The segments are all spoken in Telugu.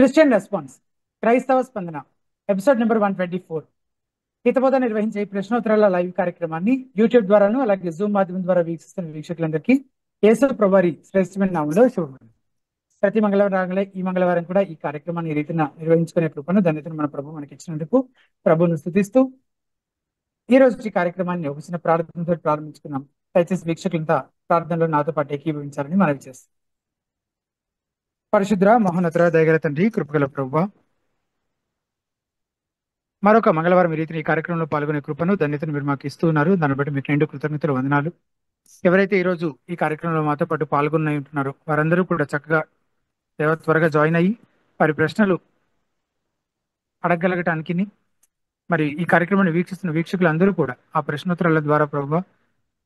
క్రిస్టియన్ రెస్పాన్స్ క్రైస్తవ స్పందన ఎపిసోడ్ నెంబర్ 124. హితబోధ నిర్వహించే ఈ ప్రశ్నోత్తరాల లైవ్ కార్యక్రమాన్ని యూట్యూబ్ ద్వారాను అలాగే జూమ్ మాధ్యమం ద్వారా వీక్షిస్తున్న వీక్షకులందరికీ యేసు ప్రభువారి శ్రేష్టమైన నామములో శుభములు. ప్రతి మంగళవారం రాగలే ఈ మంగళవారం కూడా ఈ కార్యక్రమాన్ని ఈ రీతిన నిర్వహించుకునే కృపను ధన్యతను మన ప్రభు మనకి ఇచ్చినందుకు ప్రభువును స్తుతిస్తూ ఈ రోజు ఈ కార్యక్రమాన్ని ఒక చిన్న ప్రార్థనతో ప్రారంభించుకున్నాం. దయచేసి వీక్షకులంతా ప్రార్థనలో నాతో పాటు ఏకీభవించాలని మనవి చేస్తాం. పరిశుద్ర మహోన్నతుడ దయగల తండ్రి, కృపగల ప్రభువా, మరొక మంగళవారం ఈ రీతిని ఈ కార్యక్రమంలో పాల్గొనే కృపను ధన్యతను మీరు మాకు ఇస్తూ ఉన్నారు. దాన్ని బట్టి మీకు నిండు కృతజ్ఞతలు, వందనాలు. ఎవరైతే ఈ రోజు ఈ కార్యక్రమంలో మాతో పాటు పాల్గొని ఉంటున్నారో వారందరూ కూడా చక్కగా త్వరగా జాయిన్ అయ్యి వారి ప్రశ్నలు అడగగలగటానికి, మరి ఈ కార్యక్రమాన్ని వీక్షిస్తున్న వీక్షకులందరూ కూడా ఆ ప్రశ్నోత్తరాల ద్వారా ప్రభువా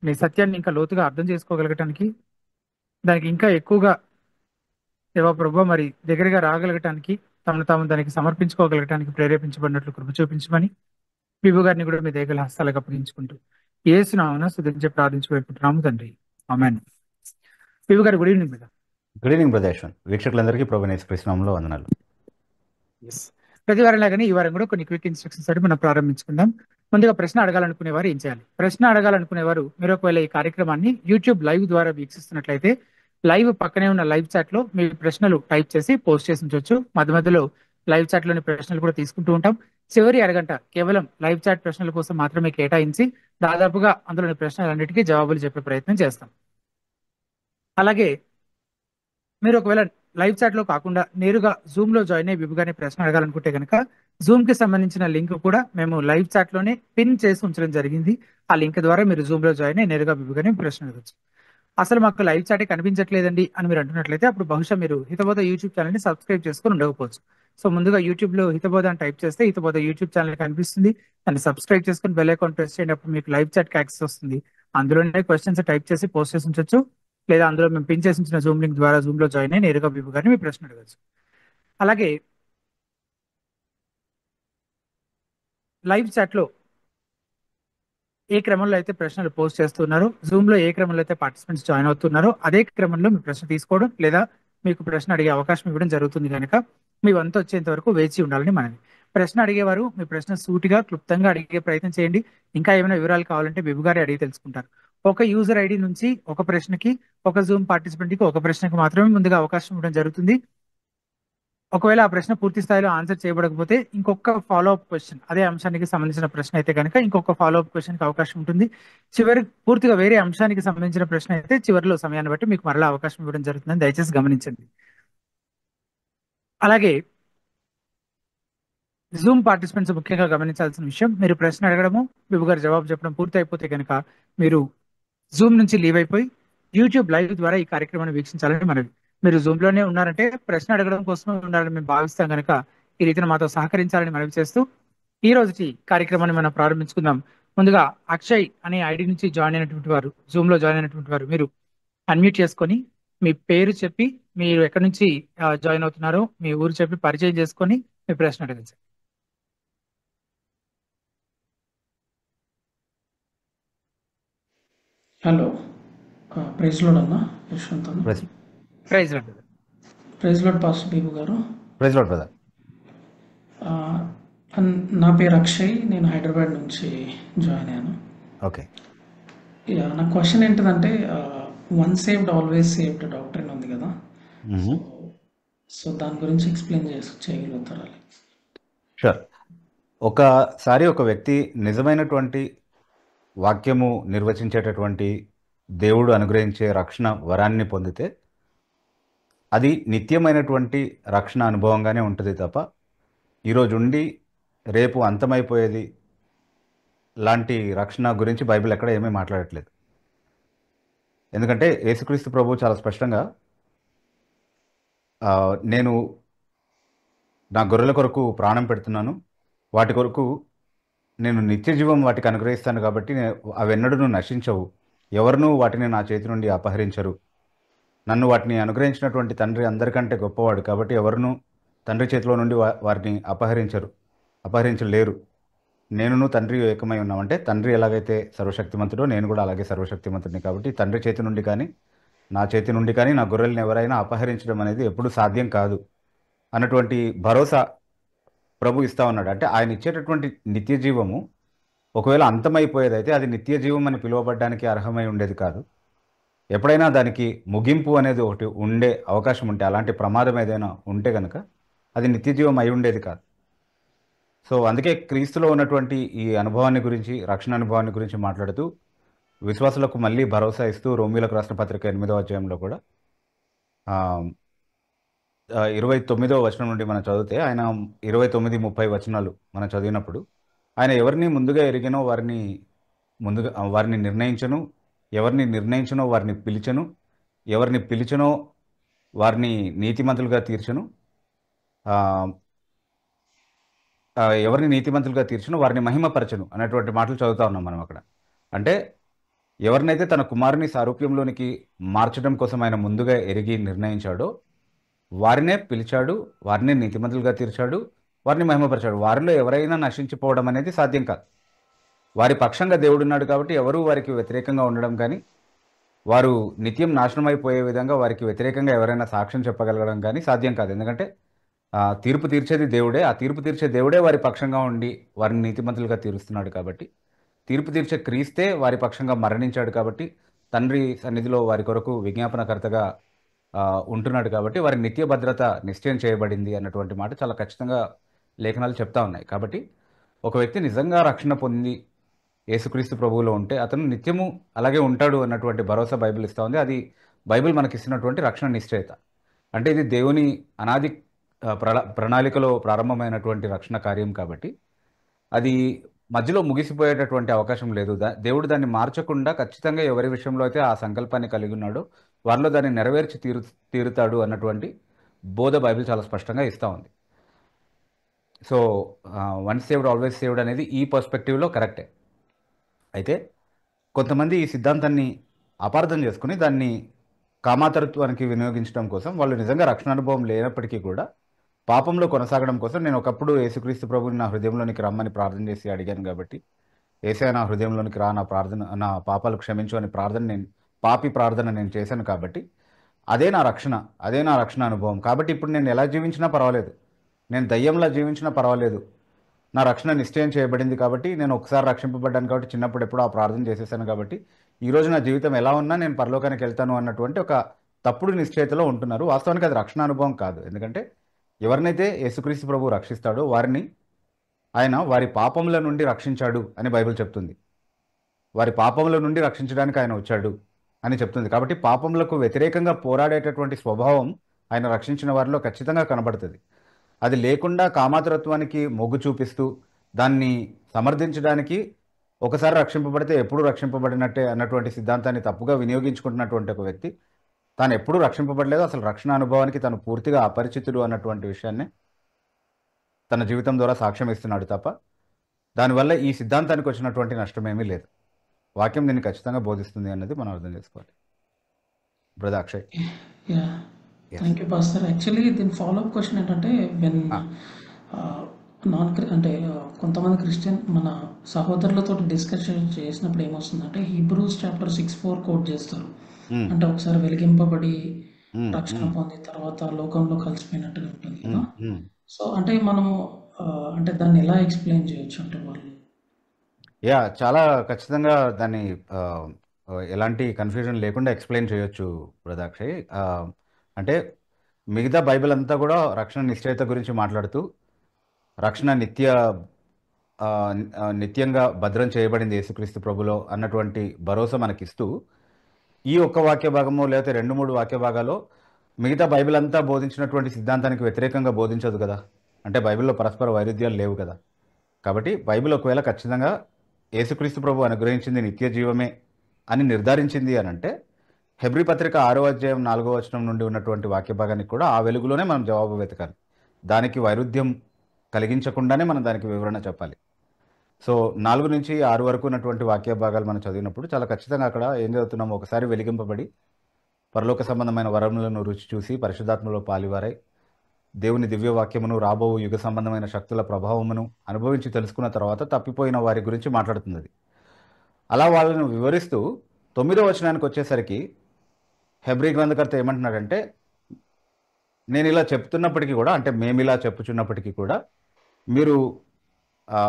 మీ సత్యాన్ని ఇంకా లోతుగా అర్థం చేసుకోగలగటానికి, దానికి ఇంకా ఎక్కువగా దేవా ప్రభువా మరి దగ్గరగా రాగలగటానికి, తమను తాము దానికి సమర్పించుకోగలగటానికి ప్రేరేపించబడినట్లు కృప చూపించమని విభు గారిని కూడా మీ దగ్గర హస్తాలకు అప్పగించుకుంటూ యేసు నామమున స్తుతించి ప్రార్థించుకుంటున్నాము తండ్రి, amen. Vibhu garu good evening brother. Good evening brother Yashwant. వీక్షకులందరికీ ప్రభువైన యేసుక్రీస్తు నామములో వందనాలు. ప్రతి వారం లాగానే ఈ వారం కూడా కొన్ని క్విక్ ఇన్స్ట్రక్షన్స్ తోటి మనం ప్రారంభించుకుందాం. ముందుగా ప్రశ్న అడగాలనుకునేవారు ఏం చేయాలి? ప్రశ్న అడగాలనుకునేవారు మీరు ఒకవేళ ఈ కార్యక్రమాన్ని యూట్యూబ్ లైవ్ ద్వారా వీక్షిస్తున్నట్లయితే లైవ్ పక్కనే ఉన్న లైవ్ చాట్ లో మీ ప్రశ్నలు టైప్ చేసి పోస్ట్ చేసి ఉంచవచ్చు. మధ్య మధ్యలో లైవ్ చాట్ లోని ప్రశ్నలు కూడా తీసుకుంటూ ఉంటాం. చివరి అరగంట కేవలం లైవ్ చాట్ ప్రశ్నల కోసం మాత్రమే కేటాయించి దాదాపుగా అందులోని ప్రశ్నలన్నిటికీ జవాబులు చెప్పే ప్రయత్నం చేస్తాం. అలాగే మీరు ఒకవేళ లైవ్ చాట్ లో కాకుండా నేరుగా జూమ్ లో జాయిన్ అయ్యి విభుగానే ప్రశ్న అడగాలనుకుంటే కనుక జూమ్ కి సంబంధించిన లింక్ కూడా మేము లైవ్ చాట్ లోనే పిన్ చేసి ఉంచడం జరిగింది. ఆ లింక్ ద్వారా మీరు జూమ్ లో జాయిన్ అయ్యి నేరుగా విభుగానే ప్రశ్న అడగచ్చు. అసలు మాకు లైవ్ చాటే కనిపించట్లేదండి అని మీరు అంటున్నట్లయితే అప్పుడు బహుశా మీరు హితబోధ యూట్యూబ్ ఛానల్ ని సబ్స్క్రైబ్ చేసుకుని ఉండకపోవచ్చు. సో ముందుగా యూట్యూబ్ లో హితబోధ అని టైప్ చేస్తే హితబోధ యూట్యూబ్ ఛానల్ కనిపిస్తుంది. దాన్ని సబ్స్క్రైబ్ చేసుకుని బెల్ ఐకాన్ ప్రెస్ చేయండి. అప్పుడు మీకు లైవ్ చాట్ కి యాక్సెస్ వస్తుంది. అందులోనే క్వశ్చన్స్ టైప్ చేసి పోస్ట్ చేసి ఉంచొచ్చు. లేదా అందులో మేము పిన్ చేసి ఉంచిన జూమ్ లింక్ ద్వారా జూమ్ లో జాయిన్ అయ్యి నేరుగా విభు గారిని మీ ప్రశ్న అడగచ్చు. అలాగే లైవ్ చాట్ లో ఏ క్రమంలో అయితే ప్రశ్నలు పోస్ట్ చేస్తున్నారో, జూమ్ లో ఏ క్రమంలో అయితే పార్టిసిపెంట్స్ జాయిన్ అవుతున్నారో అదే క్రమంలో మీ ప్రశ్న తీసుకోవడం లేదా మీకు ప్రశ్న అడిగే అవకాశం ఇవ్వడం జరుగుతుంది. కనుక మీ వంతు వచ్చేంత వరకు వేచి ఉండాలని మనవి. ప్రశ్న అడిగేవారు మీ ప్రశ్న సూటిగా క్లుప్తంగా అడిగే ప్రయత్నం చేయండి. ఇంకా ఏమైనా వివరాలు కావాలంటే విభు గారే అడిగి తెలుసుకుంటారు. ఒక యూజర్ ఐడి నుంచి ఒక ప్రశ్నకి, ఒక జూమ్ పార్టిసిపెంట్ కి ఒక ప్రశ్నకి మాత్రమే ముందుగా అవకాశం ఇవ్వడం జరుగుతుంది. ఒకవేళ ఆ ప్రశ్న పూర్తి స్థాయిలో ఆన్సర్ చేయబడకపోతే ఇంకొక ఫాలో అప్ క్వశ్చన్, అదే అంశానికి సంబంధించిన ప్రశ్న అయితే కనుక ఇంకొక ఫాలో అప్ క్వశ్చన్ కి అవకాశం ఉంటుంది. చివరి పూర్తిగా వేరే అంశానికి సంబంధించిన ప్రశ్న అయితే చివరిలో సమయాన్ని బట్టి మీకు మరలా అవకాశం ఇవ్వడం జరుగుతుందని దయచేసి గమనించండి. అలాగే జూమ్ పార్టిసిపెంట్స్ ముఖ్యంగా గమనించాల్సిన విషయం, మీరు ప్రశ్న అడగడము విభు గారు జవాబు చెప్పడం పూర్తి అయిపోతే కనుక మీరు జూమ్ నుంచి లీవ్ అయిపోయి యూట్యూబ్ లైవ్ ద్వారా ఈ కార్యక్రమాన్ని వీక్షించాలని మనవి. మీరు జూమ్ లోనే ఉన్నారంటే ప్రశ్న అడగడం కోసమే ఉన్నారని మేము భావిస్తాం కనుక ఈ రీతిని మాతో సహకరించాలని మనవి చేస్తూ ఈ రోజుకి కార్యక్రమాన్ని మనం ప్రారంభించుకుందాం. ముందుగా అక్షయ్ అనే ఐడి నుంచి జాయిన్ అయినటువంటి వారు, జూమ్ లో జాయిన్ అయినటువంటి వారు మీరు అన్మ్యూట్ చేసుకొని మీ పేరు చెప్పి మీరు ఎక్కడి నుంచి జాయిన్ అవుతున్నారో మీ ఊరు చెప్పి పరిచయం చేసుకొని మీ ప్రశ్న అడగచ్చు. హలో, ప్రైజ్ లోడ్ అన్న యశ్వంత్ అన్న. Praise lord. Praise lord pastor Bibu garu. Praise lord brother. నా పేరు అక్షయ్, నేను హైదరాబాద్ నుంచి జాయిన్ అయ్యాను. ఓకే. నా క్వశ్చన్ ఏంటిదంటే one saved always saved doctrine ఉంది కదా, సో దాని గురించి ఎక్స్ప్లెయిన్ చేయగలుగుతారా? షూర్. ఒకసారి ఒక వ్యక్తి నిజమైనటువంటి వాక్యము నిర్వచించేటటువంటి దేవుడు అనుగ్రహించే రక్షణ వరాన్ని పొందితే అది నిత్యమైనటువంటి రక్షణ అనుభవంగానే ఉంటుంది తప్ప ఈరోజు ఉండి రేపు అంతమైపోయేది లాంటి రక్షణ గురించి బైబిల్ ఎక్కడ ఏమీ మాట్లాడట్లేదు. ఎందుకంటే యేసుక్రీస్తు ప్రభువు చాలా స్పష్టంగా నేను నా గొర్రెల కొరకు ప్రాణం పెడుతున్నాను, వాటి కొరకు నేను నిత్య జీవం వాటికి అనుగ్రహిస్తాను కాబట్టి అవెన్నడూ నశించవు, ఎవరినూ వాటిని నా చేతి నుండి అపహరించరు, నన్ను వాటిని అనుగ్రహించినటువంటి తండ్రి అందరికంటే గొప్పవాడు కాబట్టి ఎవరినూ తండ్రి చేతిలో నుండి వారిని అపహరించలేరు, నేనును తండ్రి ఏకమై ఉన్నామంటే తండ్రి ఎలాగైతే సర్వశక్తిమంతుడో నేను కూడా అలాగే సర్వశక్తిమంతుడిని కాబట్టి తండ్రి చేతి నుండి కానీ నా చేతి నుండి కానీ నా గొర్రెలను ఎవరైనా అపహరించడం అనేది ఎప్పుడు సాధ్యం కాదు. అన్నటువంటి భరోసా ప్రభు ఇస్తా ఉన్నాడు. అంటే ఆయన ఇచ్చేటటువంటి నిత్య జీవము ఒకవేళ అంతమైపోయేదైతే అది నిత్య జీవం అని పిలువబడడానికి అర్హమై ఉండేది కాదు. ఎప్పుడైనా దానికి ముగింపు అనేది ఒకటి ఉండే అవకాశం ఉంటే, అలాంటి ప్రమాదం ఏదైనా ఉంటే కనుక అది నిత్య జీవం అయి ఉండేది కాదు. సో అందుకే క్రీస్తులో ఉన్నటువంటి ఈ అనుభవాన్ని గురించి, రక్షణ అనుభవాన్ని గురించి మాట్లాడుతూ విశ్వాసులకు మళ్ళీ భరోసా ఇస్తూ రోమీలకు రాసిన పత్రిక 8వ అధ్యాయంలో కూడా 29వ వచనం నుండి మనం చదివితే, ఆయన 29, 30 వచనాలు మనం చదివినప్పుడు, ఆయన ఎవరిని ముందుగా ఎరిగినో వారిని నిర్ణయించను, ఎవరిని నిర్ణయించనో వారిని పిలిచెను, ఎవరిని పిలిచెనో వారిని నీతిమంతులుగా తీర్చను, ఎవరిని నీతిమంతులుగా తీర్చను వారిని మహిమపరచను అనేటువంటి మాటలు చదువుతా ఉన్నాం మనం అక్కడ. అంటే ఎవరినైతే తన కుమారుని సారూప్యంలోనికి మార్చడం కోసం ఆయన ముందుగా ఎరిగి నిర్ణయించాడో వారినే పిలిచాడు, వారిని నీతిమంతులుగా తీర్చాడు, వారిని మహిమపరిచాడు. వారిలో ఎవరైనా నశించిపోవడం అనేది సాధ్యం కాదు. వారి పక్షంగా దేవుడున్నాడు కాబట్టి ఎవరూ వారికి వ్యతిరేకంగా ఉండడం కానీ, వారు నిత్యం నాశనం అయిపోయే విధంగా వారికి వ్యతిరేకంగా ఎవరైనా సాక్ష్యం చెప్పగలగడం కానీ సాధ్యం కాదు. ఎందుకంటే తీర్పు తీర్చేది దేవుడే. ఆ తీర్పు తీర్చే దేవుడే వారి పక్షంగా ఉండి వారిని నీతిమంతులుగా తీరుస్తున్నాడు కాబట్టి, తీర్పు తీర్చే క్రీస్తే వారి పక్షంగా మరణించాడు కాబట్టి, తండ్రి సన్నిధిలో వారి కొరకు విజ్ఞాపనకర్తగా ఉంటున్నాడు కాబట్టి వారి నిత్య భద్రత నిశ్చయం చేయబడింది అన్నటువంటి మాట చాలా ఖచ్చితంగా లేఖనాలు చెప్తా ఉన్నాయి. కాబట్టి ఒక వ్యక్తి నిజంగా రక్షణ పొంది యేసుక్రీస్తు ప్రభువులో ఉంటే అతను నిత్యము అలాగే ఉంటాడు అన్నటువంటి భరోసా బైబిల్ ఇస్తూ ఉంది. అది బైబిల్ మనకిస్తున్నటువంటి రక్షణ నిశ్చయత. అంటే ఇది దేవుని అనాది ప్రణాళికలో ప్రారంభమైనటువంటి రక్షణ కార్యం కాబట్టి అది మధ్యలో ముగిసిపోయేటటువంటి అవకాశం లేదు. దేవుడు దాన్ని మార్చకుండా ఖచ్చితంగా ఎవరి విషయంలో అయితే ఆ సంకల్పాన్ని కలిగి ఉన్నాడో వారిలో దాన్ని నెరవేర్చి తీరుతాడు అన్నటువంటి బోధ బైబిల్ చాలా స్పష్టంగా ఇస్తూ ఉంది. So once saved always saved అనేది ఈ పర్స్పెక్టివ్లో కరెక్టే. అయితే కొంతమంది ఈ సిద్ధాంతాన్ని అపార్థం చేసుకుని దాన్ని కామాతరత్వానికి వినియోగించడం కోసం, వాళ్ళు నిజంగా రక్షణ అనుభవం లేనప్పటికీ కూడా పాపంలో కొనసాగడం కోసం, నేను ఒకప్పుడు యేసుక్రీస్తు ప్రభుని నా హృదయంలోనికి రమ్మని ప్రార్థన చేసి అడిగాను కాబట్టి, యేసయ్య నా హృదయంలోనికి రా, నా పాపాలు క్షమించు అని పాపి ప్రార్థన నేను చేశాను కాబట్టి అదే నా రక్షణ అనుభవం. కాబట్టి ఇప్పుడు నేను ఎలా జీవించినా పర్వాలేదు, నేను దయ్యంలా జీవించినా పర్వాలేదు, నా రక్షణ నిశ్చయం చేయబడింది కాబట్టి, నేను ఒకసారి రక్షింపబడ్డాను కాబట్టి, చిన్నప్పుడు ఎప్పుడో ఆ ప్రార్థన చేసేసాను కాబట్టి ఈరోజు నా జీవితం ఎలా ఉన్నా నేను పరలోకానికి వెళ్తాను అన్నటువంటి ఒక తప్పుడు నిశ్చయతలో ఉంటున్నారు. వాస్తవానికి అది రక్షణ అనుభవం కాదు. ఎందుకంటే ఎవరినైతే యేసుక్రీస్తు ప్రభువు రక్షిస్తాడో వారిని ఆయన వారి పాపముల నుండి రక్షించాడు అని బైబిల్ చెప్తుంది. వారి పాపముల నుండి రక్షించడానికి ఆయన వచ్చాడు అని చెప్తుంది. కాబట్టి పాపములకు వ్యతిరేకంగా పోరాడేటటువంటి స్వభావం ఆయన రక్షించిన వారిలో ఖచ్చితంగా కనబడుతుంది. అది లేకుండా కామాతురత్వానికి మొగ్గు చూపిస్తూ దాన్ని సమర్థించడానికి ఒకసారి రక్షింపబడితే ఎప్పుడూ రక్షింపబడినట్టే అన్నటువంటి సిద్ధాంతాన్ని తప్పుగా వినియోగించుకుంటున్నటువంటి ఒక వ్యక్తి తాను ఎప్పుడూ రక్షింపబడలేదు, అసలు రక్షణ అనుభవానికి తను పూర్తిగా అపరిచితుడు అన్నటువంటి విషయాన్ని తన జీవితం ద్వారా సాక్ష్యం ఇస్తున్నాడు తప్ప దానివల్ల ఈ సిద్ధాంతానికి వచ్చినటువంటి నష్టమేమీ లేదు. వాక్యం దీన్ని ఖచ్చితంగా బోధిస్తుంది అన్నది మనం అర్థం చేసుకోవాలి. Brother Akshay. Thank you pastor. Actually దీని ఫాలోఅప్ క్వశ్చన్ ఏంటంటే, వెన్ అంటే కొంతమంది క్రిస్టియన్ మన సహోదరులతో డిస్కషన్ చేసినప్పుడు ఏమొస్తుందంటే, హీబ్రూస్ చాప్టర్ 6:4 కోట్ చేస్తారు. అంటే ఒకసారి వెలిగింపబడి రక్షణ పొంది తర్వాత లోకంలో కలిసిపోయినట్టుగా ఉంటుంది కదా. సో అంటే మనము అంటే దాన్ని ఎలా ఎక్స్ప్లెయిన్ చేయొచ్చు అంటే వాళ్ళు? చాలా ఖచ్చితంగా దాన్ని ఎలాంటి కన్ఫ్యూజన్ లేకుండా ఎక్స్ప్లెయిన్ చేయొచ్చు బ్రదర్ అక్షయ్. అంటే మిగతా బైబిల్ అంతా కూడా రక్షణ నిశ్చయత గురించి మాట్లాడుతూ రక్షణ నిత్యంగా భద్రం చేయబడింది యేసుక్రీస్తు ప్రభులో అన్నటువంటి భరోసా మనకిస్తూ ఈ ఒక్క వాక్య భాగమో లేకపోతే 2-3 వాక్య భాగాల్లో మిగతా బైబిల్ అంతా బోధించినటువంటి సిద్ధాంతానికి వ్యతిరేకంగా బోధించదు కదా. అంటే బైబిల్లో పరస్పర వైరుధ్యాలు లేవు కదా. కాబట్టి బైబిల్ ఒకవేళ ఖచ్చితంగా యేసుక్రీస్తు ప్రభు అనుగ్రహించింది నిత్య జీవమే అని నిర్ధారించింది అని అంటే, హెబ్రీ పత్రిక 6వ అధ్యాయం 4వ వచనం నుండి ఉన్నటువంటి వాక్య భాగానికి కూడా ఆ వెలుగులోనే మనం జవాబు వెతకాలి. దానికి వైరుధ్యం కలిగించకుండానే మనం దానికి వివరణ చెప్పాలి. సో 4 నుంచి 6 వరకు ఉన్నటువంటి వాక్య భాగాలు మనం చదివినప్పుడు చాలా ఖచ్చితంగా అక్కడ ఏం చదువుతున్నాము, ఒకసారి వెలిగింపబడి పరలోక సంబంధమైన వరములను రుచి చూసి పరిశుద్ధాత్మలో పాలివారై దేవుని దివ్యవాక్యమును రాబో యుగ సంబంధమైన శక్తుల ప్రభావమును అనుభవించి తెలుసుకున్న తర్వాత తప్పిపోయిన వారి గురించి మాట్లాడుతుంది. అలా వాళ్ళను వివరిస్తూ 9వ వచనానికి వచ్చేసరికి హెబ్రీ గ్రంథకర్త ఏమంటున్నాడంటే, నేను ఇలా చెప్తున్నప్పటికీ కూడా, అంటే మేము ఇలా చెప్పుచున్నప్పటికీ కూడా, మీరు ఆ,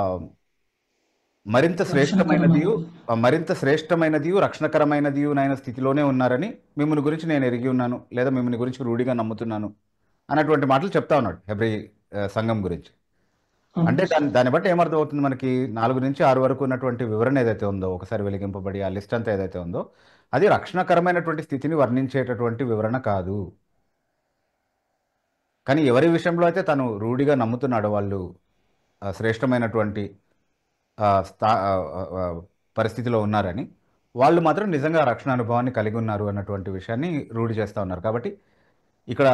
మరింత శ్రేష్టమైనదియు రక్షణకరమైన మరింత శ్రేష్టమైనదియు రక్షణకరమైనదియు నైన స్థితిలోనే ఉన్నారని మిమ్మల్ని గురించి నేను ఎరిగి ఉన్నాను, లేదా మిమ్మల్ని గురించి రూఢిగా నమ్ముతున్నాను అన్నటువంటి మాటలు చెప్తా ఉన్నాడు హెబ్రీ సంఘం గురించి. అవును అంటే పాస్టర్. దాన్ని బట్టి ఏమర్థం అవుతుంది మనకి, 4 నుంచి 6 వరకు ఉన్నటువంటి వివరణ ఏదైతే ఉందో, ఒకసారి వెలిగింపబడి ఆ లిస్ట్ అంతా ఏదైతే ఉందో, అది రక్షణకరమైనటువంటి స్థితిని వర్ణించేటటువంటి వివరణ కాదు. కానీ ఎవరి విషయంలో అయితే తను రూఢిగా నమ్ముతున్నాడో, వాళ్ళు శ్రేష్టమైనటువంటి పరిస్థితిలో ఉన్నారని, వాళ్ళు మాత్రం నిజంగా రక్షణ అనుభవాన్ని కలిగి ఉన్నారు అన్నటువంటి విషయాన్ని రూఢి చేస్తూ ఉన్నారు. కాబట్టి ఇక్కడ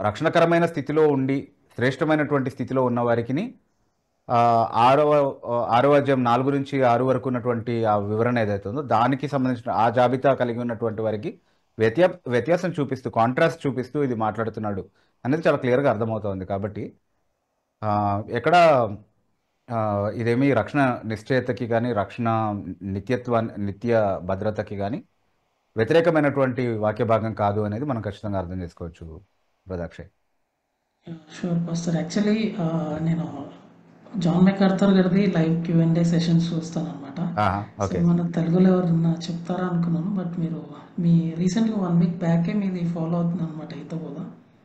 రక్షణకరమైన స్థితిలో ఉండి శ్రేష్టమైనటువంటి స్థితిలో ఉన్న వారికి ఆరవ అధ్యాయం 4 నుంచి 6 వరకు ఉన్నటువంటి ఆ వివరణ ఏదైతే ఉందో, దానికి సంబంధించిన ఆ జాబితా కలిగి ఉన్నటువంటి వారికి వ్యత్యాసం చూపిస్తూ, కాంట్రాస్ట్ చూపిస్తూ ఇది మాట్లాడుతున్నాడు అనేది చాలా క్లియర్గా అర్థమవుతోంది. కాబట్టి ఎక్కడ ఇదేమీ రక్షణ నిశ్చయతకి కానీ, రక్షణ నిత్య భద్రతకి కానీ వ్యతిరేకమైనటువంటి వాక్య భాగం కాదు అనేది మనం ఖచ్చితంగా అర్థం చేసుకోవచ్చు బ్రదర్. Sure pastor. యాక్చువల్లీ నేను జాన్ మెకార్థర్ గారిది లైవ్ Q&A సెషన్స్ చూస్తాను అనమాట. సో ఓకే మన తెలుగులో ఎవరన్నా చెప్తారా అనుకున్నాను, బట్ మీ రీసెంట్గా 1 వీక్ బ్యాకే మీది ఫాలో అవుతుంది అనమాట ఈత బోధ.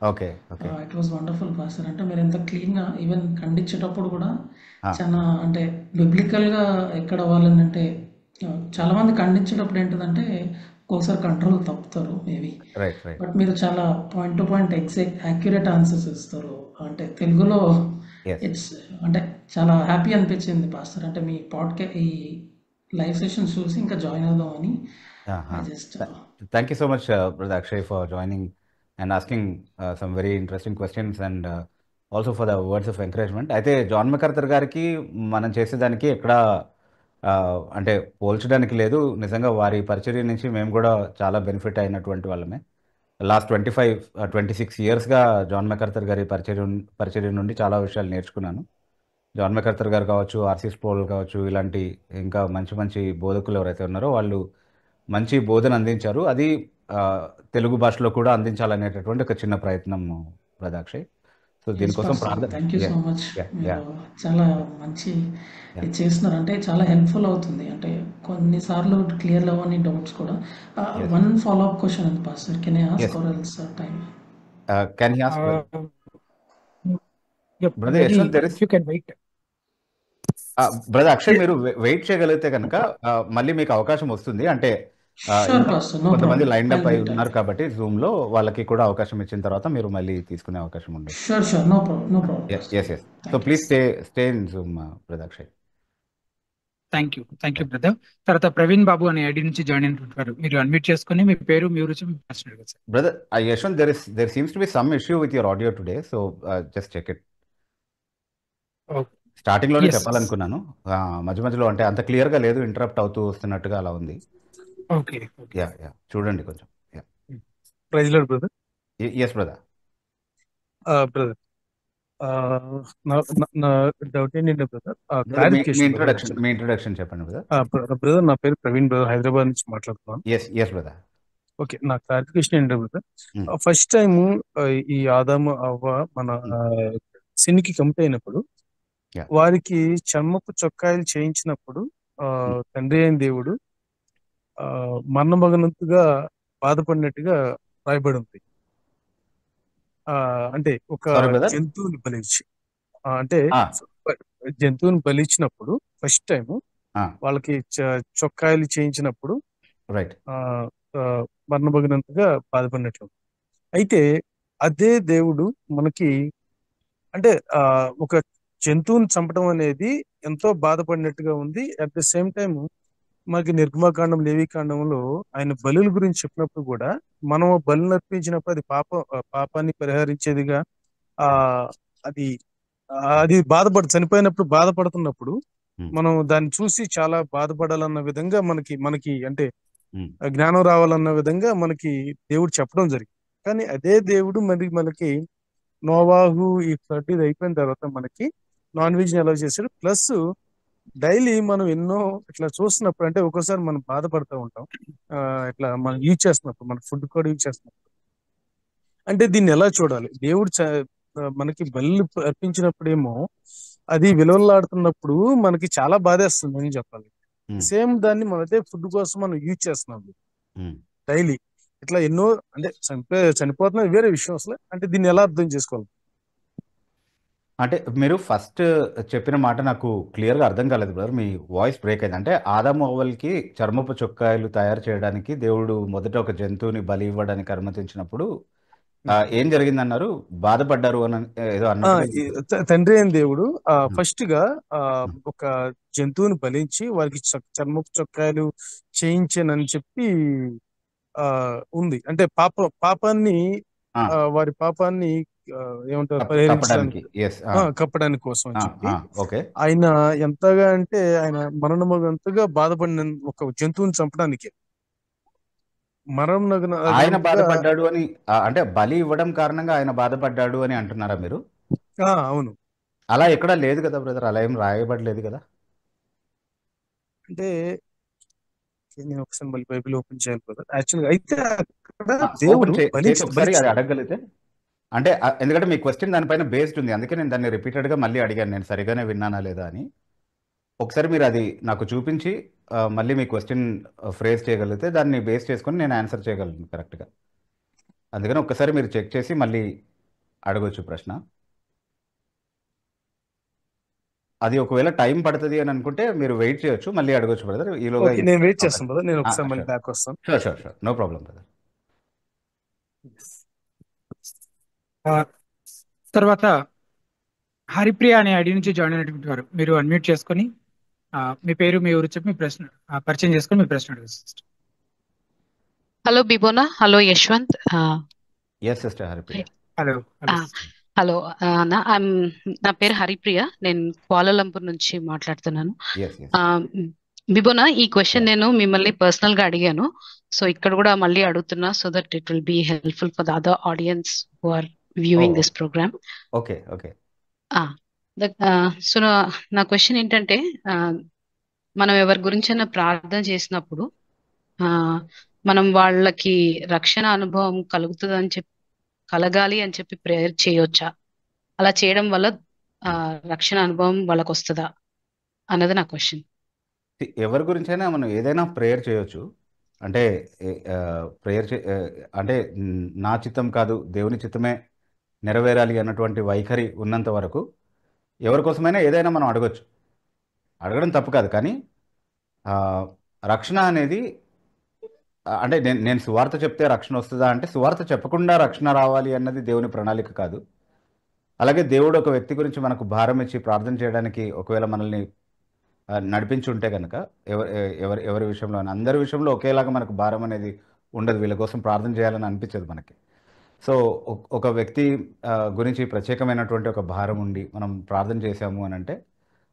Okay okay it was wonderful pastor. అంటే మీరు ఎంత క్లీన్గా ఈవెన్ ఖండించేటప్పుడు కూడా చాలా అంటే బిబ్లికల్గా ఎక్కడ వాళ్ళని అంటే చాలా మంది ఖండించేటప్పుడు ఏంటిదంటే ఒక్కోసారి కంట్రోల్ తప్పుతారు మేబీ, రైట్ రైట్ బట్ మీరు చాలా point to point exact accurate answers ఇస్తారు. అంటే తెలుగులో ఎస్ ఇట్స్ అంటే చాలా హ్యాపీ అనిపించింది పాస్టర్. అంటే మీ ఈ లైవ్ సెషన్స్ చూసి ఇంకా జాయిన్ అవుదామని just thank you so much brother Akshay for joining and asking some very interesting questions and also for the words of encouragement. అయితే జాన్ మెకార్థర్ గారికి మనం చేసేదానికి ఎక్కడ అంటే పోల్చడానికి లేదు. నిజంగా వారి పరిచర్య నుంచి మేము కూడా చాలా బెనిఫిట్ అయినటువంటి వాళ్ళమే. లాస్ట్ 26 ఇయర్స్గా జాన్ మెకార్థర్ గారి పరిచర్య నుండి చాలా విషయాలు నేర్చుకున్నాను. జాన్ మెకార్థర్ గారు కావచ్చు, ఆర్సీ స్ప్రోల్ కావచ్చు, ఇలాంటి ఇంకా మంచి మంచి బోధకులు ఎవరైతే ఉన్నారో వాళ్ళు మంచి బోధన అందించారు. అది తెలుగు భాషలో కూడా అందించాలనేటటువంటి ఒక చిన్న ప్రయత్నం బ్రదర్. సో దీనికోసం ప్రార్థన. Thank you so much. Yeah, మీరు yeah. చాలా మంచి ఇది చేస్తున్నారు, అంటే చాలా హెల్ప్ఫుల్ అవుతుంది. అంటే కొన్నిసార్లు క్లియర్ అవ్వని డౌట్స్ కూడా. వన్ ఫాలో అప్ క్వశ్చన్ ఉంది pastor, can I ask or else time? Can he ask? Brother Maybe Yashwant, there is if you can wait. Brother Akshay, మీరు వెయిట్ చేయగలిగితే కనుక మళ్ళీ మీకు అవకాశం వస్తుంది. అంటే షూర్ పాస్టర్, నో కొంతమంది ప్రాబ్లం. లైన్ అప్ అయి ఉన్నారు కాబట్టి జూమ్ లో వాళ్ళకి కూడా అవకాశం ఇచ్చిన తర్వాత మీరు మళ్ళీ తీసుకునే అవకాశం ఉండదు. Sure no problem, no problem. Yes so please stay in Zoom brother Akshay. Thank you brother. తర్వాత ప్రవీణ్ బాబు అనే ఐడి నుంచి జాయిన్ అయినటువంటి మీరు అన్మ్యూట్ చేసుకుని మీ పేరు, మీ రుచి, మీ ప్రశ్న అడగచ్చు. Brother Yashwant, there seems to be some issue with your audio today, so just check it. Starting లోనే చెప్పాలనుకున్నాను, మధ్య మధ్యలో అంటే అంత క్లియర్ గా లేదు, ఇంటరప్ట్ అవుతూ వస్తున్నట్టుగా అలా ఉంది. ఓకే చూడండి కొంచెం. Praise lord brother. Yes brother. Brother నా డౌట్ ఏంటంటే బ్రదర్, మీ ఇంట్రొడక్షన్ చెప్పండి బ్రదర్. బ్రదర్ నా పేరు ప్రవీణ్ బ్రదర్, హైదరాబాద్ నుంచి మాట్లాడుతున్నాను. Yes brother. ఓకే, నా క్లారిఫికేషన్ ఏంటంటే బ్రదర్, ఫస్ట్ టైం ఈ ఆదాము అవ్వ మన సిన్కి కమిట్ అయినప్పుడు వారికి చర్మపు చొక్కాయలు చేయించినప్పుడు తండ్రి అయిన దేవుడు మరణమగనంతుగా బాధపడినట్టుగా రాయబడి ఉంది. అంటే ఒక జంతువుని బలిచ్చి, అంటే జంతువుని బలిచ్చినప్పుడు ఫస్ట్ టైం వాళ్ళకి చొక్కాయలు చేయించినప్పుడు మరణమగినంతగా బాధపడినట్లు. అయితే అదే దేవుడు మనకి అంటే ఒక జంతువుని చంపడం అనేది ఎంతో బాధపడినట్టుగా ఉంది. అట్ ద సేమ్ టైం మనకి నిర్గమకాండం, లేవీకాండంలో ఆయన బలుల గురించి చెప్పినప్పుడు కూడా మనం బలులు అర్పించినప్పుడు అది పాపాన్ని పరిహరించేదిగా అది చనిపోయినప్పుడు బాధపడుతున్నప్పుడు మనం దాన్ని చూసి చాలా బాధపడాలన్న విధంగా మనకి అంటే జ్ఞానం రావాలన్న విధంగా మనకి దేవుడు చెప్పడం జరిగింది. కానీ అదే దేవుడు మనకి నోవాహు ఈ ఫ్లడ్ ఇది అయిపోయిన తర్వాత మనకి నాన్ వెజ్ ని అలౌ చేశాడు. ప్లస్ డైలీ మనం ఎన్నో ఇట్లా చూస్తున్నప్పుడు, అంటే ఒక్కోసారి మనం బాధపడుతూ ఉంటాం ఇట్లా మనం యూజ్ చేస్తున్నప్పుడు, మన ఫుడ్ కూడా యూజ్ చేస్తున్నప్పుడు. అంటే దీన్ని ఎలా చూడాలి? దేవుడు మనకి బలి అర్పించినప్పుడేమో అది విలువలాడుతున్నప్పుడు మనకి చాలా బాధేస్తుంది అని చెప్పాలి. ఉమ్, సేమ్ దాన్ని మన అదే ఫుడ్ కోసం మనం యూజ్ చేస్తున్నాం ఉమ్. డైలీ. ఇట్లా ఎన్నో అంటే చనిపోతున్నది వేరే విషయం అసలు. అంటే దీన్ని ఎలా అర్థం చేసుకోవాలి? అంటే మీరు ఫస్ట్ చెప్పిన మాట నాకు క్లియర్గా అర్థం కాలేదు బ్రదర్. మీ వాయిస్ బ్రేక్ అయింది. అంటే ఆదాము అవ్వలకి చర్మపు చొక్కాయలు తయారు చేయడానికి దేవుడు మొదట ఒక జంతువుని బలి ఇవ్వడానికి అనుమతించినప్పుడు ఏం జరిగిందన్నారు? బాధపడ్డారు అని ఏదో అన్నట్టుగా తండ్రి అయిన దేవుడు ఉమ్, ఫస్ట్ గా ఉమ్, ఒక జంతువుని బలించి వారికి చర్మపు చొక్కాయలు చేయించానని చెప్పి ఆ ఉంది. అంటే పాపాన్ని ఆ, వారి పాపాన్ని ఆ, ఏమంటారు కప్పడానికి. పరిహరించడానికి, ఎస్. కప్పడానికి కోసం అని చెప్పి ఓకే. ఆయన ఎంతగా అంటే ఆయన మరణమగంతగా బాధపడిన ఒక జంతువుని చంపడానికి ఆయన మరణమగంతగా. బాధపడ్డాడు అని అంటే బలి ఇవ్వడం కారణంగా ఆయన బాధపడ్డాడు అని అంటున్నారా మీరు? అవును. అలా ఎక్కడా లేదు కదా బ్రదర్, అలా ఏం రాయబడలేదు కదా. అంటే నేను ఒకసారి మళ్ళీ బైబిల్ ఓపెన్ చేయాలి కదా యాక్చువల్గా. అయితే అక్కడ దేవుడు ఓపెన్ చేసి ఒకసారి అది బలిచ్చాడు. అడగగలిగితే. అంటే ఎందుకంటే మీ క్వశ్చన్ దానిపైన బేస్డ్ ఉంది, అందుకే నేను దాన్ని రిపీటెడ్గా మళ్ళీ అడిగాను, నేను సరిగానే విన్నానా లేదా అని. ఒకసారి మీరు అది నాకు చూపించి మళ్ళీ మీ క్వశ్చన్ ఫ్రేజ్ చేయగలిగితే దాన్ని బేస్ చేసుకొని నేను ఆన్సర్ చేయగలను కరెక్ట్గా. అందుకని ఒక్కసారి మీరు చెక్ చేసి మళ్ళీ అడగొచ్చు ప్రశ్న. అది ఒకవేళ టైం పడుతుంది అని అనుకుంటే మీరు వెయిట్ చేయొచ్చు, మళ్ళీ అడగొచ్చు బ్రదర్. ఈలోగా ఓకే, నేను వెయిట్ చేస్తాను బ్రదర్. నేను ఒకసారి మళ్ళీ షూర్ బ్యాక్ వస్తాను. Sure sure sure, no problem brother. ఆ, తర్వాత హరిప్రియ అనే ఐడి నుంచి జాయిన్ అయినటువంటి వారు మీరు అన్మ్యూట్ చేసుకొని మీ పేరు మీ ఊరు చెప్పి మీ ప్రశ్న పరిచయం చేసుకొని మీ ప్రశ్న అడగచ్చు. హలో బిబోనా, hello Yashwant. Yes sister Haripriya. Hello hello hello నా పేరు హరిప్రియ, నేను కులాలంపూర్ నుంచి మాట్లాడుతున్నాను. Yes yes. బిబోనా, ఈ క్వశ్చన్ నేను మిమ్మల్ని పర్సనల్ గా అడిగాను, సో ఇక్కడ కూడా మళ్ళీ అడుగుతున్నా, so that it will be helpful for the other audience who are viewing this program. Okay okay. So నా క్వశ్చన్ ఏంటంటే, మనం ఎవరి గురించైనా ప్రార్థన చేసినప్పుడు మనం వాళ్ళకి రక్షణ అనుభవం కలగాలి అని చెప్పి ప్రేయర్ చేయొచ్చా? అలా చేయడం వల్ల రక్షణ అనుభవం వాళ్ళకి వస్తుందా అన్నది నా క్వశ్చన్. ఎవరి గురించైనా మనం ఏదైనా ప్రేయర్ చేయొచ్చు. అంటే ప్రేయర్ అంటే నా చిత్తం కాదు దేవుని చిత్తమే నెరవేరాలి అన్నటువంటి వైఖరి ఉన్నంత వరకు ఎవరి కోసమైనా ఏదైనా మనం అడగొచ్చు, అడగడం తప్పు కాదు. కానీ రక్షణ అనేది అంటే నేను సువార్త చెప్తే రక్షణ వస్తుందా అంటే, సువార్త చెప్పకుండా రక్షణ రావాలి అన్నది దేవుని ప్రణాళిక కాదు. అలాగే దేవుడు ఒక వ్యక్తి గురించి మనకు భారం ఇచ్చి ప్రార్థన చేయడానికి ఒకవేళ మనల్ని నడిపించి ఉంటే కనుక ఎవరి విషయంలో అందరి విషయంలో ఒకేలాగా మనకు భారం అనేది ఉండదు, వీళ్ళ కోసం ప్రార్థన చేయాలని అనిపించదు మనకి. సో ఒక వ్యక్తి గురించి ప్రత్యేకమైనటువంటి ఒక భారం ఉండి మనం ప్రార్థన చేశాము అని అంటే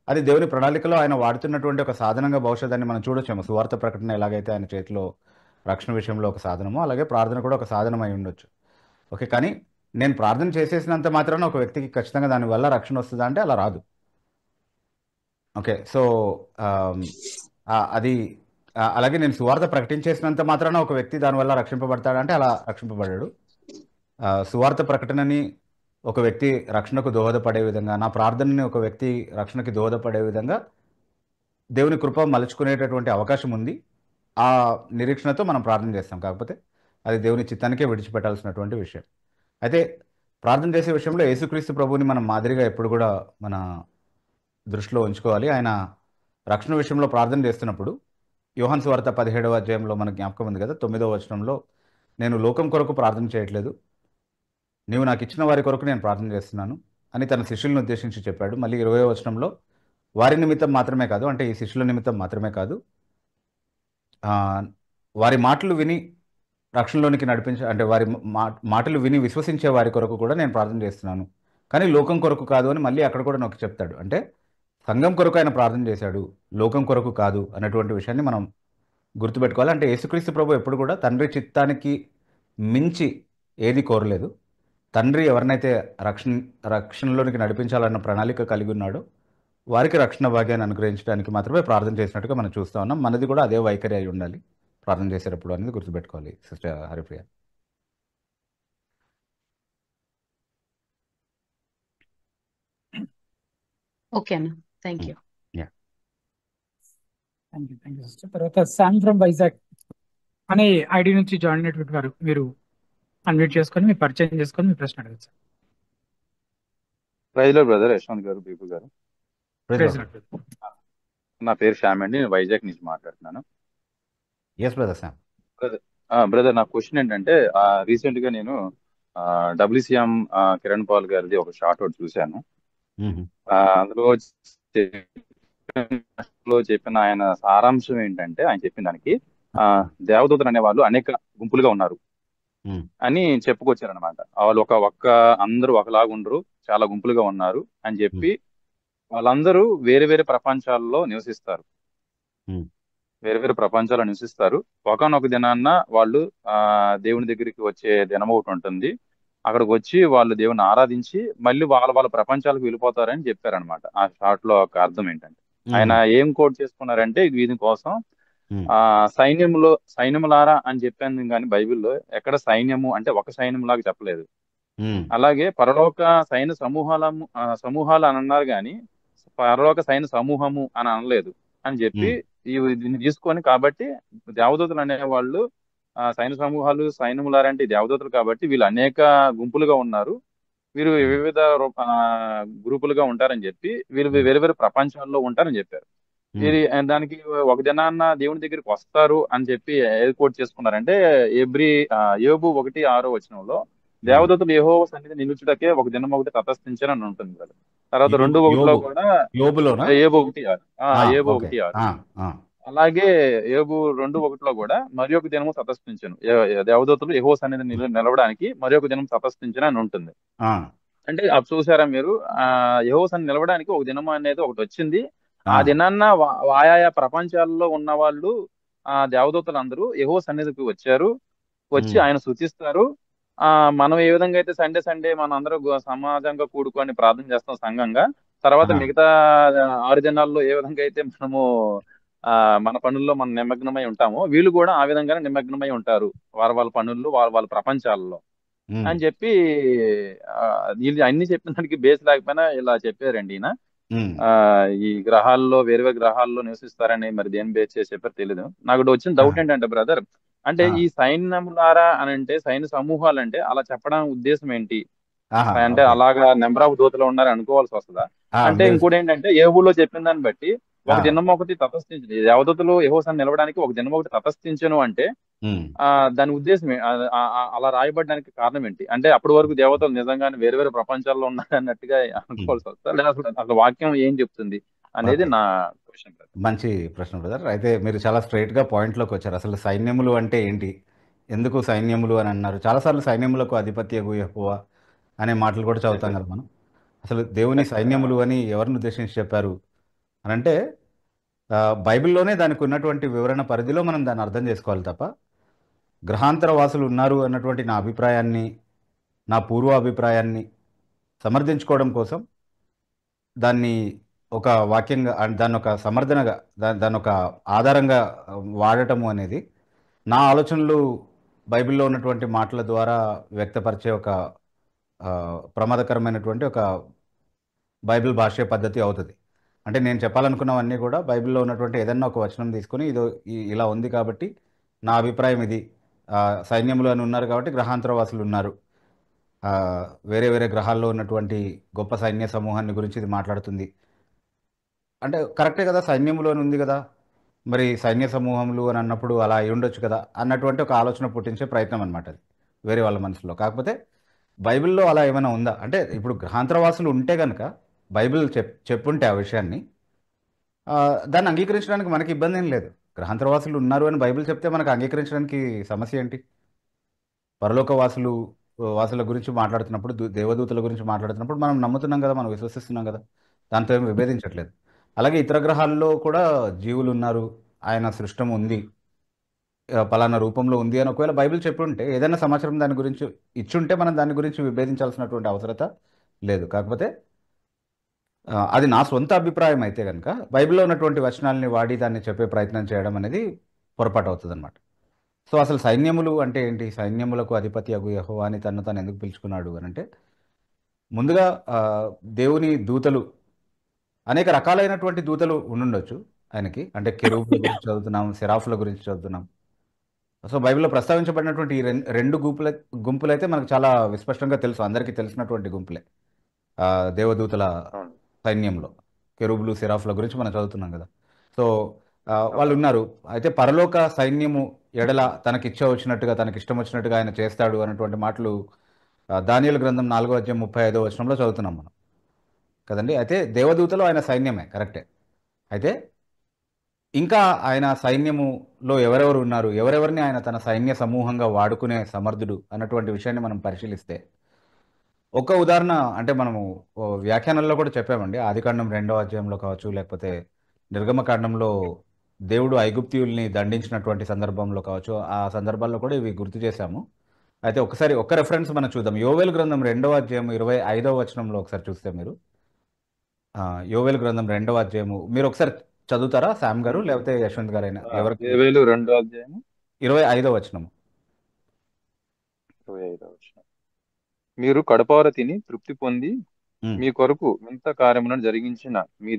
అది దేవుని ప్రణాళికలో ఆయన వాడుతున్నటువంటి ఒక సాధనంగా బహుశా దాన్ని మనం చూడొచ్చాము. సువార్త ప్రకటన ఎలాగైతే ఆయన చేతిలో రక్షణ విషయంలో ఒక సాధనమో అలాగే ప్రార్థన కూడా ఒక సాధనం అయి ఉండొచ్చు. ఓకే, కానీ నేను ప్రార్థన చేసేసినంత మాత్రాన ఒక వ్యక్తికి ఖచ్చితంగా దానివల్ల రక్షణ వస్తుందా అంటే అలా రాదు. ఓకే, సో అది అలాగే నేను సువార్త ప్రకటించేసినంత మాత్రాన ఒక వ్యక్తి దానివల్ల రక్షింపబడతాడంటే అలా రక్షింపబడ్డాడు. సువార్త ప్రకటనని ఒక వ్యక్తి రక్షణకు దోహదపడే విధంగా, నా ప్రార్థనని ఒక వ్యక్తి రక్షణకి దోహదపడే విధంగా దేవుని కృప మలుచుకునేటటువంటి అవకాశం ఉంది. ఆ నిరీక్షణతో మనం ప్రార్థన చేస్తాం, కాకపోతే అది దేవుని చిత్తానికే విడిచిపెట్టాల్సినటువంటి విషయం. అయితే ప్రార్థన చేసే విషయంలో యేసుక్రీస్తు ప్రభువుని మనం మాదిరిగా ఎప్పుడు కూడా మన దృష్టిలో ఉంచుకోవాలి. ఆయన రక్షణ విషయంలో ప్రార్థన చేస్తున్నప్పుడు యోహాను సువార్త 17వ అధ్యాయంలో మనకు జ్ఞాపకం ఉంది కదా, 9వ వచనంలో, నేను లోకం కొరకు ప్రార్థన చేయట్లేదు, నీవు నాకు ఇచ్చిన వారి కొరకు నేను ప్రార్థన చేస్తున్నాను అని తన శిష్యులను ఉద్దేశించి చెప్పాడు. మళ్ళీ 20వ వచనంలో వారి నిమిత్తం మాత్రమే కాదు, అంటే ఈ శిష్యుల నిమిత్తం మాత్రమే కాదు, వారి మాటలు విని రక్షణలోనికి అంటే వారి మాటలు విని విశ్వసించే వారి కొరకు కూడా నేను ప్రార్థన చేస్తున్నాను, కానీ లోకం కొరకు కాదు అని మళ్ళీ అక్కడ కూడా నాకు చెప్తాడు. అంటే సంఘం కొరకు ఆయన ప్రార్థన చేశాడు, లోకం కొరకు కాదు అన్నటువంటి విషయాన్ని మనం గుర్తుపెట్టుకోవాలి. అంటే యేసుక్రీస్తు ప్రభు ఎప్పుడు కూడా తండ్రి చిత్తానికి మించి ఏది కోరలేదు. తండ్రి ఎవరినైతే రక్షణలోనికి నడిపించాలన్న ప్రణాళిక కలిగి ఉన్నాడో వారికి రక్షణ భాగ్యాన్ని అనుగ్రహించడానికి మాత్రమే ప్రార్థన చేసినట్టుగా మనం చూస్తూ ఉన్నాం. మనది కూడా అదే వైఖరి అయి ఉండాలి ప్రార్థన చేసేటప్పుడు అనేది గుర్తుపెట్టుకోవాలి సిస్టర్ హరిప్రియ. ఓకే అన్న, thank you. Yeah thank you sister. తర్వాత శామ్ ఫ్రమ్ వైజాగ్ అనే ఐడి నుంచి జాయిన్ అయినటువంటి వారు మీరు అన్మ్యూట్ చేసుకొని మీ పరిచయం చేసుకొని మీ ప్రశ్న అడగచ్చు. ప్రైజ్లో బ్రదర్ యశ్వంత్ గారు, పీపు గారు. Praise Lord. నా పేరు శ్యామ్ అండి, నేను వైజాగ్ నుంచి మాట్లాడుతున్నాను. Yes brother Shyam. బ్రదర్ నా క్వశ్చన్ ఏంటంటే, రీసెంట్ గా నేను WCM కిరణ్ పాల్ గారిది ఒక షార్ట్ అవుట్ చూశాను. అందులో చెప్పిన ఆయన సారాంశం ఏంటంటే, ఆయన చెప్పిన దానికి దేవదూతలు అనే వాళ్ళు అనేక గుంపులుగా ఉన్నారు అని చెప్పుకొచ్చారనమాట. వాళ్ళు అందరూ ఒకలాగా ఉండరు, చాలా గుంపులుగా ఉన్నారు అని చెప్పి వాళ్ళందరూ వేరే వేరే ప్రపంచాల్లో నివసిస్తారు. వేరే వేరే ప్రపంచాల్లో నివసిస్తారు. ఒకనొక దినాన్న వాళ్ళు దేవుని దగ్గరికి వచ్చే దినం ఒకటి ఉంటుంది. అక్కడికి వచ్చి వాళ్ళు దేవుని ఆరాధించి మళ్ళీ వాళ్ళ ప్రపంచాలకు వెళ్ళిపోతారని చెప్పారనమాట. ఆ షార్ట్ లో ఒక అర్థం ఏంటంటే, ఆయన ఏం కోట్ చేసుకున్నారంటే, దీనికోసం సైన్యములారా అని చెప్పాను కానీ బైబిల్లో ఎక్కడ సైన్యము అంటే ఒక సైన్యం లాగా చెప్పలేదు. అలాగే పరలోక సైన్య సమూహాలు అని అన్నారు కానీ పరలోక సైన్య సమూహము అని అనలేదు అని చెప్పి దీన్ని తీసుకొని, కాబట్టి దేవదూతలు అనేవాళ్ళు సైన్య సమూహాలు సైన్యములారంటే దేవదూతలు కాబట్టి వీళ్ళు అనేక గుంపులుగా ఉన్నారు, వీరు వివిధ గ్రూపులుగా ఉంటారని చెప్పి వీళ్ళు వేరే వేరే ప్రపంచాల్లో ఉంటారని చెప్పారు. వీరి దానికి ఒక దినాన్న దేవుని దగ్గరికి వస్తారు అని చెప్పి ఏది కోట్ చేసుకున్నారంటే, యోబు 1:6 వచనంలో దేవదూతలు యెహోవా సన్నిధి నిలుచుటకే ఒక దినం ఒకటి తటస్థించని ఉంటుంది కదా. తర్వాత 2:1 కూడా యోబు 1:6 అలాగే యోబు 2:1 కూడా మరి ఒక దినము తటస్థించను, దేవదూతలు యెహోవా సన్నిధి నిలవడానికి మరి ఒక దినం తటస్థించను అని ఉంటుంది. అంటే అది చూసారా మీరు, యెహోవా సన్నిధి నిలవడానికి ఒక దినం అనేది ఒకటి వచ్చింది. ఆ దినాన్న ఆయా ప్రపంచాల్లో ఉన్న వాళ్ళు దేవదూతలు అందరూ యెహోవా సన్నిధికి వచ్చి ఆయన స్తుతిస్తారు. మనం ఏ విధంగా అయితే సండే మనం అందరూ సమాజంగా కూడుకొని ప్రార్థన చేస్తాం సంఘంగా, తర్వాత మిగతా 6 దినాల్లో ఏ విధంగా అయితే మనము మన పనుల్లో మనం నిమగ్నమై ఉంటామో వీళ్ళు కూడా ఆ విధంగానే నిమగ్నమై ఉంటారు వాళ్ళ పనుల్లో వాళ్ళ ప్రపంచాలలో అని చెప్పి వీళ్ళు అన్ని చెప్పిన దానికి బేస్ లేకపోయినా ఇలా చెప్పారండి ఈయన. ఈ గ్రహాల్లో వేరే గ్రహాల్లో నివసిస్తారని మరి దేని బేస్ చేసి చెప్పారు తెలీదు. నాకు వచ్చిన డౌట్ ఏంటంటే బ్రదర్, అంటే ఈ సైన్యములారా అని అంటే సైన్య సమూహాలు అంటే అలా చెప్పడం ఉద్దేశం ఏంటి? అంటే అలాగా నెంబర్ ఆఫ్ దూతలు ఉన్నారు అనుకోవాల్సి వస్తుందా? అంటే ఇంకోటి ఏంటంటే యోబులో చెప్పిన దాన్ని బట్టి ఒక దినం ఒకటి తటస్థించను, దేవదూతలు యెహోవా సన్నిధిని నిలవడానికి ఒక దినం ఒకటి తటస్థించను అంటే దాని ఉద్దేశం అలా రాయబడడానికి కారణం ఏంటి? అంటే అప్పటి వరకు దేవతలు నిజంగానే వేరే వేరే ప్రపంచాల్లో ఉన్నారు అన్నట్టుగా అనుకోవాల్సి వస్తా, లేదా అసలు వాక్యం ఏం చెప్తుంది అనేది నా క్వశ్చన్. మంచి ప్రశ్న బ్రదర్. అయితే మీరు చాలా స్ట్రైట్ గా పాయింట్ లోకి వచ్చారు. అసలు సైన్యములు అంటే ఏంటి, ఎందుకు సైన్యములు అని అన్నారు? చాలాసార్లు సైన్యములకు అధిపత్యగు యెహోవా అనే మాటలు కూడా చదువుతాం కదా మనం. అసలు దేవుని సైన్యములు అని ఎవరిని ఉద్దేశించి చెప్పారు అని అంటే బైబిల్లోనే దానికి ఉన్నటువంటి వివరణ పరిధిలో మనం దాన్ని అర్థం చేసుకోవాలి తప్ప, గ్రహాంతర వాసులు ఉన్నారు అన్నటువంటి నా అభిప్రాయాన్ని, నా పూర్వ అభిప్రాయాన్ని సమర్థించుకోవడం కోసం దాన్ని ఒక వాక్యంగా, దాన్ని ఒక సమర్థనగా, దాన్ని ఒక ఆధారంగా వాడటము అనేది నా ఆలోచనలు బైబిల్లో ఉన్నటువంటి మాటల ద్వారా వ్యక్తపరిచే ఒక ప్రమాదకరమైనటువంటి ఒక బైబిల్ భాష పద్ధతి అవుతుంది. అంటే నేను చెప్పాలనుకున్నవన్నీ కూడా బైబిల్లో ఉన్నటువంటి ఏదన్నా ఒక వచనం తీసుకొని ఇలా ఉంది కాబట్టి నా అభిప్రాయం ఇది, సైన్యములు అని ఉన్నారు కాబట్టి గ్రహాంతరవాసులు ఉన్నారు, వేరే వేరే గ్రహాల్లో ఉన్నటువంటి గొప్ప సైన్య సమూహాన్ని గురించి ఇది మాట్లాడుతుంది అంటే కరెక్టే కదా, సైన్యములు అని ఉంది కదా, మరి సైన్య సమూహములు అని అన్నప్పుడు అలా అయి ఉండొచ్చు కదా అన్నటువంటి ఒక ఆలోచన పుట్టించే ప్రయత్నం అనమాట అది వేరే వాళ్ళ మనసులో. కాకపోతే బైబిల్లో అలా ఏమైనా ఉందా అంటే, ఇప్పుడు గ్రహాంతరవాసులు ఉంటే కనుక బైబిల్ చెప్పుంటే ఆ విషయాన్ని, దాన్ని అంగీకరించడానికి మనకి ఇబ్బంది ఏం లేదు. గ్రహాంతరవాసులు ఉన్నారు అని బైబిల్ చెప్తే మనకు అంగీకరించడానికి సమస్య ఏంటి? పరలోక వాసుల గురించి మాట్లాడుతున్నప్పుడు, దేవదూతల గురించి మాట్లాడుతున్నప్పుడు మనం నమ్ముతున్నాం కదా, మనం విశ్వసిస్తున్నాం కదా, దాంతో ఏమి విభేదించట్లేదు. అలాగే ఇతర గ్రహాల్లో కూడా జీవులు ఉన్నారు, ఆయన సృష్టం ఉంది, పలానా రూపంలో ఉంది అని ఒకవేళ బైబిల్ చెప్పి ఉంటే, ఏదైనా సమాచారం దాని గురించి ఇచ్చుంటే మనం దాని గురించి విభేదించాల్సినటువంటి అవసరత లేదు. కాకపోతే అది నా సొంత అభిప్రాయం అయితే కనుక బైబిల్లో ఉన్నటువంటి వచనాలని వాడి దాన్ని చెప్పే ప్రయత్నం చేయడం అనేది పొరపాటు అవుతుంది అనమాట. సో అసలు సైన్యములు అంటే ఏంటి, సైన్యములకు అధిపతి అగు యెహోవా అని తను తాను ఎందుకు పిలుచుకున్నాడు అని అంటే, ముందుగా దేవుని దూతలు అనేక రకాలైనటువంటి దూతలు ఉండుండొచ్చు ఆయనకి. అంటే కెరూబుల గురించి చదువుతున్నాం, సెరాఫుల గురించి చదువుతున్నాం. సో బైబిల్లో ప్రస్తావించబడినటువంటి ఈ రెండు గుంపులైతే మనకు చాలా విస్పష్టంగా తెలుసు, అందరికీ తెలిసినటువంటి గుంపులే దేవదూతల అవును. సైన్యంలో. కెరూబులు సెరాఫుల గురించి మనం చదువుతున్నాం కదా. సో వాళ్ళు ఉన్నారు. అయితే పరలోక సైన్యము ఎడల తనకిచ్చ వచ్చినట్టుగా, తనకి ఇష్టం వచ్చినట్టుగా ఆయన చేస్తాడు అన్నటువంటి మాటలు దానియేలు గ్రంథం 4:35 చదువుతున్నాం మనం కదండి. అయితే దేవదూతలు ఆయన సైన్యమే, కరెక్టే. అయితే ఇంకా ఆయన సైన్యములో ఎవరెవరు ఉన్నారు, ఎవరెవరిని ఆయన తన సైన్య సమూహంగా వాడుకునే సమర్థుడు అన్నటువంటి విషయాన్ని మనం పరిశీలిస్తే, ఒక ఉదాహరణ అంటే మనము వ్యాఖ్యానంలో కూడా చెప్పామండి. ఆదికాండం 2వ అధ్యాయంలో కావచ్చు, లేకపోతే నిర్గమకాండంలో దేవుడు ఐగుప్తీయుల్ని దండించినటువంటి సందర్భంలో కావచ్చు, ఆ సందర్భాల్లో కూడా ఇవి గుర్తు చేశాము. అయితే ఒకసారి ఒక్క రెఫరెన్స్ మనం చూద్దాం. యోవేలు గ్రంథం 2వ అధ్యాయం 25వ వచనంలో ఒకసారి చూస్తే మీరు, యోవేలు గ్రంథం 2వ అధ్యాయము మీరు ఒకసారి చదువుతారా శామ్ గారు, లేకపోతే యశ్వంత్ గారైనా, ఎవరికి? యోవేలు 2వ అధ్యాయము 25వ వచనము. 25వ వచనం. మీరు కడపార తిని తృప్తి పొంది మీ కొరకు వింత కార్యములను జరిగించిన మీ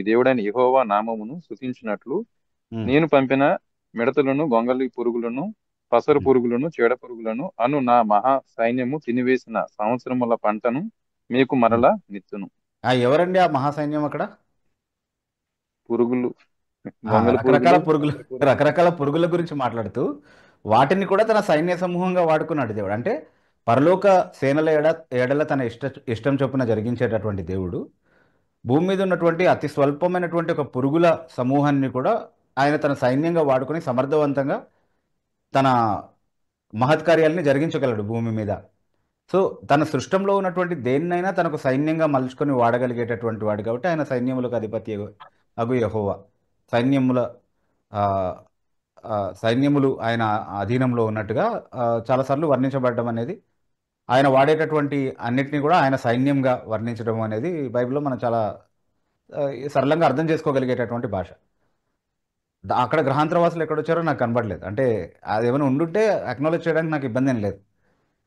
దేవుడైన యెహోవా నామమును స్తుతించినట్లు నేను పంపిన మిడతలను, గొంగళి పురుగులను, పసరు పురుగులను, చీడ పురుగులను అను నా మహా సైన్యము తినివేసిన సంవత్సరముల పంటను మీకు మరలా నిత్తును. ఎవరండి ఆ మహాసైన్యం అక్కడ? పురుగులు, రకరకాల పురుగుల గురించి మాట్లాడుతూ వాటిని కూడా తన సైన్య సమూహంగా వాడుకున్నాడు దేవుడు. అంటే పరలోక సేనల ఎడల తన ఇష్టం చొప్పున జరిగించేటటువంటి దేవుడు భూమి మీద ఉన్నటువంటి అతి స్వల్పమైనటువంటి ఒక పురుగుల సమూహాన్ని కూడా ఆయన తన సైన్యంగా వాడుకొని సమర్థవంతంగా తన మహత్కార్యాలని జరిగించగలడు భూమి మీద. సో తన సృష్టంలో ఉన్నటువంటి దేన్నైనా తనకు సైన్యంగా మలుచుకొని వాడగలిగేటటువంటి వాడు కాబట్టి ఆయన సైన్యములకు అధిపతి అగు యెహోవా. సైన్యములు ఆయన అధీనంలో ఉన్నట్టుగా చాలాసార్లు వర్ణించబడడం అనేది, ఆయన వాడేటటువంటి అన్నిటినీ కూడా ఆయన సైన్యంగా వర్ణించడం అనేది బైబిల్లో మనం చాలా సరళంగా అర్థం చేసుకోగలిగేటటువంటి భాష. అక్కడ గ్రహాంతరవాసులు ఎక్కడొచ్చారో నాకు కనబడలేదు. అంటే అది ఏమైనా ఉండుంటే అక్నాలెడ్జ్ చేయడానికి నాకు ఇబ్బంది ఏం లేదు.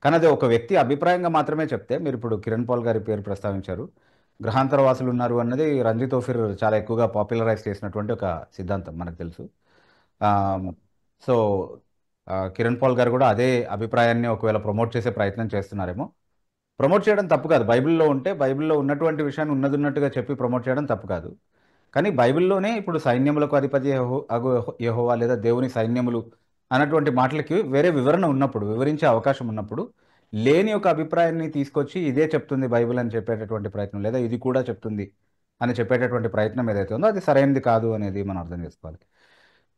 కానీ అది ఒక వ్యక్తి అభిప్రాయంగా మాత్రమే చెప్తే, మీరు ఇప్పుడు కిరణ్ పాల్ గారి పేరు ప్రస్తావించారు, గ్రహాంతరవాసులు ఉన్నారు అన్నది రంజిత్ ఓఫిర్ చాలా ఎక్కువగా పాపులరైజ్ చేసినటువంటి ఒక సిద్ధాంతం మనకు తెలుసు. సో కిరణ్ పాల్ గారు కూడా అదే అభిప్రాయాన్ని ఒకవేళ ప్రమోట్ చేసే ప్రయత్నం చేస్తున్నారేమో. ప్రమోట్ చేయడం తప్పు కాదు, బైబిల్లో ఉంటే బైబిల్లో ఉన్నటువంటి విషయాన్ని ఉన్నట్టుగా చెప్పి ప్రమోట్ చేయడం తప్పు కాదు. కానీ బైబిల్లోనే ఇప్పుడు సైన్యములకు అధిపతి యెహోవా లేదా దేవుని సైన్యములు అన్నటువంటి మాటలకి వేరే వివరణ ఉన్నప్పుడు, వివరించే అవకాశం ఉన్నప్పుడు, లేని ఒక అభిప్రాయాన్ని తీసుకొచ్చి ఇదే చెప్తుంది బైబిల్ అని చెప్పేటటువంటి ప్రయత్నం, లేదా ఇది కూడా చెప్తుంది అని చెప్పేటటువంటి ప్రయత్నం ఏదైతే ఉందో అది సరైనది కాదు అనేది మనం అర్థం చేసుకోవాలి.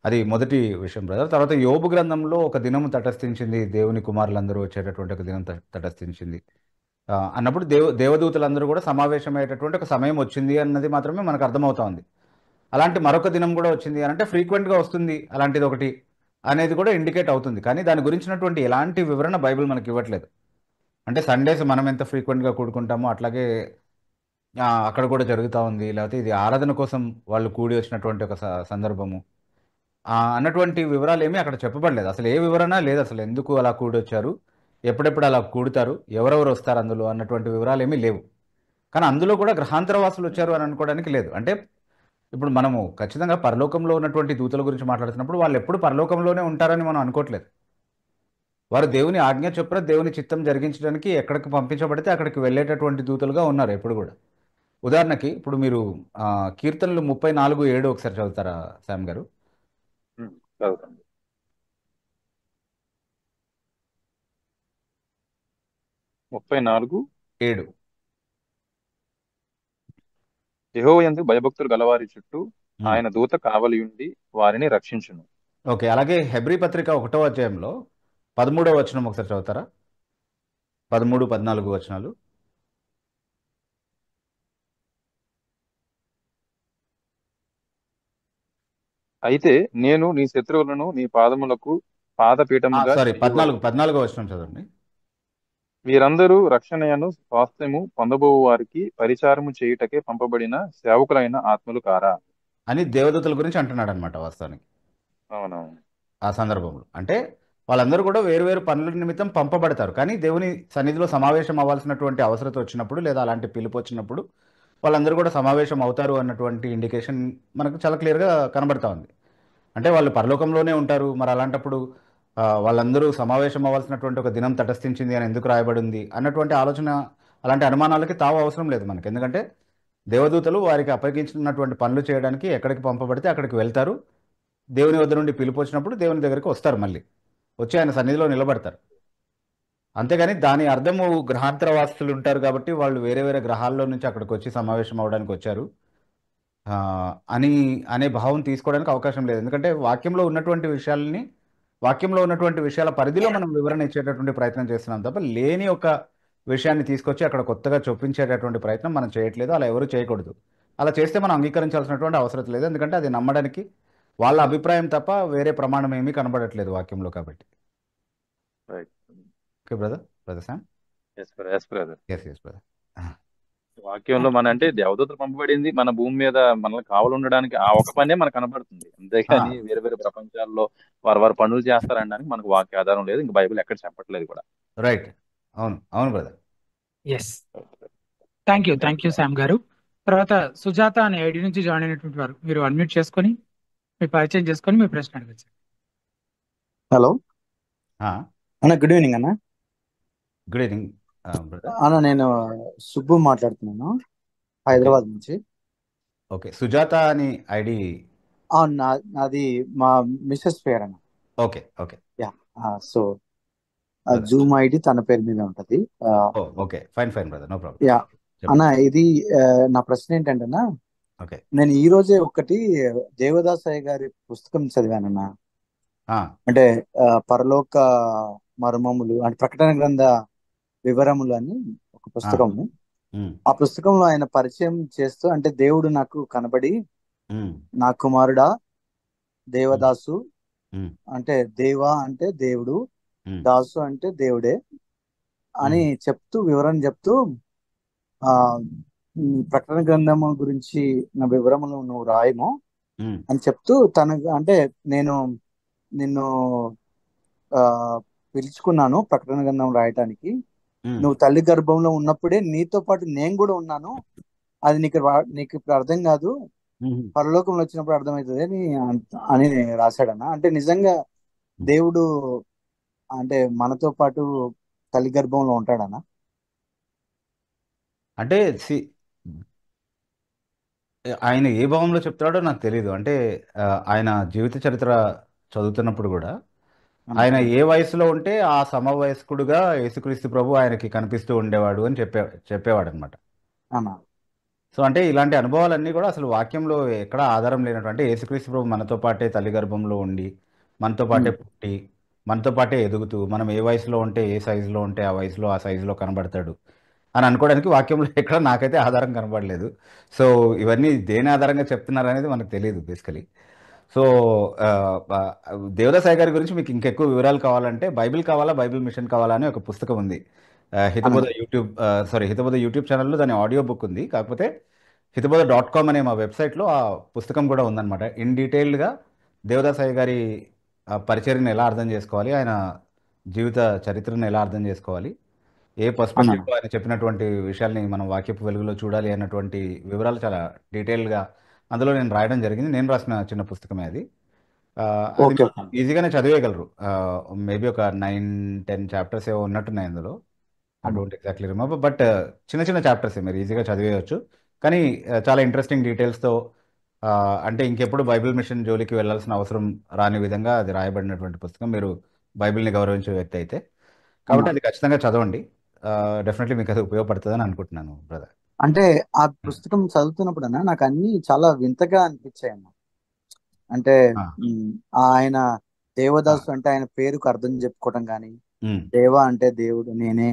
అది మొదటి విషయం బ్రదర్. తర్వాత యోబు గ్రంథంలో ఒక దినము తటస్థించింది, దేవుని కుమారులందరూ వచ్చేటటువంటి ఒక దినం తటస్థించింది అన్నప్పుడు దేవదూతలందరూ కూడా సమావేశమయ్యేటటువంటి ఒక సమయం వచ్చింది అన్నది మాత్రమే మనకు అర్థమవుతా ఉంది. అలాంటి మరొక దినం కూడా వచ్చింది అని అంటే ఫ్రీక్వెంట్గా వస్తుంది అలాంటిది ఒకటి అనేది కూడా ఇండికేట్ అవుతుంది. కానీ దాని గురించినటువంటి ఎలాంటి వివరణ బైబిల్ మనకి ఇవ్వట్లేదు. అంటే సండేస్ మనం ఎంత ఫ్రీక్వెంట్గా కూడుకుంటామో అట్లాగే అక్కడ కూడా జరుగుతూ ఉంది, లేకపోతే ఇది ఆరాధన కోసం వాళ్ళు కూడి వచ్చినటువంటి ఒక సందర్భము అన్నటువంటి వివరాలు ఏమీ అక్కడ చెప్పబడలేదు. అసలు ఏ వివరణ లేదు, అసలు ఎందుకు అలా కూడి వచ్చారు, ఎప్పుడెప్పుడు అలా కూడుతారు, ఎవరెవరు వస్తారు అందులో అన్నటువంటి వివరాలు ఏమీ లేవు. కానీ అందులో కూడా గ్రహాంతరవాసులు వచ్చారు అని అనుకోవడానికి లేదు. అంటే ఇప్పుడు మనము ఖచ్చితంగా పరలోకంలో ఉన్నటువంటి దూతల గురించి మాట్లాడుతున్నప్పుడు వాళ్ళు ఎప్పుడు పరలోకంలోనే ఉంటారని మనం అనుకోవట్లేదు. వారు దేవుని ఆజ్ఞ చొప్పున దేవుని చిత్తం జరిగించడానికి ఎక్కడికి పంపించబడితే అక్కడికి వెళ్ళేటటువంటి దూతలుగా ఉన్నారు ఎప్పుడు కూడా. ఉదాహరణకి ఇప్పుడు మీరు కీర్తనలు 34:7 ఒకసారి చదువుతారా శామ్ గారు? 34:7 యెహోవా యందు భయభక్తులు గలవారి చుట్టూ ఆయన దూత కావలి ఉండి వారిని రక్షించును. ఓకే. అలాగే హెబ్రీ పత్రిక 1వ అధ్యాయంలో 13వ వచనం ఒకసారి చదువుతారా? 13, 14 వచనాలు. అయితే నేను నీ శత్రువులను నీ పాదములకు పాదపీఠముగా 14వ వచనం చదవండి. వీరందరూ రక్షణయను స్వాస్థ్యము పొందబో వారికి పరిచారము చేయుటకే పంపబడిన సేవకులైన ఆత్మలు కారా అని దేవదూతల గురించి అంటున్నాడు అనమాట వాస్తవానికి. అవునవును. ఆ సందర్భంలో అంటే వాళ్ళందరూ కూడా వేరు వేరు పనుల నిమిత్తం పంపబడతారు. కానీ దేవుని సన్నిధిలో సమావేశం అవ్వాల్సినటువంటి అవసరం వచ్చినప్పుడు లేదా అలాంటి పిలుపు వచ్చినప్పుడు వాళ్ళందరూ కూడా సమావేశం అవుతారు అన్నటువంటి ఇండికేషన్ మనకు చాలా క్లియర్గా కనబడతా ఉంది. అంటే వాళ్ళు పరలోకంలోనే ఉంటారు. మరి అలాంటప్పుడు వాళ్ళందరూ సమావేశం అవ్వాల్సినటువంటి ఒక దినం తటస్థించింది అని ఎందుకు రాయబడి ఉంది అన్నటువంటి ఆలోచన, అలాంటి అనుమానాలకి తావు అవసరం లేదు మనకి. ఎందుకంటే దేవదూతలు వారికి అప్పగించినటువంటి పనులు చేయడానికి ఎక్కడికి పంపబడితే అక్కడికి వెళ్తారు. దేవుని వద్ద నుండి పిలుపు వచ్చినప్పుడు దేవుని దగ్గరికి వస్తారు, మళ్ళీ వచ్చి ఆయన సన్నిధిలో నిలబడతారు. అంతేగాని దాని అర్థము గ్రహాంతర వాసులు ఉంటారు కాబట్టి వాళ్ళు వేరే వేరే గ్రహాల్లో నుంచి అక్కడికి వచ్చి సమావేశం అవడానికి వచ్చారు అని అనే భావం తీసుకోవడానికి అవకాశం లేదు. ఎందుకంటే వాక్యంలో ఉన్నటువంటి విషయాల పరిధిలో మనం వివరణ ఇచ్చేటటువంటి ప్రయత్నం చేస్తున్నాం తప్ప లేని ఒక విషయాన్ని తీసుకొచ్చి అక్కడ కొత్తగా చొప్పించేటటువంటి ప్రయత్నం మనం చేయట్లేదు. అలా ఎవరు చేయకూడదు. అలా చేస్తే మనం అంగీకరించాల్సినటువంటి అవసరం లేదు. ఎందుకంటే అది నమ్మడానికి వాళ్ళ అభిప్రాయం తప్ప వేరే ప్రమాణం ఏమీ కనబడట్లేదు వాక్యంలో కాబట్టి. Okay brother Sam. వాక్యంలో మన అంటే దేవదూతలు పంపబడింది మన భూమి మీద మనల్ని కావలు ఉండడానికి ఆ ఒక పనే మనకు కనబడుతుంది. అంతేగాని వేరే వేరే ప్రపంచాల్లో వారు పనులు చేస్తారనడానికి మనకు వాక్య ఆధారం లేదు. ఇంకా బైబిల్ ఎక్కడ చెప్పట్లేదు కూడా. రైట్. అవును brother. Yes, thank you Shyam garu. తర్వాత సుజాత అనే ఐడి నుంచి జాయిన్ అయినటువంటి వారు, మీరు అన్మ్యూట్ చేసుకొని మీ పరిచయం చేసుకొని మీ ప్రశ్న అడగచ్చు. హలో అన్న, గుడ్ ఈవినింగ్ అన్న. గుడ్ ఈవినింగ్ అన్న, నేను సుబ్బు మాట్లాడుతున్నాను హైదరాబాద్ నుంచి. ఓకే, సుజాత అని ఐడి? నాది మా మిస్సెస్ పేరు అన్న. Okay okay. Ya, so Zoom ID తన పేరు మీద ఉంటది. Okay, fine brother, no problem. Ya అన్న, ఇది నా ప్రశ్న ఏంటంటే అన్న, ఓకే, నేను ఈ రోజే ఒకటి దేవదాసయ్య గారి పుస్తకం చదివానన్న. అంటే పరలోక మర్మములు అంటే ప్రకటన గ్రంథ వివరములు అని ఒక పుస్తకము. ఆ పుస్తకంలో ఆయన పరిచయం చేస్తూ, అంటే దేవుడు నాకు కనబడి, నా కుమారుడా దేవదాసు, అంటే దేవా అంటే దేవుడు, దాసు అంటే దేవుడే అని చెప్తూ వివరణ చెప్తూ, ప్రకటన గ్రంథము గురించి నా వివరములు నువ్వు రాయము అని చెప్తూ అంటే నేను నిన్ను పిలుచుకున్నాను ప్రకటన గ్రంథం రాయటానికి. నువ్వు తల్లి గర్భంలో ఉన్నప్పుడే నీతో పాటు నేను కూడా ఉన్నాను. అది నీకు ఇప్పుడు అర్థం కాదు, పరలోకంలో వచ్చినప్పుడు అర్థమవుతుంది అని రాశాడన్న. అంటే నిజంగా దేవుడు అంటే మనతో పాటు తల్లి గర్భంలో ఉంటాడన్నా? అంటే ఆయన ఏ భావంలో చెప్తాడో నాకు తెలియదు. అంటే ఆయన జీవిత చరిత్ర చదువుతున్నప్పుడు కూడా ఆయన ఏ వయసులో ఉంటే ఆ సమవయస్కుడుగా యేసుక్రీస్తు ప్రభు ఆయనకి కనిపిస్తూ ఉండేవాడు అని చెప్పేవాడు అనమాట. సో అంటే ఇలాంటి అనుభవాలన్నీ కూడా అసలు వాక్యంలో ఎక్కడా ఆధారం లేనటువంటి, యేసుక్రీస్తు ప్రభు మనతో పాటే తల్లి గర్భంలో ఉండి, మనతో పాటే పుట్టి, మనతో పాటే ఎదుగుతూ, మనం ఏ వయసులో ఉంటే ఏ సైజులో ఉంటే ఆ సైజులో కనబడతాడు అని అనుకోవడానికి వాక్యంలో ఎక్కడ నాకైతే ఆధారం కనబడలేదు. సో ఇవన్నీ దేని ఆధారంగా చెప్తున్నారు అనేది మనకు తెలియదు బేసికలీ. సో దేవదాసాయి గారి గురించి మీకు ఇంకెక్కువ వివరాలు కావాలంటే బైబిల్ కావాలా, బైబిల్ మిషన్ కావాలా అని ఒక పుస్తకం ఉంది. హితబోధ యూట్యూబ్ ఛానల్లో దాని ఆడియో బుక్ ఉంది. కాకపోతే హితబోధ.com అనే మా వెబ్సైట్లో ఆ పుస్తకం కూడా ఉందన్నమాట. ఇన్ డీటెయిల్డ్గా దేవదాసాయి గారి పరిచర్యను ఎలా అర్థం చేసుకోవాలి, ఆయన జీవిత చరిత్రను ఎలా అర్థం చేసుకోవాలి, ఏ పర్స్పెక్టివ్లో ఆయన చెప్పినటువంటి విషయాల్ని మనం వాక్యపు వెలుగులో చూడాలి అన్నటువంటి వివరాలు చాలా డీటెయిల్గా అందులో నేను రాయడం జరిగింది. నేను రాసిన చిన్న పుస్తకమే అది. ఈజీగానే చదివేయగలరు. మేబీ ఒక 9-10 చాప్టర్స్ ఏవో ఉన్నట్టున్నాయి అందులో. I don't exactly remember, but చిన్న చిన్న చాప్టర్స్ మీరు ఈజీగా చదివేయచ్చు. కానీ చాలా ఇంట్రెస్టింగ్ డీటెయిల్స్తో, అంటే ఇంకెప్పుడు బైబిల్ మిషన్ జోలికి వెళ్ళాల్సిన అవసరం రాని విధంగా అది రాయబడినటువంటి పుస్తకం. మీరు బైబిల్ని గౌరవించే వ్యక్తి అయితే కాబట్టి అది ఖచ్చితంగా చదవండి. డెఫినెట్లీ మీకు అది ఉపయోగపడుతుందని అనుకుంటున్నాను బ్రదర్. అంటే ఆ పుస్తకం చదువుతున్నప్పుడు అన్న నాకు అన్ని చాలా వింతగా అనిపించాయి అన్న. అంటే ఆయన దేవదాసు అంటే ఆయన పేరుకు అర్థం చెప్పుకోవటం కానీ, దేవ అంటే దేవుడు నేనే,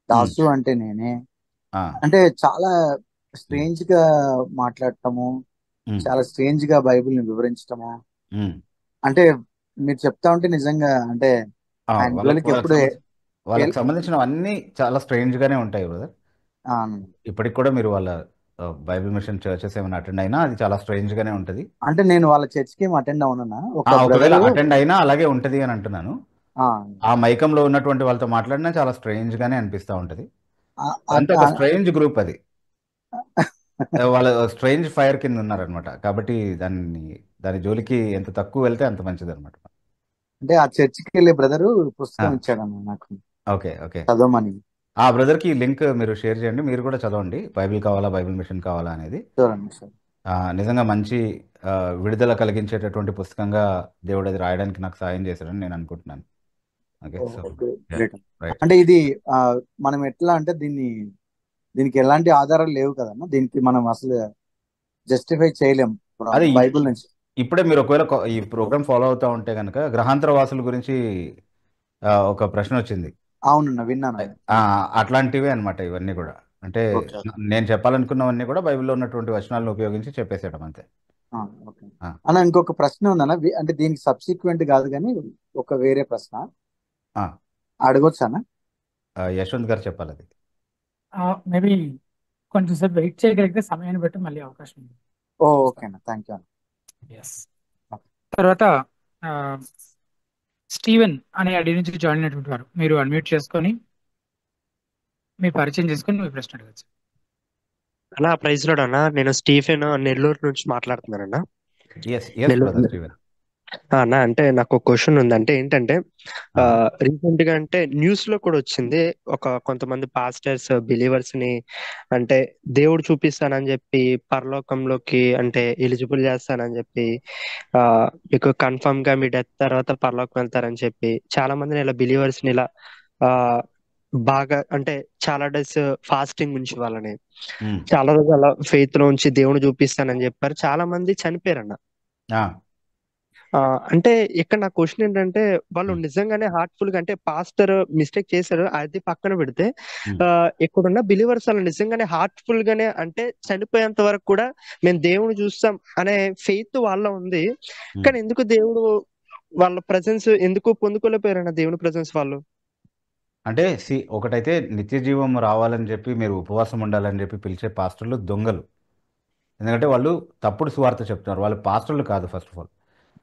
దాసు అంటే నేనే, అంటే చాలా స్ట్రేంజ్ గా మాట్లాడటము, చాలా స్ట్రేంజ్ గా బైబిల్ ని వివరించటము. అంటే మీరు చెప్తా ఉంటే నిజంగా అంటే వాళ్ళకి సంబంధించినవన్నీ చాలా స్ట్రేంజ్ గానే ఉంటాయి బ్రదర్. ఇప్పటికి కూడా మీరు వాళ్ళ బైబిల్ మిషన్ చర్చెస్ ఏమైనా అటెండ్ అయినా అది చాలా స్ట్రేంజ్ గానే ఉంటది. అంటే నేను వాళ్ళ చర్చ్ కి అటెండ్ అవునా, ఒకవేళ అటెండ్ అయినా అలాగే ఉంటది అని అంటున్నాను. ఆ మైకంలో ఉన్నటువంటి వాళ్ళతో మాట్లాడినా చాలా స్ట్రేంజ్ గానే అనిపిస్తా ఉంటది. అంత ఒక స్ట్రేంజ్ గ్రూప్ అది. వాళ్ళ స్ట్రేంజ్ ఫైర్ కింద ఉన్నారనమాట. కాబట్టి దాని జోలికి ఎంత తక్కువ వెళ్తే అంత మంచిది అనమాట. అంటే ఆ చర్చికి వెళ్ళే బ్రదరు పుస్తకం ఇచ్చాడన్న నాకు ఓకే ఓకే. చదవమని. ఆ బ్రదర్కి ఈ లింక్ మీరు షేర్ చేయండి, మీరు కూడా చదవండి. బైబిల్ కావాలా, బైబిల్ మిషన్ కావాలా అనేది చూడండి సార్. నిజంగా మంచి విడుదల కలిగించేటటువంటి పుస్తకంగా దేవుడు అది రాయడానికి నాకు సాయం చేశాడని నేను అనుకుంటున్నాను. Okay, so great. రైట్. అంటే ఇది మనం ఎట్లా అంటే దీనికి ఎలాంటి ఆధారాలు లేవు కదన్నా, దీనికి మనం అసలు జస్టిఫై చేయలేం అది బైబిల్ నుంచి. ఇప్పుడే మీరు ఒకవేళ ఈ ప్రోగ్రామ్ ఫాలో అవుతా ఉంటే కనుక గ్రహాంతర వాసుల గురించి ఒక ప్రశ్న వచ్చింది. అవునన్నా, విన్నాను. అట్లాంటివే అనమాట ఇవన్నీ కూడా. అంటే నేను చెప్పాలనుకున్నవన్నీ కూడా బైబిల్లో ఉన్నటువంటి వచనాలను ఉపయోగించి చెప్పేసేయడం అంతే. అన్న ఇంకొక ప్రశ్న ఉందన్న, అంటే దీనికి సబ్సిక్వెంట్ కాదు కానీ ఒక వేరే ప్రశ్న అడగొచ్చా అన్న? యశ్వంత్ గారు చెప్పాలి అది. మేబీ కొంచెం సేపు వెయిట్ చేయగలిగితే సమయాన్ని బట్టి మళ్ళీ అవకాశం ఉంది. ఓకే అన్న, థ్యాంక్ యూ అన్న. తర్వాత స్టీవెన్ అనే ఐడి నుంచి జాయిన్ అయినటువంటి వారు, మీరు అన్మ్యూట్ చేసుకొని మీ పరిచయం చేసుకొని మీ ప్రశ్న అడగచ్చు. అలా ప్రైజ్ లోడ్ అన్న, నేను స్టీఫెన్ నెల్లూరు నుంచి మాట్లాడుతున్నానన్నా. అన్న అంటే నాకు ఒక క్వశ్చన్ ఉంది. అంటే ఏంటంటే రీసెంట్ గా అంటే న్యూస్ లో కూడా వచ్చింది, కొంతమంది పాస్టర్స్ బిలీవర్స్ ని అంటే దేవుడు చూపిస్తానని చెప్పి పరలోకంలోకి అంటే ఎలిజిబుల్ చేస్తానని చెప్పి మీకు కన్ఫర్మ్ గా మీ డెత్ తర్వాత పరలోకం వెళ్తారని చెప్పి చాలా మందిని ఇలా బిలీవర్స్ ని ఇలా బాగా అంటే చాలా డేస్ ఫాస్టింగ్ ఉంచి వాళ్ళని చాలా రోజులు అలా ఫెయిత్ లో ఉంచి దేవుడు చూపిస్తానని చెప్పారు. చాలా మంది చనిపోయారన్న. అంటే ఇక్కడ నా క్వశ్చన్ ఏంటంటే వాళ్ళు నిజంగానే హార్ట్ఫుల్ గా అంటే పాస్టర్ మిస్టేక్ చేశారు అది పక్కన పెడితే ఇక్కడున్న బిలీవర్స్ వాళ్ళు నిజంగానే హార్ట్ఫుల్ గానే అంటే చనిపోయేంత వరకు కూడా మేము దేవుని చూస్తాం అనే ఫెయిత్ వాళ్ళ ఉంది. కానీ ఎందుకు దేవుడు వాళ్ళ ప్రెసెన్స్ ఎందుకు పొందుకోలేకపోయారన్న దేవుని ప్రెసెన్స్ వాళ్ళు? అంటే ఒకటైతే నిత్య జీవం రావాలని చెప్పి మీరు ఉపవాసం ఉండాలని చెప్పి పిలిచే పాస్టర్లు దొంగలు. ఎందుకంటే వాళ్ళు తప్పుడు సువార్త చెప్తున్నారు. వాళ్ళు పాస్టర్లు కాదు ఫస్ట్ ఆఫ్ ఆల్.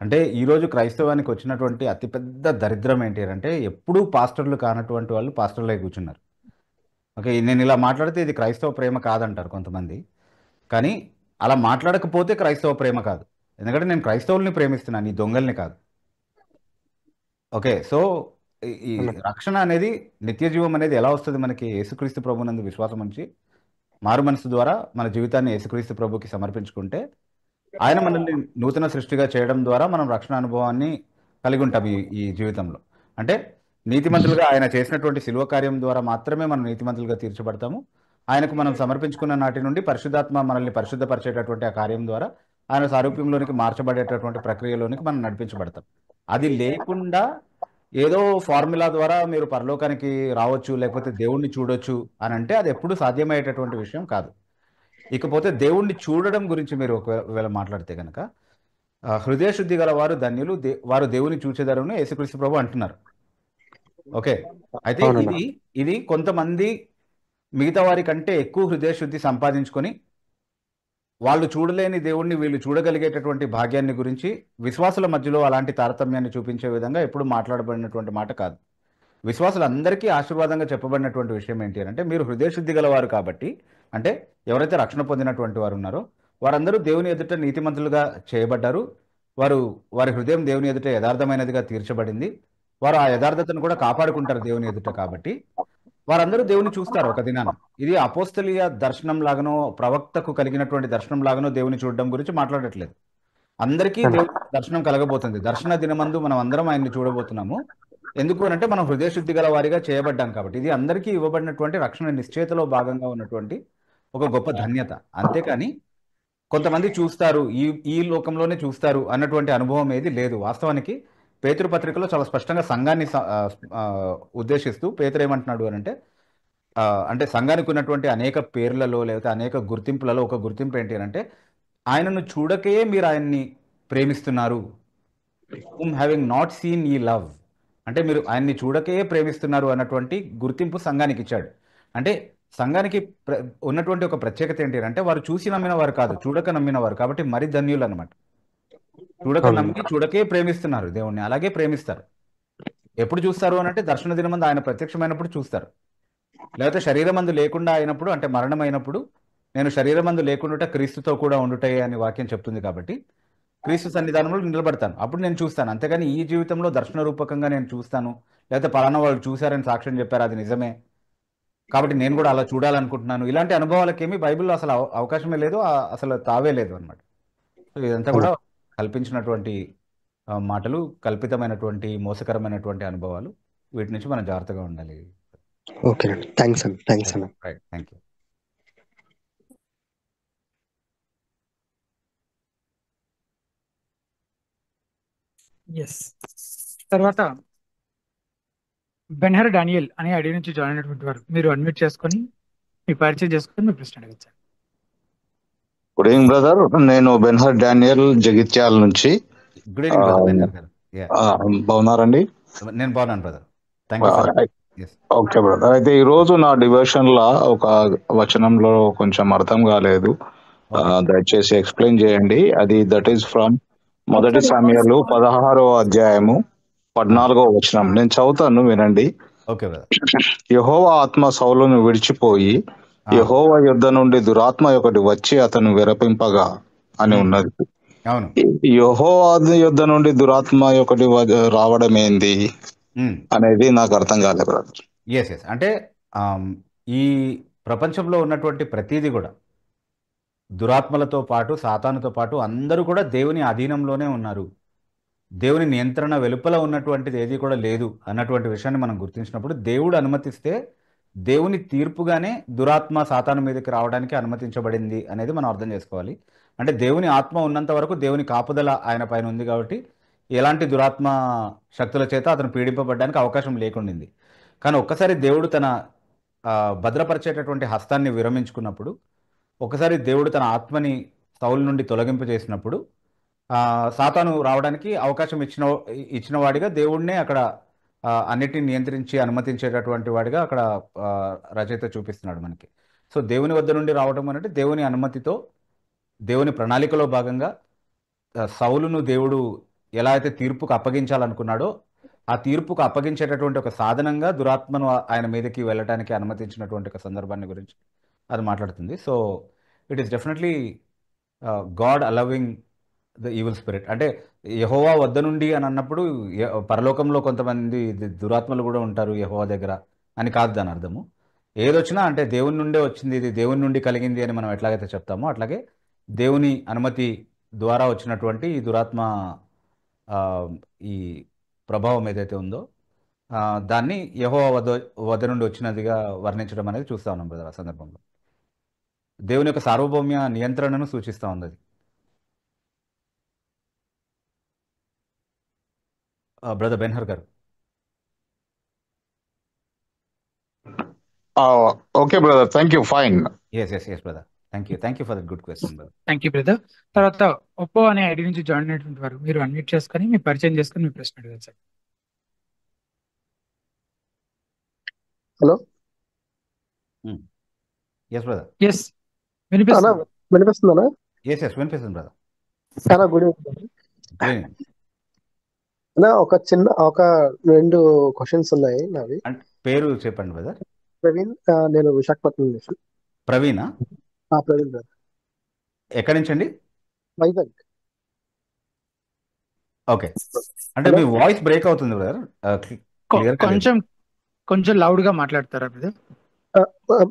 అంటే ఈరోజు క్రైస్తవానికి వచ్చినటువంటి అతిపెద్ద దరిద్రం ఏంటి అంటే ఎప్పుడూ పాస్టర్లు కానటువంటి వాళ్ళు పాస్టర్లు అయి కూర్చున్నారు. ఓకే, నేను ఇలా మాట్లాడితే ఇది క్రైస్తవ ప్రేమ కాదంటారు కొంతమంది. కానీ అలా మాట్లాడకపోతే క్రైస్తవ ప్రేమ కాదు. ఎందుకంటే నేను క్రైస్తవుల్ని ప్రేమిస్తున్నాను, ఈ దొంగల్ని కాదు. ఓకే, సో ఈ రక్షణ అనేది, నిత్య జీవం అనేది ఎలా వస్తుంది మనకి? యేసుక్రీస్తు ప్రభునందు విశ్వాసం ఉంచి మారు మనసు ద్వారా మన జీవితాన్ని యేసుక్రీస్తు ప్రభుకి సమర్పించుకుంటే ఆయన మనల్ని నూతన సృష్టిగా చేయడం ద్వారా మనం రక్షణ అనుభవాన్ని కలిగి ఉంటాం ఈ జీవితంలో. అంటే నీతిమంతులుగా ఆయన చేసినటువంటి శిలువ కార్యం ద్వారా మాత్రమే మనం నీతిమంతులుగా తీర్చబడతాము. ఆయనకు మనం సమర్పించుకున్న నాటి నుండి పరిశుద్ధాత్మ మనల్ని పరిశుద్ధపరిచేటటువంటి ఆ కార్యం ద్వారా ఆయన సారూప్యంలోనికి మార్చబడేటటువంటి ప్రక్రియలోనికి మనం నడిపించబడతాం. అది లేకుండా ఏదో ఫార్ములా ద్వారా మీరు పరలోకానికి రావచ్చు లేకపోతే దేవుణ్ణి చూడొచ్చు అని అంటే అది ఎప్పుడు సాధ్యమయ్యేటటువంటి విషయం కాదు. ఇకపోతే దేవుణ్ణి చూడడం గురించి మీరు ఒకవేళ మాట్లాడితే కనుక హృదయ శుద్ధి గల వారు ధన్యులు, వారు దేవుని చూచేదారని యేసుక్రీస్తు ప్రభు అంటున్నారు. ఓకే, అయితే ఇది కొంతమంది మిగతా వారి కంటే ఎక్కువ హృదయ శుద్ధి సంపాదించుకొని వాళ్ళు చూడలేని దేవుణ్ణి వీళ్ళు చూడగలిగేటటువంటి భాగ్యాన్ని గురించి విశ్వాసుల మధ్యలో అలాంటి తారతమ్యాన్ని చూపించే విధంగా ఎప్పుడు మాట్లాడబడినటువంటి మాట కాదు. విశ్వాసులందరికీ ఆశీర్వాదంగా చెప్పబడినటువంటి విషయం ఏంటి అంటే మీరు హృదయ శుద్ధి గలవారు కాబట్టి, అంటే ఎవరైతే రక్షణ పొందినటువంటి వారు ఉన్నారో వారందరూ దేవుని ఎదుట నీతిమంతులుగా చేయబడ్డారు. వారి హృదయం దేవుని ఎదుట యథార్థమైనదిగా తీర్చబడింది. వారు ఆ యథార్థతను కూడా కాపాడుకుంటారు దేవుని ఎదుట. కాబట్టి వారందరూ దేవుని చూస్తారు ఒక దినాన. ఇది అపోస్తలీయ దర్శనం లాగానో ప్రవక్తకు కలిగినటువంటి దర్శనం లాగానో దేవుని చూడడం గురించి మాట్లాడట్లేదు. అందరికీ దేవుని దర్శనం కలగబోతుంది. దర్శన దినమందు మనం అందరం ఆయన్ని చూడబోతున్నాము. ఎందుకు అంటే మనం హృదయ శుద్ధి గల వారిగా చేయబడ్డాం కాబట్టి. ఇది అందరికీ ఇవ్వబడినటువంటి రక్షణ నిశ్చయితలో భాగంగా ఉన్నటువంటి ఒక గొప్ప ధన్యత. అంతేకాని కొంతమంది చూస్తారు, ఈ లోకంలోనే చూస్తారు అన్నటువంటి అనుభవం ఏది లేదు. వాస్తవానికి పేతురు పత్రికలో చాలా స్పష్టంగా సంఘాన్ని ఉద్దేశిస్తూ పేతురు ఏమంటున్నాడు అని అంటే సంఘానికి ఉన్నటువంటి అనేక పేర్లలో లేకపోతే అనేక గుర్తింపులలో ఒక గుర్తింపు ఏంటి అంటే ఆయనను చూడకే మీరు ఆయన్ని ప్రేమిస్తున్నారు. whom having not seen ye love, అంటే మీరు ఆయన్ని చూడకే ప్రేమిస్తున్నారు అన్నటువంటి గుర్తింపు సంఘానికి ఇచ్చాడు. అంటే సంఘానికి ఉన్నటువంటి ఒక ప్రత్యేకత ఏంటి అంటే వారు చూసి నమ్మిన వారు కాదు, చూడక నమ్మిన వారు. కాబట్టి మరి ధన్యులు అనమాట. చూడక నమ్మి చూడకే ప్రేమిస్తున్నారు దేవుణ్ణి, అలాగే ప్రేమిస్తారు. ఎప్పుడు చూస్తారు అని అంటే దర్శన దినమందు ఆయన ప్రత్యక్షమైనప్పుడు చూస్తారు. లేకపోతే శరీరమందు లేకుండా అయినప్పుడు అంటే మరణం అయినప్పుడు నేను శరీరమందు లేకుండుట క్రీస్తుతో కూడా ఉండుటే అని వాక్యం చెప్తుంది కాబట్టి క్రీస్తు సన్నిధానంలో నిలబడతాను. అప్పుడు నేను చూస్తాను. అంతేగాని ఈ జీవితంలో దర్శన రూపకంగా నేను చూస్తాను, లేకపోతే పలానా వాళ్ళు చూశారని సాక్ష్యం చెప్పారు, అది నిజమే కాబట్టి నేను కూడా అలా చూడాలనుకుంటున్నాను, ఇలాంటి అనుభవాలకేమీ బైబిల్లో అసలు అవకాశమే లేదు, అసలు తావే లేదు అనమాట. సో ఇదంతా కూడా కల్పించినటువంటి మాటలు, కల్పితమైనటువంటి మోసకరమైనటువంటి అనుభవాలు. వీటి నుంచి మనం జాగ్రత్తగా ఉండాలి. ఓకే, థ్యాంక్స్ అన్న. థ్యాంక్స్ అన్న. Right, thank you. ఎస్. తర్వాత బెన్హర్ డానియల్ అనే ఐడి నుంచి జాయిన్ అయినటువంటి వారు, మీరు అన్మ్యూట్ చేసుకొని మీ పరిచయం చేసుకొని మీ ప్రశ్న అడగచ్చు. గుడ్ ఈవినింగ్ బ్రదర్, నేను బెన్హర్ డానియల్ జగిత్యాల నుంచి. గుడ్ ఈవినింగ్ బ్రదర్ బెన్హర్ గారు. బాగున్నారండి? నేను బాగున్నాను brother, thank you for. Okay brother, అయితే ఈ రోజు నా డివోషన్ లా ఒక వచనంలో కొంచెం అర్థం కాలేదు, దయచేసి ఎక్స్ప్లెయిన్ చేయండి. అది దట్ ఈస్ ఫ్రమ్ మొదటి సమయాలు 16వ అధ్యాయము 14వ వచనం. నేను చదువుతాను, వినండి. యెహోవా ఆత్మ సౌలును విడిచిపోయి యెహోవా యుద్ధ నుండి దురాత్మ ఒకటి వచ్చి అతను విరపింపగా అని ఉన్నది. యెహోవా యుద్ధ నుండి దురాత్మ ఒకటి రావడం ఏంది అనేది నాకు అర్థం కాలేదు బ్రదర్. ఎస్ ఎస్ అంటే ఈ ప్రపంచంలో ఉన్నటువంటి ప్రతిదీ కూడా దురాత్మలతో పాటు సాతానుతో పాటు అందరూ కూడా దేవుని అధీనంలోనే ఉన్నారు. దేవుని నియంత్రణ వెలుపల ఉన్నటువంటిది ఏది కూడా లేదు అన్నటువంటి విషయాన్ని మనం గుర్తించినప్పుడు, దేవుడు అనుమతిస్తే దేవుని తీర్పుగానే దురాత్మ సాతాను మీదకి రావడానికి అనుమతించబడింది అనేది మనం అర్థం చేసుకోవాలి. అంటే దేవుని ఆత్మ ఉన్నంత వరకు దేవుని కాపుదల ఆయన పైన ఉంది కాబట్టి ఎలాంటి దురాత్మ శక్తుల చేత అతను పీడింపబడడానికి అవకాశం లేకుండింది. కానీ ఒక్కసారి దేవుడు తన భద్రపరిచేటటువంటి హస్తాన్ని విరమించుకున్నప్పుడు, ఒకసారి దేవుడు తన ఆత్మని సౌలు నుండి తొలగింపజేసినప్పుడు సాతాను రావడానికి అవకాశం ఇచ్చిన వాడిగా దేవుడినే అక్కడ అన్నిటిని నియంత్రించి అనుమతించేటటువంటి వాడిగా అక్కడ రచయిత చూపిస్తున్నాడు మనకి. సో దేవుని వద్ద నుండి రావడం అంటే దేవుని అనుమతితో, దేవుని ప్రణాళికలో భాగంగా సౌలును దేవుడు ఎలా అయితే తీర్పుకు అప్పగించాలనుకున్నాడో ఆ తీర్పుకు అప్పగించేటటువంటి ఒక సాధనంగా దురాత్మను ఆయన మీదకి వెళ్ళటానికి అనుమతించినటువంటి ఒక సందర్భాన్ని గురించి అది మాట్లాడుతుంది. So it is definitely God allowing the evil spirit. అంటే యెహోవా వద్ద నుండి అని అన్నప్పుడు పరలోకంలో కొంతమంది దురాత్మలు కూడా ఉంటారు యెహోవా దగ్గర అని కాదు దాని అర్థము. ఏదొచ్చినా అంటే దేవుని నుండే వచ్చింది, ఇది దేవుని నుండి కలిగింది అని మనం ఎట్లాగైతే చెప్తామో అట్లాగే దేవుని అనుమతి ద్వారా వచ్చినటువంటి ఈ దురాత్మ ఈ ప్రభావం ఏదైతే ఉందో దాన్ని యెహోవా వద్ద నుండి వచ్చినదిగా వర్ణించడం అనేది చూస్తా ఉన్నాం బ్రదర్. ఆ సందర్భంలో దేవుని యొక్క సార్వభౌమ్య నియంత్రణను సూచిస్తూ ఉంది అది. Brother Benhur garu. Okay brother, thank you, fine. Yes brother, thank you for that good question brother. Thank you brother. తర్వాత ఒప్పో అనే ఐడి నుంచి జాయిన్ అయినటువంటి వారు, మీరు అన్మ్యూట్ చేసుకొని మీ పరిచయం చేసుకొని మీ ప్రశ్న అడగచ్చు. హలో. Yes brother. ఎస్ వినిపిస్తుందా? వినిపిస్తుందా? ఎస్ వినిపిస్తుంది బ్రదర్. చాలా గుడ్ ఈవినింగ్. ఒక 2 క్వశ్చన్స్ ఉన్నాయి నావి. పేరు చెప్పండి బ్రదర్. ప్రవీణ్, నేను విశాఖపట్నం నుంచి. ప్రవీణా? ప్రవీణ్ బ్రదర్. ఎక్కడి నుంచి అండి? వైజాగ్. ఓకే, అంటే మీ వాయిస్ బ్రేక్ అవుతుంది బ్రదర్, కొంచెం లౌడ్ గా మాట్లాడతారా బ్రదర్?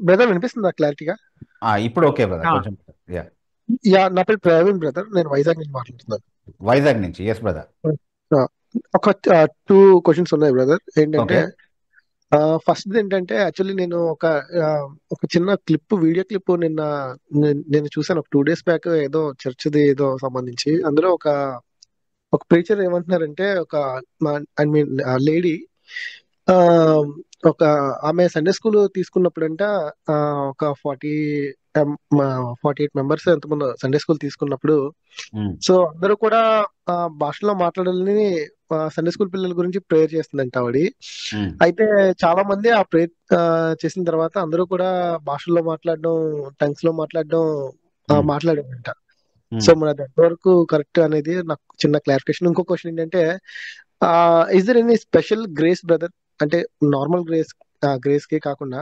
బ్రదర్ వినిపిస్తుందా క్లారిటీగా? ఇప్పుడు ఓకే బ్రదర్, కొంచెం. నా పేరు ప్రవీణ్ బ్రదర్, నేను వైజాగ్ నుంచి మాట్లాడుతున్నాను. వైజాగ్ నుంచి. Yes brother. ఒక 2 క్వశ్చన్స్ ఉన్నాయి బ్రదర్. ఏంటంటే ఫస్ట్ ఏంటంటే యాక్చువల్లీ నేను ఒక చిన్న వీడియో క్లిప్ నేను చూసాను ఒక 2 days బ్యాక్, ఏదో చర్చ్ది ఏదో సంబంధించి. అందులో ఒక ప్రీచర్ ఏమంటున్నారంటే, లేడీ ఆమె సండే స్కూల్ తీసుకున్నప్పుడంట ఒక 48 మెంబర్స్ ఎంతమంది సండే స్కూల్ తీసుకున్నప్పుడు, సో అందరూ కూడా భాషలో మాట్లాడాలని సండే స్కూల్ పిల్లల గురించి ప్రేయర్ చేస్తుందంట ఆవిడ. అయితే చాలా మంది ఆ ప్రేయర్ చేసిన తర్వాత అందరూ కూడా భాషల్లో మాట్లాడడం, టంగ్స్ లో మాట్లాడారంట. సో మన దగ్గర వరకు కరెక్ట్ అనేది నాకు చిన్న క్లారిఫికేషన్. ఇంకో క్వశ్చన్ ఏంటంటే, is there any special grace brother? అంటే నార్మల్ గ్రేస్ కి కాకుండా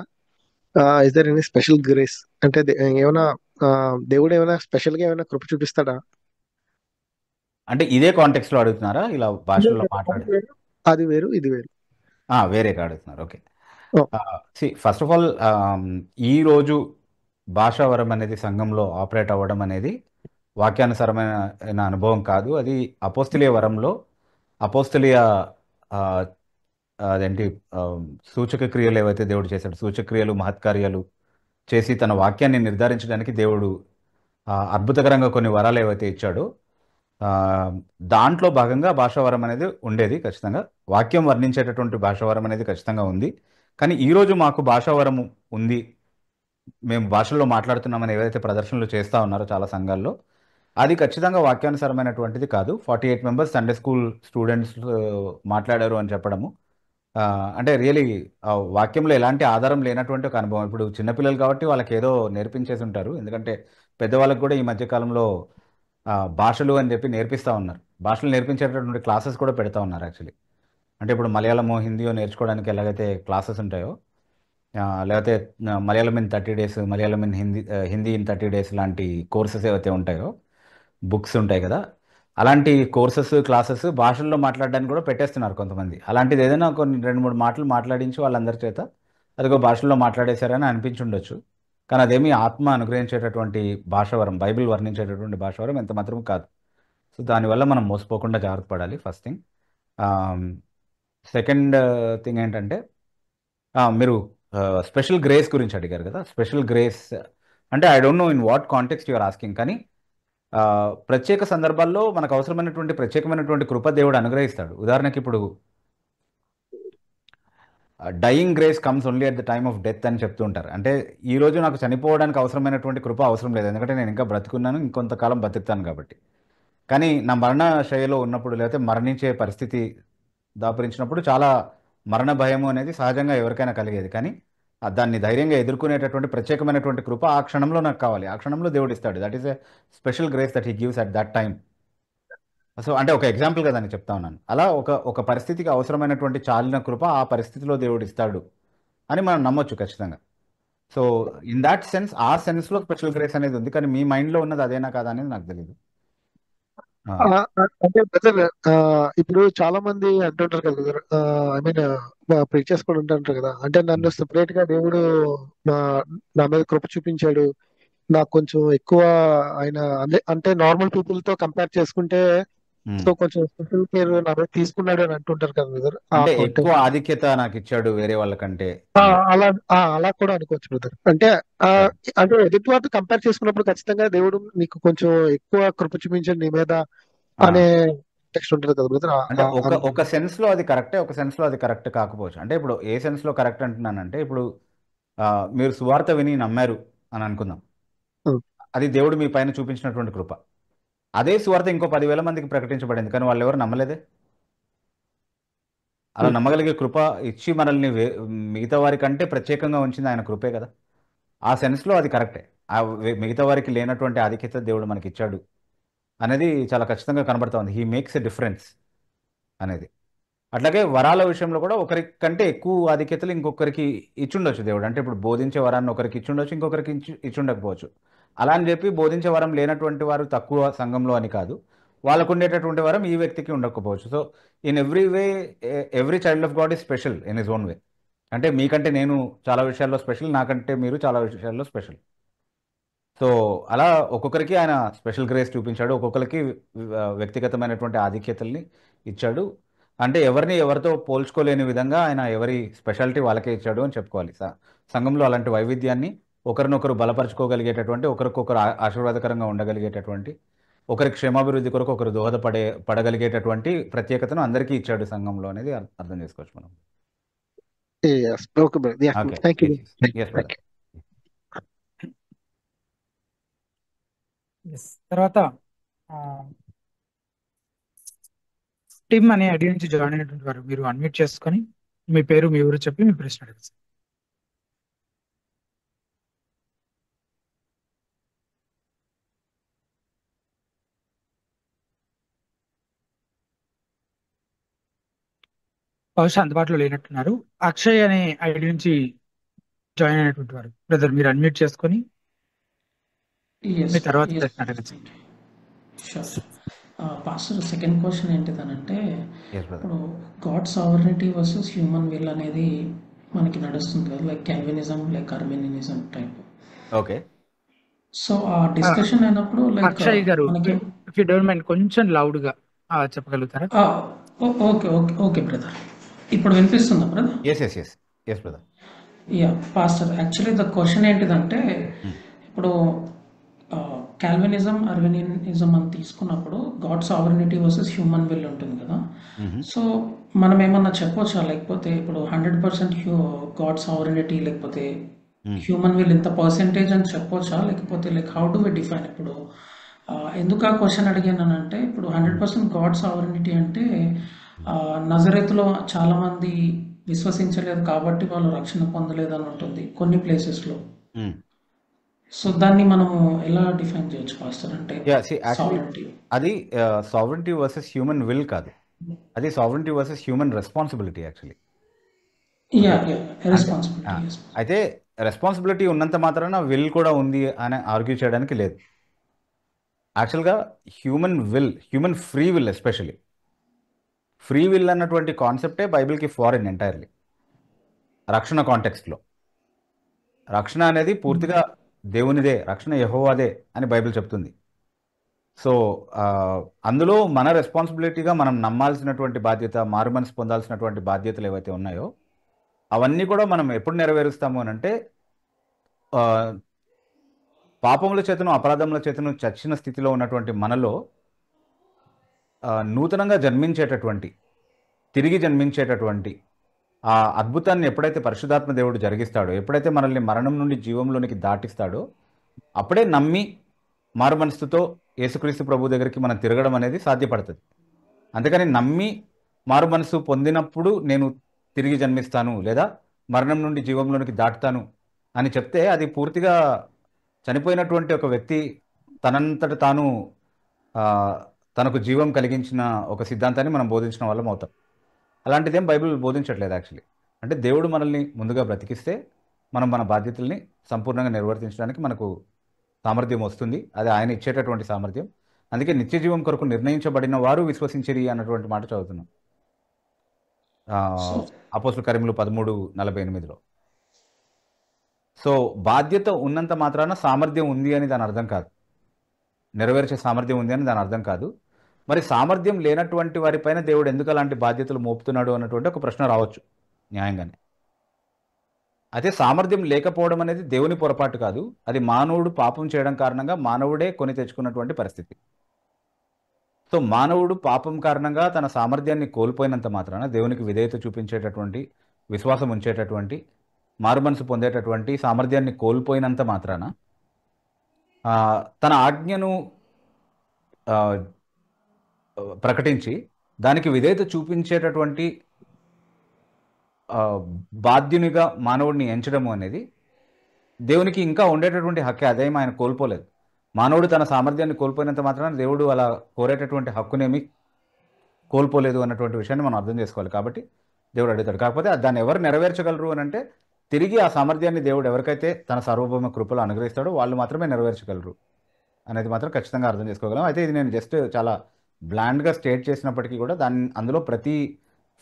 is there any special grace అంటే ఏమైనా దేవుడు ఏమైనా స్పెషల్ గా ఏమైనా కృప చూపిస్తాడా? అంటే ఇదే కాంటెక్స్ట్ లో అడుగుతున్నారా, ఇలా భాషల్లో అది మాట్లాడే? వేరు, అది వేరు, ఇది వేరు. వేరే అడుగుతున్నారు, ఓకే. ఓ, ఫస్ట్ ఆఫ్ ఆల్, ఈ రోజు భాషావరం అనేది సంఘంలో ఆపరేట్ అవ్వడం అనేది వాక్యానుసారమైన అనుభవం కాదు. అది అపోస్తలీయ వరంలో అపోస్తలీయ ఆ, అదేంటి ఆ, సూచక క్రియలు ఏవైతే దేవుడు చేశాడు, సూచక్రియలు మహత్కార్యాలు చేసి తన వాక్యాన్ని నిర్ధారించడానికి దేవుడు అద్భుతకరంగా కొన్ని వరాలు ఏవైతే ఇచ్చాడో, ఆ, దాంట్లో భాగంగా భాషావరం అనేది ఉండేది ఖచ్చితంగా. వాక్యం వర్ణించేటటువంటి భాషావరం అనేది ఖచ్చితంగా ఉంది. కానీ ఈరోజు మాకు భాషావరం ఉంది, మేము భాషల్లో మాట్లాడుతున్నామని ఏవైతే ప్రదర్శనలు చేస్తూ ఉన్నారో చాలా సంఘాల్లో, అది ఖచ్చితంగా వాక్యానుసారమైనటువంటిది కాదు. 48 మెంబర్స్ సండే స్కూల్ స్టూడెంట్స్ మాట్లాడారు అని చెప్పడము ఆ, అంటే రియలీ వాక్యంలో ఎలాంటి ఆధారం లేనటువంటి ఒక అనుభవం. ఇప్పుడు చిన్నపిల్లలు కాబట్టి వాళ్ళకి ఏదో నేర్పించేసి ఉంటారు, ఎందుకంటే పెద్దవాళ్ళకి కూడా ఈ మధ్య కాలంలో భాషలు అని చెప్పి నేర్పిస్తూ ఉన్నారు. భాషలు నేర్పించేటటువంటి క్లాసెస్ కూడా పెడతా ఉన్నారు యాక్చువల్లీ. అంటే ఇప్పుడు మలయాళమో హిందీయో నేర్చుకోవడానికి ఎలాగైతే క్లాసెస్ ఉంటాయో, లేకపోతే Malayalam in 30 days, Malayalam in Hindi in 30 days లాంటి కోర్సెస్ ఏవైతే ఉంటాయో, బుక్స్ ఉంటాయి కదా, అలాంటి కోర్సెస్ క్లాసెస్ భాషల్లో మాట్లాడడానికి కూడా పెట్టేస్తున్నారు కొంతమంది. అలాంటిది ఏదైనా కొన్ని 2-3 మాటలు మాట్లాడించి వాళ్ళందరి చేత అదిగో భాషల్లో మాట్లాడేశారని అనిపించుండొచ్చు. కానీ అదేమి ఆత్మ అనుగ్రహించేటటువంటి భాషావరం, బైబిల్ వర్ణించేటటువంటి భాషావరం ఎంత మాత్రం కాదు. సో దానివల్ల మనం మోసపోకుండా జాగ్రత్త పడాలి, ఫస్ట్ థింగ్. సెకండ్ థింగ్ ఏంటంటే, మీరు స్పెషల్ గ్రేస్ గురించి అడిగారు కదా. స్పెషల్ గ్రేస్ అంటే I don't know in what context you're asking, కానీ ప్రత్యేక సందర్భాల్లో మనకు అవసరమైనటువంటి ప్రత్యేకమైనటువంటి కృప దేవుడు అనుగ్రహిస్తాడు. ఉదాహరణకి ఇప్పుడు dying grace comes only at the time of death అని చెప్తూ ఉంటారు. అంటే ఈ రోజు నాకు చనిపోవడానికి అవసరమైనటువంటి కృప అవసరం లేదు, ఎందుకంటే నేను ఇంకా బ్రతుకున్నాను, ఇంకొంతకాలం బతుకుతాను కాబట్టి. కానీ నా మరణ శైలిలో ఉన్నప్పుడు, లేకపోతే మరణించే పరిస్థితి దాపురించినప్పుడు చాలా మరణ భయము అనేది సహజంగా ఎవరికైనా కలిగేది. కానీ దాన్ని ధైర్యంగా ఎదుర్కొనేటటువంటి ప్రత్యేకమైనటువంటి కృప ఆ క్షణంలో నాకు కావాలి, ఆ క్షణంలో దేవుడు ఇస్తాడు. That is a special grace that he gives at that time. So అంటే ఒక ఎగ్జాంపుల్గా దాన్ని చెప్తా ఉన్నాను. అలా ఒక పరిస్థితికి అవసరమైనటువంటి చాలిన కృప ఆ పరిస్థితిలో దేవుడు ఇస్తాడు అని మనం నమ్మొచ్చు ఖచ్చితంగా. సో ఇన్ దాట్ సెన్స్, ఆ సెన్స్లో స్పెషల్ గ్రేస్ అనేది ఉంది. కానీ మీ మైండ్లో ఉన్నది అదేనా కాదా అనేది నాకు తెలియదు. అంటే బ్రదర్, ఇప్పుడు చాలా మంది అంటుంటారు కదా బ్రదర్, ఐ మీన్ ప్రీచర్స్ కూడా ఉంటుంటారు కదా, అంటే నన్ను సెపరేట్ గా దేవుడు నా నా మీద కృప చూపించాడు, నాకు కొంచెం ఎక్కువ ఆయన అంటే నార్మల్ పీపుల్ తో కంపేర్ చేసుకుంటే సో కొంచెం స్పెషల్ కేర్ నా మీద తీసుకున్నాడు అని అంటుంటారు కదా బ్రదర్. అంటే ఎక్కువ ఆధిక్యత నాకు ఇచ్చాడు వేరే వాళ్ళకంటే, అలా అలా కూడా అనుకోవచ్చు బ్రదర్. అంటే అంటే ఎదుటి వాటితో కంపేర్ చేసుకున్నప్పుడు ఖచ్చితంగా దేవుడు నీకు కొంచెం ఎక్కువ కృప చూపించాడు నీ మీద అనే టెక్స్ట్ ఉంటుంది కదా బ్రదర్. అంటే ఒక సెన్స్ లో అది కరెక్టే, ఒక సెన్స్ లో అది కరెక్ట్ కాకపోవచ్చు. అంటే ఇప్పుడు ఏ సెన్స్ లో కరెక్ట్ అంటున్నానంటే, ఇప్పుడు మీరు సువార్త విని నమ్మారు అని అనుకుందాం, అది దేవుడు మీ పైన చూపించినటువంటి కృప. అదే సువార్త ఇంకో 10,000 మందికి ప్రకటించబడింది, కానీ వాళ్ళు ఎవరు నమ్మలేదే. అలా నమ్మగలిగే కృప ఇచ్చి మనల్ని మిగతా వారి కంటే ప్రత్యేకంగా ఉంచింది ఆయన కృపే కదా. ఆ సెన్స్లో అది కరెక్టే. మిగతా వారికి లేనటువంటి ఆధిక్యత దేవుడు మనకి ఇచ్చాడు అనేది చాలా ఖచ్చితంగా కనబడతా ఉంది. హీ మేక్స్ ఎ డిఫరెన్స్ అనేది. అట్లాగే వరాల విషయంలో కూడా ఒకరి కంటే ఎక్కువ ఆధిక్యతలు ఇంకొకరికి ఇచ్చుండొచ్చు దేవుడు. అంటే ఇప్పుడు బోధించే వరాన్ని ఒకరికి ఇచ్చుండొచ్చు, ఇంకొకరికి ఇచ్చుండకపోవచ్చు. అలా అని చెప్పి బోధించే వరం లేనటువంటి వారు తక్కువ సంఘంలో అని కాదు, వాళ్ళకు ఉండేటటువంటి వరం ఈ వ్యక్తికి ఉండకపోవచ్చు. So in every way every child of God is special in his own way. అంటే మీకంటే నేను చాలా విషయాల్లో స్పెషల్, నాకంటే మీరు చాలా విషయాల్లో స్పెషల్. సో అలా ఒక్కొక్కరికి ఆయన స్పెషల్ గ్రేస్ చూపించాడు, ఒక్కొక్కరికి వ్యక్తిగతమైనటువంటి ఆధిక్యతల్ని ఇచ్చాడు. అంటే ఎవరిని ఎవరితో పోల్చుకోలేని విధంగా ఆయన ఎవరి స్పెషాలిటీ వాళ్ళకే ఇచ్చాడు అని చెప్పుకోవాలి. సంఘంలో అలాంటి వైవిధ్యాన్ని, ఒకరినొకరు బలపరుచుకోగలిగేటటువంటి, ఒకరికొకరు ఆశీర్వాదకరంగా ఉండగలిగేటటువంటి, ఒకరి క్షేమాభివృద్ధి కొరకు ఒకరు పడగలిగేటటువంటి ప్రత్యేకతను అందరికీ ఇచ్చాడు సంఘంలో అనేది అర్థం చేసుకోవచ్చు మనం. తర్వాత టిమ్ అనే ఐడి నుంచి జాయిన్ అయినటువంటి వారు మీరు అన్మ్యూట్ చేసుకొని మీ పేరు మీ ఊరు చెప్పి మీ ప్రశ్న అడగచ్చు. బహుశా అందుబాటులో లేనట్టున్నారు. అక్షయ్ అనే ఐడి నుంచి జాయిన్ అయినటువంటి వారు బ్రదర్ మీరు అన్మ్యూట్ చేసుకొని మీ తర్వాత ప్రశ్న అడగచ్చు. షూర్. పాస్టర్ సెకండ్ క్వశ్చన్ ఏంటిదనంటే, ఇప్పుడు God sovereignty versus human will అనేది మనకి నడుస్తుంది కదా, like Calvinism, like Arminianism type. Okay. So ఆ డిస్కషన్ అయినప్పుడు లైక్ అక్షయ్ గారు, మనకి ఇఫ్ యూ డోంట్ మైండ్ కొంచెం లౌడ్ గా చెప్పగలుగుతారా? ఓకే ఓకే ఓకే బ్రదర్, ఇప్పుడు వినిపిస్తుందా brother? Yes brother. Yeah pastor, actually the question ఏంటిదంటే, ఇప్పుడు క్యాల్వినిజం, అర్మినిజం అని తీసుకున్నప్పుడు God sovereignty versus human will ఉంటుంది కదా. సో మనం ఏమన్నా చెప్పొచ్చా, లేకపోతే ఇప్పుడు 100% గాడ్ సావర్నిటీ లేకపోతే హ్యూమన్ విల్ ఇంత పర్సెంటేజ్ అని చెప్పొచ్చా, లేకపోతే like how do we define? ఇప్పుడు ఎందుకు ఆ క్వశ్చన్ అడిగానంటే, ఇప్పుడు 100% గాడ్ సావర్నిటీ అంటే నజరేతులో చాలా మంది విశ్వసించలేదు కాబట్టి వాళ్ళు రక్షణ పొందలేదు అని ఉంటుంది కొన్ని ప్లేసెస్లో. సో దాన్ని మనము ఎలా డిఫైన్ చేయొచ్చు పాస్టర్? అంటే అది సావరెంటీ వర్సెస్ హ్యూమన్ విల్ కాదు, అది sovereignty versus human responsibility actually. అయితే రెస్పాన్సిబిలిటీ ఉన్నంత మాత్రాన విల్ కూడా ఉంది అని ఆర్గ్యూ చేయడానికి లేదు. యాక్చువల్గా human will, human free will, especially free will అన్నటువంటి కాన్సెప్టే బైబిల్కి ఫారిన్ ఎంటైర్లీ. రక్షణ కాంటెక్స్ట్లో రక్షణ అనేది పూర్తిగా దేవునిదే, రక్షణ యెహోవాదే అని బైబిల్ చెప్తుంది. సో అందులో మన రెస్పాన్సిబిలిటీగా మనం నమ్మాల్సినటువంటి బాధ్యత, మారుమనసు పొందాల్సినటువంటి బాధ్యతలు ఏవైతే ఉన్నాయో అవన్నీ కూడా మనం ఎప్పుడు నెరవేరుస్తాము అని అంటే, పాపముల చేతను అపరాధముల చేతను చచ్చిన స్థితిలో ఉన్నటువంటి మనలో నూతనంగా జన్మించేటటువంటి, తిరిగి జన్మించేటటువంటి ఆ అద్భుతాన్ని ఎప్పుడైతే పరిశుద్ధాత్మ దేవుడు జరిగిస్తాడో, ఎప్పుడైతే మనల్ని మరణం నుండి జీవంలోనికి దాటిస్తాడో, అప్పుడే నమ్మి మారు మనసుతో యేసుక్రీస్తు ప్రభు దగ్గరికి మనం తిరగడం అనేది సాధ్యపడుతుంది. అందుకని నమ్మి మారు మనసు పొందినప్పుడు నేను తిరిగి జన్మిస్తాను లేదా మరణం నుండి జీవంలోనికి దాటుతాను అని చెప్తే, అది పూర్తిగా చనిపోయినటువంటి ఒక వ్యక్తి తనంతట తాను తనకు జీవం కలిగించిన ఒక సిద్ధాంతాన్ని మనం బోధించిన వాళ్ళం అవుతాం. అలాంటిదేం బైబిల్ బోధించట్లేదు యాక్చువల్లీ. అంటే దేవుడు మనల్ని ముందుగా బ్రతికిస్తే మనం మన బాధ్యతల్ని సంపూర్ణంగా నిర్వర్తించడానికి మనకు సామర్థ్యం వస్తుంది. అది ఆయన ఇచ్చేటటువంటి సామర్థ్యం. అందుకే నిత్య జీవం కొరకు నిర్ణయించబడిన వారు విశ్వసించిరి అన్నటువంటి మాట చదువుతున్నాం అపోస్తలుల కార్యములు 13:48. సో బాధ్యత ఉన్నంత మాత్రాన సామర్థ్యం ఉంది అని దాని అర్థం కాదు, నెరవేర్చే సామర్థ్యం ఉంది అని దాని అర్థం కాదు. మరి సామర్థ్యం లేనటువంటి వారిపైన దేవుడు ఎందుకు అలాంటి బాధ్యతలు మోపుతున్నాడు అన్నటువంటి ఒక ప్రశ్న రావచ్చు న్యాయంగానే. అయితే సామర్థ్యం లేకపోవడం అనేది దేవుని పొరపాటు కాదు, అది మానవుడు పాపం చేయడం కారణంగా మానవుడే కొని తెచ్చుకున్నటువంటి పరిస్థితి. సో మానవుడు పాపం కారణంగా తన సామర్థ్యాన్ని కోల్పోయినంత మాత్రాన, దేవునికి విధేయత చూపించేటటువంటి, విశ్వాసం ఉంచేటటువంటి, మారుమనసు పొందేటటువంటి సామర్థ్యాన్ని కోల్పోయినంత మాత్రాన తన ఆజ్ఞను ప్రకటించి దానికి విధేయత చూపించేటటువంటి బాధ్యునిగా మానవుడిని ఎంచడము అనేది దేవునికి ఇంకా ఉండేటటువంటి హక్కే. అదేం ఆయన కోల్పోలేదు. మానవుడు తన సామర్థ్యాన్ని కోల్పోయినంత మాత్రాన దేవుడు అలా కోరేటటువంటి హక్కునేమి కోల్పోలేదు అన్నటువంటి విషయాన్ని మనం అర్థం చేసుకోవాలి. కాబట్టి దేవుడు అడుగుతాడు. కాకపోతే దాన్ని ఎవరు నెరవేర్చగలరు అని అంటే, తిరిగి ఆ సామర్థ్యాన్ని దేవుడు ఎవరికైతే తన సార్వభౌమ కృపలో అనుగ్రహిస్తాడో వాళ్ళు మాత్రమే నెరవేర్చగలరు అనేది మాత్రం ఖచ్చితంగా అర్థం చేసుకోగలం. అయితే ఇది నేను జస్ట్ చాలా బ్లాండ్గా స్టేట్ చేసినప్పటికీ కూడా అందులో ప్రతి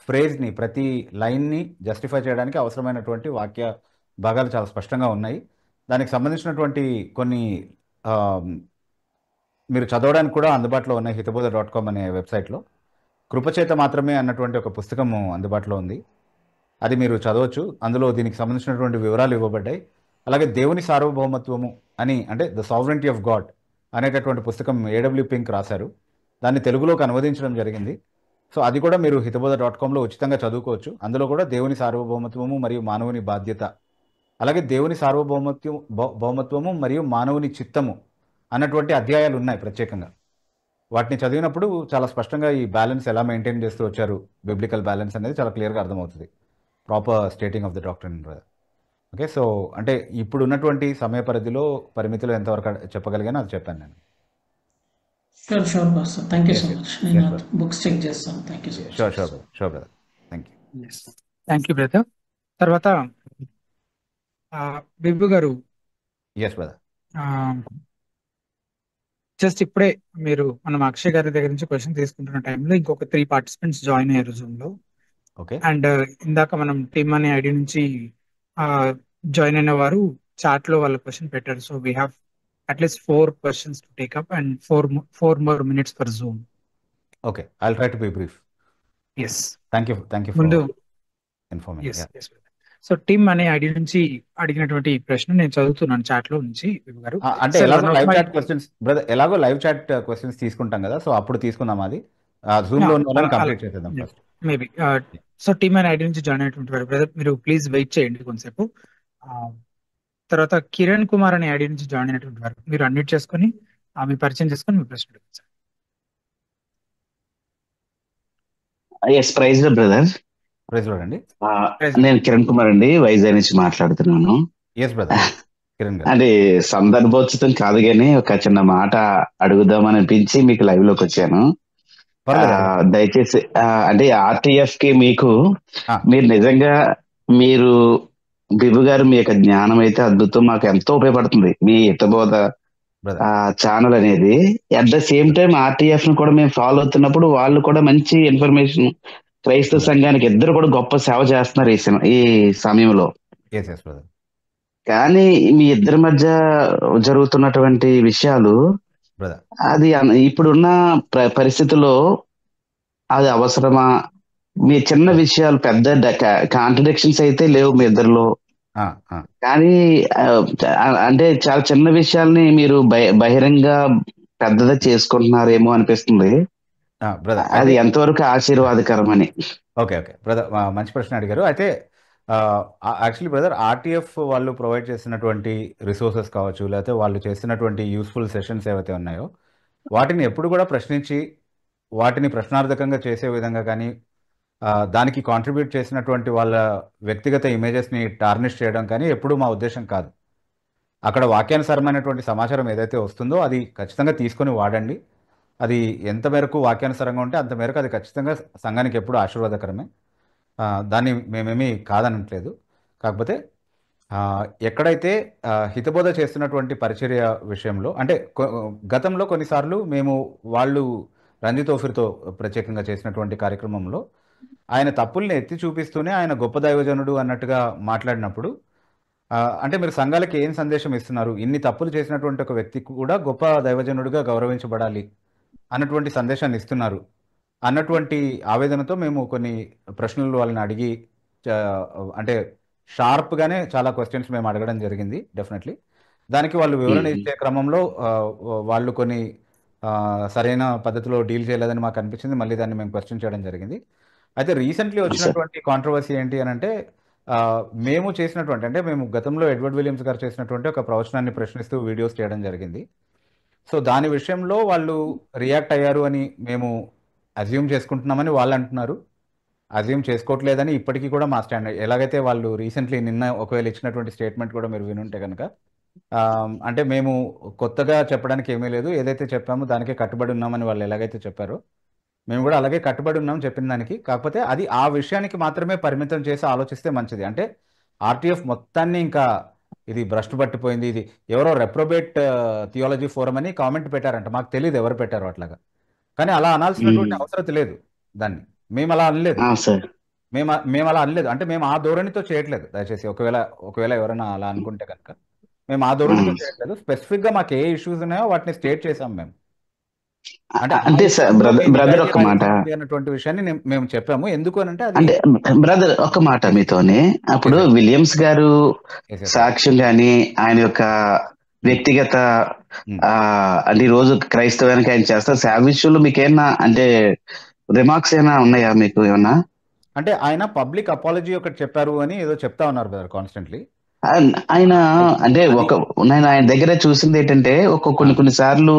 ఫ్రేజ్ని, ప్రతి లైన్ని జస్టిఫై చేయడానికి అవసరమైనటువంటి వాక్య భాగాలు చాలా స్పష్టంగా ఉన్నాయి. దానికి సంబంధించినటువంటి కొన్ని మీరు చదవడానికి కూడా అందుబాటులో ఉన్నాయి. హితబోధ.com అనే వెబ్సైట్లో కృపచేత మాత్రమే అన్నటువంటి ఒక పుస్తకము అందుబాటులో ఉంది. అది మీరు చదవచ్చు. అందులో దీనికి సంబంధించినటువంటి వివరాలు ఇవ్వబడ్డాయి. అలాగే దేవుని సార్వభౌమత్వము అని, అంటే ద సావరెంటీ ఆఫ్ గాడ్ అనేటటువంటి పుస్తకం A.W. పింక్ రాశారు. దాన్ని తెలుగులోకి అనువదించడం జరిగింది. సో అది కూడా మీరు హితబోధ.comలో ఉచితంగా చదువుకోవచ్చు. అందులో కూడా దేవుని సార్వభౌమత్వము మరియు మానవుని బాధ్యత, అలాగే దేవుని సార్వభౌమత్వము మరియు మానవుని చిత్తము అన్నటువంటి అధ్యాయాలు ఉన్నాయి ప్రత్యేకంగా. వాటిని చదివినప్పుడు చాలా స్పష్టంగా ఈ బ్యాలెన్స్ ఎలా మెయింటైన్ చేస్తూ వచ్చారు, బిబ్లికల్ బ్యాలెన్స్ అనేది చాలా క్లియర్గా అర్థమవుతుంది. Proper stating of the doctrine. Okay, so అంటే ఇప్పుడు ఉన్నటువంటి సమయ పరిధిలో, పరిమితిలో ఎంతవరకు చెప్పగలిగానో అది చెప్పాను నేను. Sure pastor, thank you so much. నేను బుక్స్ చెక్ చేస్తాను. Thank you so much. Sure brother, thank you. Thank you brother. తర్వాత బిబ్బు గారు. Yes brother. జస్ట్ ఇప్పుడే మనం అక్షయ్ గారి దగ్గర నుంచి క్వశ్చన్ తీసుకుంటున్న టైంలో ఇంకొక 3 పార్టిసిపెంట్స్ జాయిన్ అయ్యారు జూమ్ లో. ఓకే అండ్ ఇందాక మనం టీమ్ అనే ఐడి నుంచి జాయిన్ అయిన వారు చాట్ లో వాళ్ళ క్వశ్చన్ పెట్టారు. So we have at least 4 questions to take up and 4 more minutes for Zoom. Okay, I'll try to be brief. Yes. Thank you ముందు for informing. yes. So team అనే ఐడి నుంచి అడిగినటువంటి ఈ ప్రశ్న నేను చదువుతున్నాను చాట్ లో నుంచి గారు. అంటే ఎలాగో లైవ్ చాట్ క్వశ్చన్స్ బ్రదర్, ఎలాగో లైవ్ చాట్ క్వశ్చన్స్ తీసుకుంటాం కదా, సో అప్పుడు తీసుకుందాం. అది జూమ్ లో ఉన్న వాళ్ళని కంప్లీట్ చేసేద్దాం ఫస్ట్ మేబీ. సో టీమ్ అనే ఐడి నుంచి జాయిన్ అయినటువంటి వారు బ్రదర్ మీరు ప్లీజ్ వెయిట్ చేయండి కొంతసేపు. తర్వాత కిరణ్ కుమార్ అనే ఐడి నుంచి జాయిన్ అయినటువంటి వారు మీరు అన్మ్యూట్ చేసుకొని మీ పరిచయం చేసుకొని మీ ప్రశ్న అడగండి sir. Yes praise brother. Praise Lord అండి. నేను కిరణ్ కుమార్ అండి, వైజాగ్ నుంచి మాట్లాడుతున్నాను. ఎస్ బ్రదర్ కిరణ్ గారు. అంటే సందర్భోచితం కాదు కానీ ఒక చిన్న మాట అడుగుదామని అనిపించి మీకు లైవ్ లోకి వచ్చాను. దయచేసి అంటే ఆర్టీఎఫ్ కి మీరు నిజంగా బిబు గారు మీ యొక్క జ్ఞానం అయితే అద్భుతం, మాకు ఎంతో ఉపయోగపడుతుంది మీ హితబోధ ఛానల్ అనేది. At the same time RTF ను కూడా మేము ఫాలో అవుతున్నప్పుడు వాళ్ళు కూడా మంచి ఇన్ఫర్మేషన్ క్రైస్తవ సంఘానికి ఇద్దరు కూడా గొప్ప సేవ చేస్తున్నారు ఈ సమయంలో. కానీ మీ ఇద్దరి మధ్య జరుగుతున్నటువంటి విషయాలు అది ఇప్పుడున్న పరిస్థితుల్లో అది అవసరమా? మీ చిన్న విషయాలు పెద్ద కాంట్రడిక్షన్స్ అయితే లేవు మీ ఇద్దరిలో, కానీ అంటే చాలా చిన్న విషయాల్ని మీరు బహిరంగ పెద్దగా చేసుకుంటున్నారేమో అనిపిస్తుంది. అది ఎంతవరకు ఆశీర్వాదకరమని. ఓకే బ్రదర్, మంచి ప్రశ్న అడిగారు. అయితే యాక్చువల్లీ బ్రదర్, ఆర్టీఎఫ్ వాళ్ళు ప్రొవైడ్ చేసినటువంటి రిసోర్సెస్ కావచ్చు, లేకపోతే వాళ్ళు చేసినటువంటి యూస్ఫుల్ సెషన్స్ ఏవైతే ఉన్నాయో వాటిని ఎప్పుడు కూడా ప్రశ్నించి వాటిని ప్రశ్నార్థకంగా చేసే విధంగా కానీ దానికి కాంట్రిబ్యూట్ చేసినటువంటి వాళ్ళ వ్యక్తిగత ఇమేజెస్ని టార్నిష్ చేయడం కానీ ఎప్పుడూ మా ఉద్దేశం కాదు. అక్కడ వాక్యానుసారమైనటువంటి సమాచారం ఏదైతే వస్తుందో అది ఖచ్చితంగా తీసుకొని వాడండి. అది ఎంత మేరకు వాక్యానుసారంగా ఉంటే అంత మేరకు అది ఖచ్చితంగా సంఘానికి ఎప్పుడు ఆశీర్వాదకరమే. దాన్ని మేమేమీ కాదనట్లేదు. కాకపోతే ఎక్కడైతే హితబోధ చేస్తున్నటువంటి పరిచర్య విషయంలో అంటే గతంలో కొన్నిసార్లు వాళ్ళు రంజిత్ ఓఫిర్తో ప్రత్యేకంగా చేసినటువంటి కార్యక్రమంలో ఆయన తప్పుల్ని ఎత్తి చూపిస్తూనే ఆయన గొప్ప దైవజనుడు అన్నట్టుగా మాట్లాడినప్పుడు అంటే మీరు సంఘాలకి ఏం సందేశం ఇస్తున్నారు? ఇన్ని తప్పులు చేసినటువంటి ఒక వ్యక్తి కూడా గొప్ప దైవజనుడిగా గౌరవించబడాలి అన్నటువంటి సందేశాన్ని ఇస్తున్నారు అన్నటువంటి ఆవేదనతో మేము కొన్ని ప్రశ్నలు వాళ్ళని అడిగి అంటే షార్ప్గానే చాలా క్వశ్చన్స్ మేము అడగడం జరిగింది. డెఫినెట్లీ దానికి వాళ్ళు వివరణ ఇచ్చే క్రమంలో వాళ్ళు కొన్ని సరైన పద్ధతిలో డీల్ చేయలేదని మాకు అనిపించింది. మళ్ళీ దాన్ని మేము క్వశ్చన్ చేయడం జరిగింది. అయితే రీసెంట్లీ వచ్చినటువంటి కాంట్రవర్సీ ఏంటి అని అంటే మేము చేసినటువంటి అంటే మేము గతంలో ఎడ్వర్డ్ విలియమ్స్ గారు చేసినటువంటి ఒక ప్రవచనాన్ని ప్రశ్నిస్తూ వీడియోస్ చేయడం జరిగింది. సో దాని విషయంలో వాళ్ళు రియాక్ట్ అయ్యారు అని మేము అజ్యూమ్ చేసుకుంటున్నామని వాళ్ళు అంటున్నారు. అజ్యూమ్ చేసుకోవట్లేదని ఇప్పటికీ కూడా మా స్టాండ్. ఎలాగైతే వాళ్ళు రీసెంట్లీ నిన్న ఒకవేళ ఇచ్చినటువంటి స్టేట్మెంట్ కూడా మీరు వినుంటే కనుక అంటే మేము కొత్తగా చెప్పడానికి ఏమీ లేదు, ఏదైతే చెప్పామో దానికే కట్టుబడి ఉన్నామని వాళ్ళు ఎలాగైతే చెప్పారో మేము కూడా అలాగే కట్టుబడి ఉన్నాం చెప్పిన దానికి. కాకపోతే అది ఆ విషయానికి మాత్రమే పరిమితం చేసి ఆలోచిస్తే మంచిది. అంటే ఆర్టీఎఫ్ మొత్తాన్ని ఇంకా ఇది భ్రష్టు పట్టిపోయింది, ఇది ఎవరో రెప్రోబేట్ థియాలజీ ఫోరం అని కామెంట్ పెట్టారంట. మాకు తెలియదు ఎవరు పెట్టారో అట్లాగా, కానీ అలా అనాల్సినటువంటి అవసరం లేదు. దాన్ని మేము అలా అనలేదు, మేము అలా అనలేదు. అంటే మేము ఆ ధోరణితో చేయట్లేదు. దయచేసి ఒకవేళ ఎవరైనా అలా అనుకుంటే కనుక మేము ఆ ధోరణితో చేయట్లేదు. స్పెసిఫిక్ గా మాకు ఏ ఇష్యూస్ ఉన్నాయో వాటిని స్టేట్ చేసాం మేము. అంటే బ్రదర్ ఒక మాట అన్నటువంటి విషయాన్ని మేము చెప్పాము. ఎందుకు అంటే బ్రదర్ ఒక మాట మీతోనే, అప్పుడు విలియమ్స్ గారు సాక్ష్యం గాని ఆయన యొక్క వ్యక్తిగత అంటే రోజు క్రైస్తవానికి ఆయన చేస్తారు సేవ విషయంలో మీకేమన్నా అంటే రిమార్క్స్ ఏమైనా ఉన్నాయా మీకు ఏమన్నా? అంటే ఆయన పబ్లిక్ అపాలజీ ఒకటి చెప్పారు అని ఏదో చెప్తా ఉన్నారు బ్రదర్ కాన్స్టెంట్లీ. ఆయన అంటే నేను ఆయన దగ్గర చూసింది ఏంటంటే కొన్ని సార్లు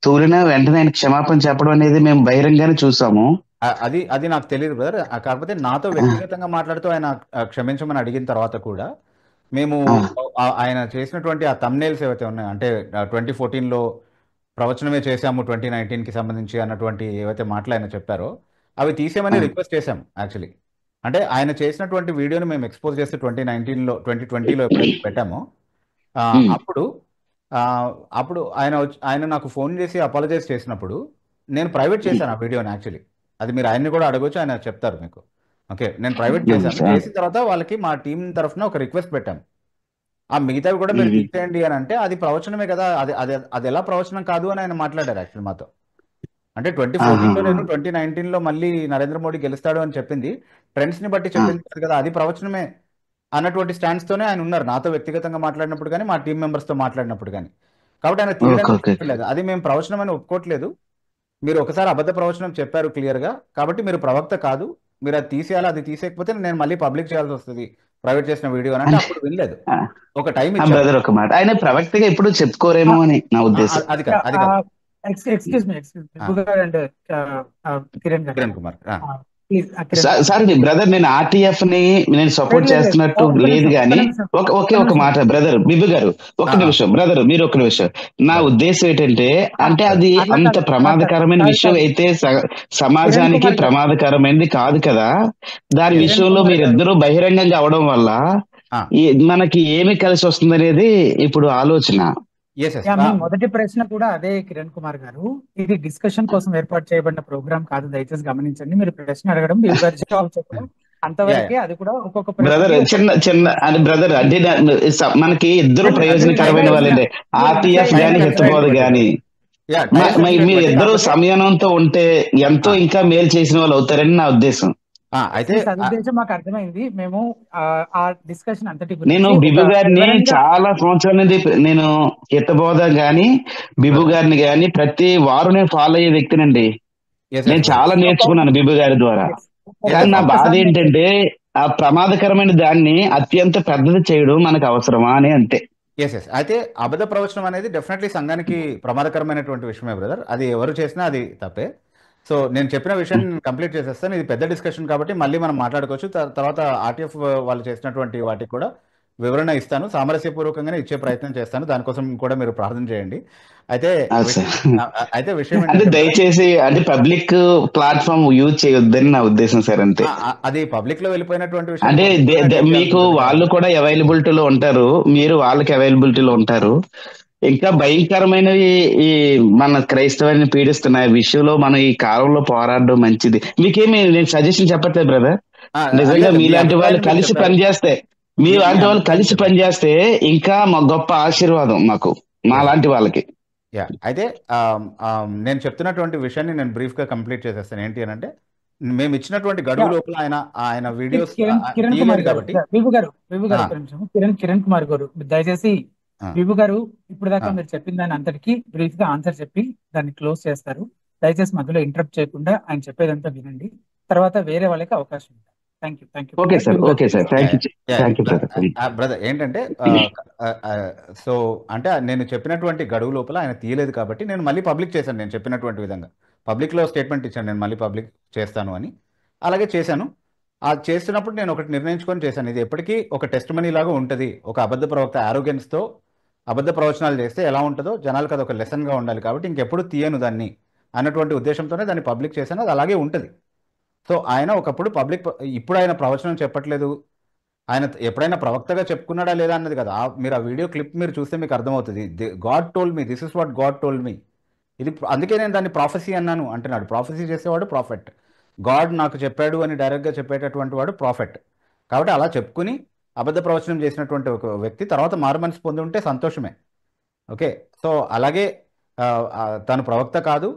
తూలిన వెంటనే ఆయన క్షమాపణ చెప్పడం అనేది మేము బహిరంగానే చూసాము. అది నాకు తెలియదు బ్రదర్. కాకపోతే నాతో వ్యక్తిగతంగా మాట్లాడుతూ ఆయన క్షమించమని అడిగిన తర్వాత కూడా మేము ఆయన చేసినటువంటి ఆ థంబ్నెయిల్స్ ఏవైతే ఉన్నాయో అంటే 2014లో ప్రవచనమే చేశాము 2019కి సంబంధించి అన్నటువంటి ఏవైతే మాటలు ఆయన చెప్పారో అవి తీసేమని రిక్వెస్ట్ చేశాం యాక్చువల్లీ. అంటే ఆయన చేసినటువంటి వీడియోని మేము ఎక్స్పోజ్ చేస్తే 2020లో ఎప్పుడైతే పెట్టామో అప్పుడు అప్పుడు ఆయన నాకు ఫోన్ చేసి అపాలజైజ్ చేసినప్పుడు నేను ప్రైవేట్ చేశాను ఆ వీడియోని యాక్చువల్లీ. అది మీరు ఆయన్ని కూడా అడగొచ్చు, ఆయన చెప్తారు మీకు. ఓకే, నేను ప్రైవేట్ చేశాను. చేసిన తర్వాత వాళ్ళకి మా టీం తరఫున ఒక రిక్వెస్ట్ పెట్టాను, ఆ మిగతావి కూడా మీరు తీసేయండి అని. అంటే అది ప్రవచనమే కదా, అది అది అది ఎలా ప్రవచనం కాదు అని ఆయన మాట్లాడారు యాక్చువల్ మాతో. అంటే 2014లో నేను 2019లో మళ్ళీ నరేంద్ర మోడీ గెలుస్తాడు అని చెప్పింది ట్రెండ్స్ని బట్టి చెప్పింది కదా, అది ప్రవచనమే అన్నటువంటి స్టాండ్స్తోనే ఆయన ఉన్నారు నాతో వ్యక్తిగతంగా మాట్లాడినప్పుడు కానీ, మా టీం మెంబర్స్తో మాట్లాడినప్పుడు కానీ. కాబట్టి ఆయన తీయడానికి లేదు, అది మేము ప్రవచనం అని ఒప్పుకోవట్లేదు. మీరు ఒకసారి అబద్ధ ప్రవచనం చెప్పారు క్లియర్గా, కాబట్టి మీరు ప్రవక్త కాదు, మీరు అది తీసేయాలి, అది తీసేయకపోతే నేను మళ్ళీ పబ్లిక్ చేయాల్సి వస్తుంది ప్రైవేట్ చేసిన వీడియో అని. అంటే అప్పుడు వినలేదు, ఒక టైం ఇచ్చారు. బ్రదర్ ఒక మాట, ఆయన ప్రవక్తగా ఎప్పుడు చెప్పుకోరేమో అని నా ఉద్దేశం. అది కాదు, అది కాదు. Excuse me and Kiran Kumar sir brother, నేను ఆర్టీఎఫ్ ని నేను సపోర్ట్ చేస్తున్నట్టు లేదు కానీ ఒకే ఒక మాట బ్రదర్ బిబు గారు, ఒక్క నిమిషం బ్రదర్, మీరు ఒక్క నిమిషం. నా ఉద్దేశం ఏంటంటే, అంటే అది అంత ప్రమాదకరమైన విషయం అయితే సమాజానికి ప్రమాదకరమైనది కాదు కదా. దాని విషయంలో మీరిద్దరూ బహిరంగంగా అవడం వల్ల మనకి ఏమి కలిసి వస్తుంది అనేది ఇప్పుడు ఆలోచన. మీ మొదటి ప్రశ్న కూడా అదే కిరణ్ కుమార్ గారు, ఇది డిస్కషన్ కోసం ఏర్పాటు చేయబడిన ప్రోగ్రామ్ కాదు, దయచేసి గమనించండి. మీరు ప్రశ్న అడగడం, జవాబు చెప్పడం అంతవరకే. అది కూడా ఒక్కొక్క బ్రదర్ చిన్న అని బ్రదర్, అంటే మనకి ఇద్దరు ప్రయోజనకరమైన వాళ్ళండి, ఆర్టీఎఫ్ గాని హితబోధ గాని. మీరు ఇద్దరు సంయమనంతో ఉంటే ఎంతో ఇంకా మేలు చేసిన వాళ్ళు అవుతారని నా ఉద్దేశం. అయితే సదుద్దేశం మాకు అర్థమైంది. మేము ఆ డిస్కషన్ అంతటి నేను బిబు గారిని చాలా సంవత్సరాల నుండి నేను హితబోధ గాని బిబు గారిని గాని ప్రతి వారం నేను ఫాలో అయ్యే వ్యక్తినండి. నేను చాలా నేర్చుకున్నాను బిబు గారి ద్వారా. కానీ నా బాధ ఏంటంటే, ఆ ప్రమాదకరమైన దాన్ని అత్యంత పెద్దది చేయడం మనకు అవసరమా అని అంతే. అయితే అబద్ధ ప్రవచనం అనేది డెఫినెట్లీ సంఘానికి ప్రమాదకరమైనటువంటి విషయమే బ్రదర్. అది ఎవరు చేసినా అది తప్పే. సో నేను చెప్పిన విషయాన్ని నేను కంప్లీట్ చేసేస్తాను. ఇది పెద్ద డిస్కషన్ కాబట్టి మళ్ళీ మనం మాట్లాడుకోవచ్చు. తర్వాత ఆర్టీఎఫ్ వాళ్ళు చేసినటువంటి వాటికి కూడా వివరణ ఇస్తాను, సామరస్యపూర్వకంగానే ఇచ్చే ప్రయత్నం చేస్తాను. దానికోసం కూడా మీరు ప్రార్థన చేయండి. అయితే విషయం అంటే దయచేసి అంటే పబ్లిక్ ప్లాట్ఫామ్ యూజ్ చేయొద్దని నా ఉద్దేశం సార్. అంతే, అది పబ్లిక్ లో వెళ్ళిపోయినటువంటి విషయం. అంటే మీకు వాళ్ళు కూడా అవైలబిలిటీలో ఉంటారు, మీరు వాళ్ళకి అవైలబిలిటీలో ఉంటారు. ఇంకా భయంకరమైనవి ఈ మన క్రైస్తవాన్ని పీడిస్తున్న విషయంలో మనం ఈ కాలంలో పోరాడడం మంచిది. మీకేమి నేను సజెషన్ చెప్పట్లేదు బ్రదర్. నిజంగా మీలాంటి వాళ్ళు కలిసి పనిచేస్తే, ఇంకా మా గొప్ప ఆశీర్వాదం మాకు, మా లాంటి వాళ్ళకి. అయితే నేను చెప్తున్నటువంటి విషయాన్ని నేను బ్రీఫ్ గా కంప్లీట్ చేసేస్తాను. ఏంటి అని అంటే, మేము ఇచ్చినటువంటి గడువు లోపల ఆయన వీడియోస్ కాబట్టి కిరణ్ కుమార్ గారు దయచేసి విభు గారు ఇప్పుడు దాకా మీరు చెప్పిన దాని అంతటికి బ్రీఫ్ గా ఆన్సర్ చెప్పి దాన్ని క్లోజ్ చేస్తారు. దయచేసి మధ్యలో ఇంటరప్ట్ చేయకుండా ఆయన చెప్పేదంతా వినండి, తర్వాత వేరే వాళ్ళకి అవకాశం ఉంటుంది. బ్రదర్ ఏంటంటే, సో అంటే నేను చెప్పినటువంటి గడువు లోపల ఆయన తీయలేదు కాబట్టి నేను మళ్ళీ పబ్లిక్ చేశాను. నేను చెప్పినటువంటి విధంగా పబ్లిక్లో స్టేట్మెంట్ ఇచ్చాను, నేను మళ్ళీ పబ్లిక్ చేస్తాను అని. అలాగే చేశాను. అది చేస్తున్నప్పుడు నేను ఒకటి నిర్ణయించుకొని చేశాను, ఇది ఎప్పటికీ ఒక టెస్ట్ మనీ లాగా ఉంటుంది. ఒక అబద్ధ ప్రవక్త ఆరోగ్యన్స్తో అబద్ధ ప్రవచనాలు చేస్తే ఎలా ఉంటుందో జనాలకు అది ఒక లెసన్గా ఉండాలి, కాబట్టి ఇంకెప్పుడు తీయను దాన్ని అన్నటువంటి ఉద్దేశంతోనే దాన్ని పబ్లిక్ చేశాను. అది అలాగే ఉంటుంది. సో ఆయన ఒకప్పుడు ఇప్పుడు ఆయన ప్రవచనం చెప్పట్లేదు, ఆయన ఎప్పుడైనా ప్రవక్తగా చెప్పుకున్నాడా లేదా అన్నది కదా. మీరు ఆ వీడియో క్లిప్ మీరు చూస్తే మీకు అర్థమవుతుంది. God told me, this is what God told me. ఇది అందుకే నేను దాన్ని ప్రాఫెసీ అన్నాను అంటున్నాడు. ప్రాఫెసీ చేసేవాడు ప్రాఫెట్, గాడ్ నాకు చెప్పాడు అని డైరెక్ట్గా చెప్పేటటువంటి వాడు ప్రాఫెట్. కాబట్టి అలా చెప్పుకుని అబద్ధ ప్రవచనం చేసినటువంటి ఒక వ్యక్తి తర్వాత మారు మనసు పొంది ఉంటే సంతోషమే. ఓకే, సో అలాగే తను ప్రవక్త కాదు,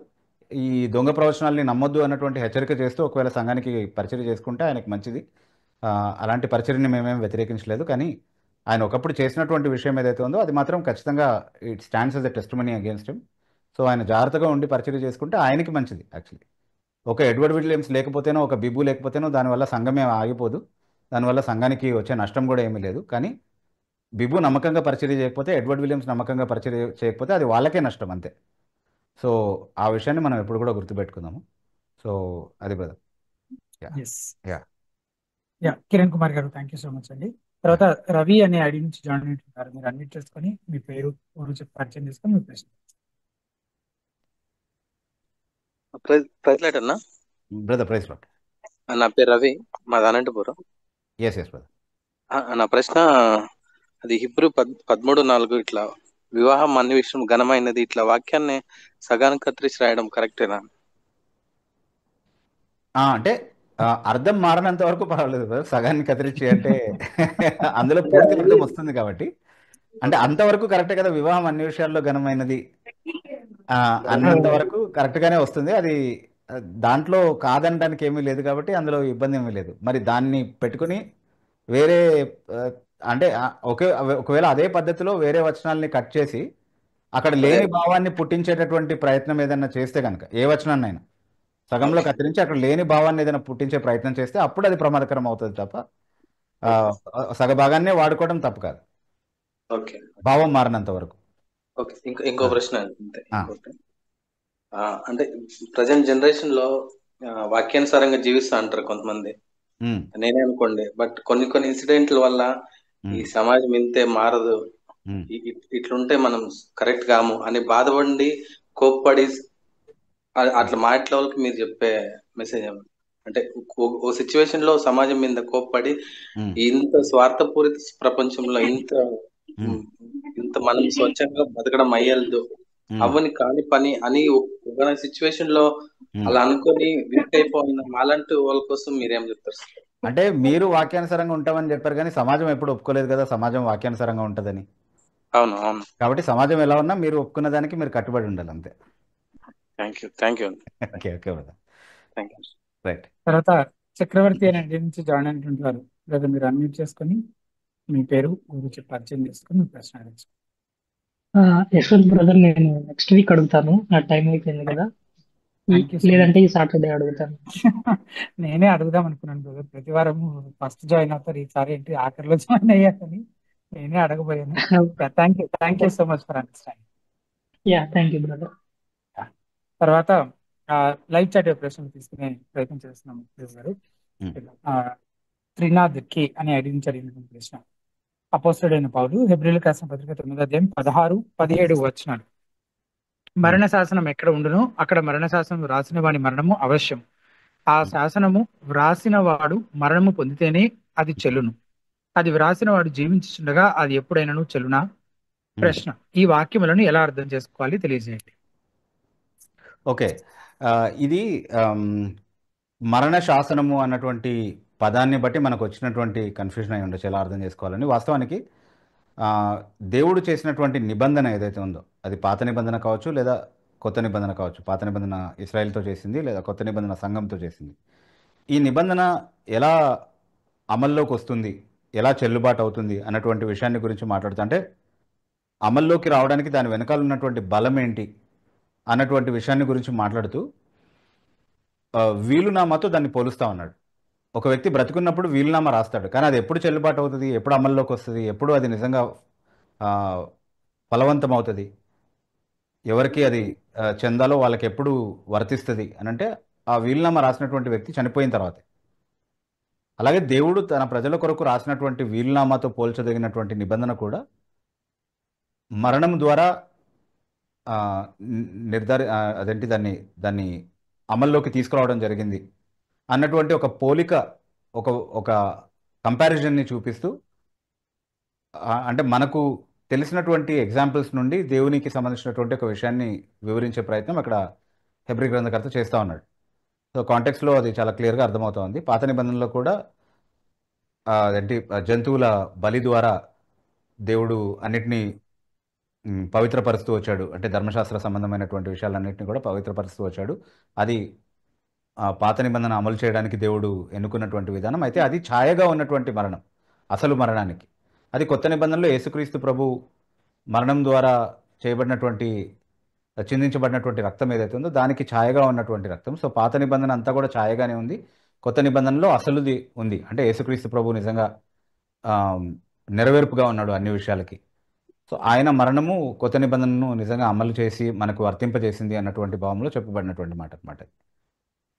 ఈ దొంగ ప్రవచనాల్ని నమ్మొద్దు అన్నటువంటి హెచ్చరిక చేస్తూ ఒకవేళ సంఘానికి పరిచయం చేసుకుంటే ఆయనకు మంచిది. అలాంటి పరిచర్ని మేమేం వ్యతిరేకించలేదు. కానీ ఆయన ఒకప్పుడు చేసినటువంటి విషయం ఏదైతే ఉందో అది మాత్రం ఖచ్చితంగా it stands as a testimony against him. So ఆయన జాగ్రత్తగా ఉండి పరిచయం చేసుకుంటే ఆయనకి మంచిది. యాక్చువల్లీ ఒక ఎడ్వర్డ్ విలియమ్స్ లేకపోతేనో, ఒక బిబు లేకపోతేనో దానివల్ల సంఘమే ఆగిపోదు, దానివల్ల సంఘానికి వచ్చే నష్టం కూడా ఏమీ లేదు. కానీ బిబు నమ్మకంగా పరిచయం చేయకపోతే, ఎడ్వర్డ్ విలియమ్స్ నమ్మకంగా పరిచయం చేయకపోతే అది వాళ్ళకే నష్టం అంతే. సో ఆ విషయాన్ని మనం ఎప్పుడు కూడా గుర్తుపెట్టుకుందాము. సో అది బ్రదర్. కిరణ్ కుమార్ గారు థ్యాంక్ యూ సో మచ్ అండి. తర్వాత రవి అనే ఐడి నుంచి జాయిన్ అవుతుంటారు. మీరు అన్మ్యూట్ చేసుకొని మీ పేరు ఊరు చెప్పి పరిచయం చేసుకొని మీ ప్రశ్న. అన్నా బ్రదర్ ప్రైజ్ లాట్. నా పేరు రవి, మాది అనంతపురం. Yes brother. నా ప్రశ్న అది హిబ్రూ 13:4 ఇట్లా వివాహం అన్ని విషయం ఘనమైనది, ఇట్లా వాక్యాన్ని సగానికి కత్తిరించి రాయడం కరెక్టేనా? అంటే అర్థం మారనంత వరకు పర్వాలేదు brother. సగాన్ని కత్తిరించి అంటే అందులో అంటే పూర్తి అది అర్థం వస్తుంది కాబట్టి, అంటే అంతవరకు కరెక్టే కదా, వివాహం అన్ని విషయాల్లో ఘనమైనది అన్నంత వరకు కరెక్ట్ గానే వస్తుంది అది. ఆ, దాంట్లో కాదనడానికి ఏమీ లేదు కాబట్టి అందులో ఇబ్బంది ఏమీ లేదు. మరి దాన్ని పెట్టుకుని వేరే ఆ, అంటే ఒకవేళ అదే పద్ధతిలో వేరే వచనాల్ని కట్ చేసి అక్కడ అదే లేని భావాన్ని పుట్టించేటటువంటి ప్రయత్నం ఏదైనా చేస్తే కనుక, ఏ వచనాన్నైనా సగంలో ఓకే కత్తిరించి అక్కడ లేని భావాన్ని ఏదైనా పుట్టించే ప్రయత్నం చేస్తే అప్పుడు అది ప్రమాదకరం అవుతుంది తప్ప ఆ, ఓకే సగ భాగాన్నే వాడుకోవడం తప్పు కాదు, ఓకే భావం మారినంత వరకు. ఓకే. ఇంకో ఆ, ప్రశ్న అంతే, ఆ, ఇంకోటి. అంటే ప్రజెంట్ జనరేషన్ లో వాక్యానుసారంగా జీవిస్తా అంటారు కొంతమంది, ఉమ్, నేనే అనుకోండి. బట్ కొన్ని కొన్ని ఇన్సిడెంట్ల వల్ల ఈ ఉమ్, సమాజం ఇంతే మారదు, ఉమ్, ఇట్లుంటే మనం కరెక్ట్ కాము అని బాధపడి కోప్పడి ఉమ్, అట్లా మాటలకి మీరు చెప్పే మెసేజ్ అంటే ఓ సిచ్యువేషన్ లో సమాజం మీద కోప్పడి ఉమ్, ఇంత స్వార్థపూరిత ప్రపంచంలో ఇంత ఉమ్, ఉమ్, ఇంత మనం స్వచ్ఛంగా బతకడం అయ్యలేదు, ఉమ్, అవ్వని కాని పని అని ఒక సిచ్యువేషన్ లో ఉమ్. అలా అనుకొని వీక్ అయిపోయిన మాలాంటి వాళ్ళ కోసం మీరేం చెప్తారు సార్? అంటే మీరు వాక్యానుసారంగా ఉంటామని చెప్పారు కానీ సమాజం ఎప్పుడు ఒప్పుకోలేదు కదా సమాజం వాక్యానుసారంగా ఉంటుందని. అవును అవును. కాబట్టి సమాజం ఎలా ఉన్నా మీరు ఒప్పుకున్న దానికి మీరు కట్టుబడి ఉండాలి అంతే. Thank you okay okay brother, thank you. Right. తర్వాత చక్రవర్తి అనే ఇంటి నుంచి జాయిన్ అయినటువంటి లేదా మీరు అన్మ్యూట్ చేసుకొని మీ పేరు గురించి పరిచయం చేసుకొని మీ ప్రశ్న అడగచ్చు. యశ్వంత్ బ్రదర్, నేను నెక్స్ట్ వీక్ అడుగుతాను, నా టైం అయిపోయింది కదా. Thank you so much. లేదంటే ఈ సాటర్డే అడుగుతాను. నేనే అడుగుదాం అనుకున్నాను బ్రదర్, ప్రతి వారం ఫస్ట్ జాయిన్ అవుతారు, ఈసారి ఏంటి ఆఖరిలో జాయిన్ అయ్యాకని నేనే అడగబోయాను. Thank you so much for understanding. Yeah, thank you brother. తర్వాత లైవ్ చాట్ ప్రశ్నలు తీసుకునే ప్రయత్నం చేస్తున్నాం గారు. త్రినాథ్ కే అని ఐడి నుంచి అడిగినటువంటి ప్రశ్న. అపోస్తలుడైన పౌలు హెబ్రీయులకు రాసిన పత్రిక 9వ అధ్యాయం 16-17 వచనాలు. మరణ శాసనం ఎక్కడ ఉండునో అక్కడ మరణ శాసనం రాసిన వాడి మరణము అవశ్యం. ఆ శాసనము వ్రాసిన వాడు మరణము పొందితేనే అది చెల్లును. అది వ్రాసిన వాడు జీవించుచుండగా అది ఎప్పుడైనాను చెల్లునా? ప్రశ్న: ఈ వాక్యములను ఎలా అర్థం చేసుకోవాలి తెలియజేయండి. ఓకే, ఇది మరణ శాసనము అన్నటువంటి పదాన్ని బట్టి మనకు వచ్చినటువంటి కన్ఫ్యూజన్ అయి ఉండొచ్చు ఎలా అర్థం చేసుకోవాలని. వాస్తవానికి దేవుడు చేసినటువంటి నిబంధన ఏదైతే ఉందో అది పాత నిబంధన కావచ్చు లేదా కొత్త నిబంధన కావచ్చు. పాత నిబంధన ఇశ్రాయేల్తో చేసింది లేదా కొత్త నిబంధన సంఘంతో చేసింది. ఈ నిబంధన ఎలా అమల్లోకి వస్తుంది, ఎలా చెల్లుబాటు అవుతుంది అన్నటువంటి విషయాన్ని గురించి మాట్లాడుతుంటే, అమల్లోకి రావడానికి దాని వెనకాల ఉన్నటువంటి బలం ఏంటి అన్నటువంటి విషయాన్ని గురించి మాట్లాడుతూ వీలునామాతో దాన్ని పోలుస్తా ఉన్నాడు. ఒక వ్యక్తి బ్రతుకున్నప్పుడు వీలునామా రాస్తాడు, కానీ అది ఎప్పుడు చెల్లుబాటు అవుతుంది, ఎప్పుడు అమల్లోకి వస్తుంది, ఎప్పుడు అది నిజంగా ఫలవంతం అవుతుంది, ఎవరికి అది చెందాలో వాళ్ళకి ఎప్పుడు వర్తిస్తుంది అని అంటే ఆ వీలునామా రాసినటువంటి వ్యక్తి చనిపోయిన తర్వాతే. అలాగే దేవుడు తన ప్రజల కొరకు రాసినటువంటి వీలునామాతో పోల్చదగినటువంటి నిబంధన కూడా మరణం ద్వారా అదేంటి దాన్ని అమల్లోకి తీసుకురావడం జరిగింది అన్నటువంటి ఒక పోలిక, ఒక ఒక కంపారిజన్ని చూపిస్తూ అంటే మనకు తెలిసినటువంటి ఎగ్జాంపుల్స్ నుండి దేవునికి సంబంధించినటువంటి ఒక విషయాన్ని వివరించే ప్రయత్నం అక్కడ హెబ్రీ గ్రంథకర్త చేస్తూ ఉన్నాడు. సో కాంటెక్స్లో అది చాలా క్లియర్గా అర్థమవుతోంది. పాత నిబంధనలో కూడా అదేంటి జంతువుల బలి ద్వారా దేవుడు అన్నిటినీ పవిత్రపరుస్తూ వచ్చాడు. అంటే ధర్మశాస్త్ర సంబంధమైనటువంటి విషయాలన్నింటినీ కూడా పవిత్రపరుస్తూ వచ్చాడు. అది పాత నిబంధన అమలు చేయడానికి దేవుడు ఎన్నుకున్నటువంటి విధానం. అయితే అది ఛాయగా ఉన్నటువంటి మరణం, అసలు మరణానికి. అది కొత్త నిబంధనలో యేసుక్రీస్తు ప్రభు మరణం ద్వారా చేయబడినటువంటి చిందించబడినటువంటి రక్తం ఏదైతే ఉందో దానికి ఛాయగా ఉన్నటువంటి రక్తం. సో పాత నిబంధన అంతా కూడా ఛాయగానే ఉంది, కొత్త నిబంధనలో అసలుది ఉంది. అంటే యేసుక్రీస్తు ప్రభు నిజంగా నెరవేర్పుగా ఉన్నాడు అన్ని విషయాలకి. సో ఆయన మరణము కొత్త నిబంధనను నిజంగా అమలు చేసి మనకు వర్తింపజేసింది అన్నటువంటి భావంలో చెప్పబడినటువంటి మాట అనమాట.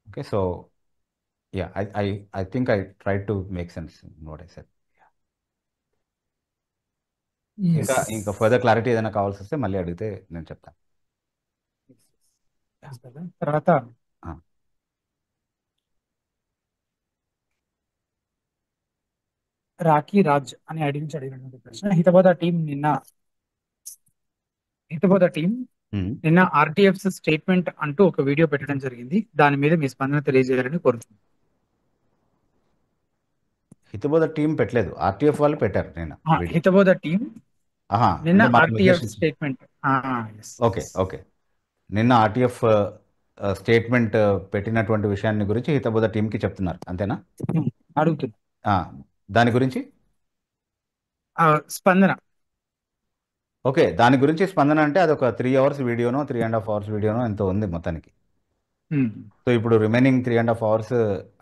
Okay, so yeah, I think I try to make sense in what I said. ఇంకా ఫర్దర్ క్లారిటీ ఏదైనా కావాల్సి వస్తే మళ్ళీ అడిగితే నేను చెప్తాను. తర్వాత రాకీ రాజ్ అని ఐడి నుంచి అడిగినటువంటి ప్రశ్న. హితబోధ టీం నిన్న హితబోధ టీం నిన్న ఆర్టీఎఫ్ స్టేట్మెంట్ అంటూ ఒక వీడియో పెట్టడం జరిగింది. దాని మీద మీ స్పందన తెలియజేయాలని కోరుతున్నాను. హితబోధ టీం పెట్టలేదు, ఆర్టీఎఫ్ వాళ్ళు పెట్టారు నేను వీడియో. హితబోధ టీం నిన్న అంటే మనం ఆర్టీఎఫ్ ఉద్దేశించి స్టేట్మెంట్ ఓకే ఓకే నిన్న ఆర్టీఎఫ్ స్టేట్మెంట్ పెట్టినటువంటి విషయాన్ని గురించి హితబోధ టీంకి చెప్తున్నారు అంతేనా? అడుగుతుంది దాని గురించి స్పందన. ఓకే, దాని గురించి స్పందన అంటే అది ఒక 3 hours వీడియోనో 3.5 hours వీడియోనో ఎంతో ఉంది మొత్తానికి. సో ఇప్పుడు రిమైనింగ్ 3.5 hours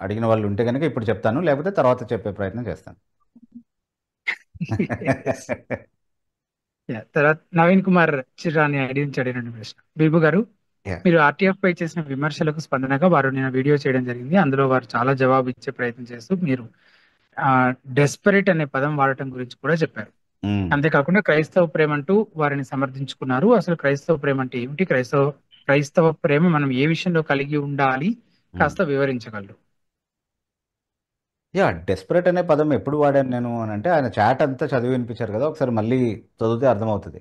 అడిగిన వాళ్ళు ఉంటే కనుక ఇప్పుడు చెప్తాను, లేకపోతే తర్వాత చెప్పే ప్రయత్నం చేస్తాను. తర్వాత నవీన్ కుమార్ చిరాని అడిగిన ప్రశ్న. బీబు గారు, మీరు ఆర్టీఎఫ్ పై చేసిన విమర్శలకు స్పందనగా వారు నేను వీడియో చేయడం జరిగింది. అందులో వారు చాలా జవాబు ఇచ్చే ప్రయత్నం చేస్తూ మీరు డెస్పరేట్ అనే పదం వాడటం గురించి కూడా చెప్పారు. అంతేకాకుండా క్రైస్తవ ప్రేమ అంటూ వారిని సమర్థించుకున్నారు. అసలు క్రైస్తవ ప్రేమ అంటే ఏమిటి, క్రైస్తవ ప్రేమ మనం ఏ విషయంలో కలిగి ఉండాలి, కాస్త వివరించగలరు? డెస్పరేట్ అనే పదం ఎప్పుడు వాడాను నేను అని అంటే, ఆయన చాట్ అంతా చదివి వినిపించారు కదా, ఒకసారి మళ్ళీ చదివితే అర్థమవుతుంది.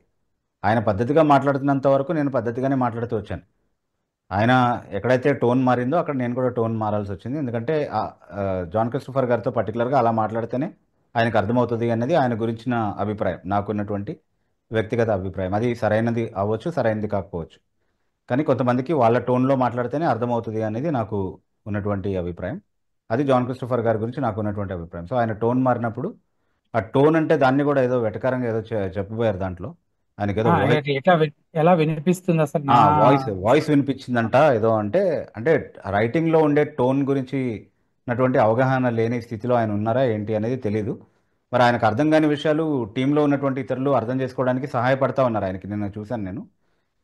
ఆయన పద్ధతిగా మాట్లాడుతున్నంత వరకు నేను పద్ధతిగానే మాట్లాడుతూ వచ్చాను. ఆయన ఎక్కడైతే టోన్ మారిందో అక్కడ నేను కూడా టోన్ మారాల్సి వచ్చింది. ఎందుకంటే జాన్ క్రిస్టోఫర్ గారితో పర్టికులర్గా అలా మాట్లాడితేనే ఆయనకు అర్థమవుతుంది అన్నది ఆయన గురించిన అభిప్రాయం, నాకున్నటువంటి వ్యక్తిగత అభిప్రాయం. అది సరైనది అవ్వచ్చు, సరైనది కాకపోవచ్చు, కానీ కొంతమందికి వాళ్ళ టోన్లో మాట్లాడితేనే అర్థమవుతుంది అనేది నాకు ఉన్నటువంటి అభిప్రాయం. అది జాన్ క్రిస్టోఫర్ గారి గురించి నాకు ఉన్నటువంటి అభిప్రాయం. సో ఆయన టోన్ మారినప్పుడు, ఆ టోన్ అంటే దాన్ని కూడా ఏదో వెటకారంగా ఏదో చెప్పబోయారు దాంట్లో. ఆయనకి ఏదో ఎలా వినిపిస్తుంది అసలు, వాయిస్ వినిపించిందంట ఏదో, అంటే రైటింగ్లో ఉండే టోన్ గురించి ఉన్నటువంటి అవగాహన లేని స్థితిలో ఆయన ఉన్నారా ఏంటి అనేది తెలియదు. మరి ఆయనకు అర్థం కాని విషయాలు టీంలో ఉన్నటువంటి ఇతరులు అర్థం చేసుకోవడానికి సహాయపడతా ఉన్నారు ఆయనకి, నిన్న చూశాను నేను.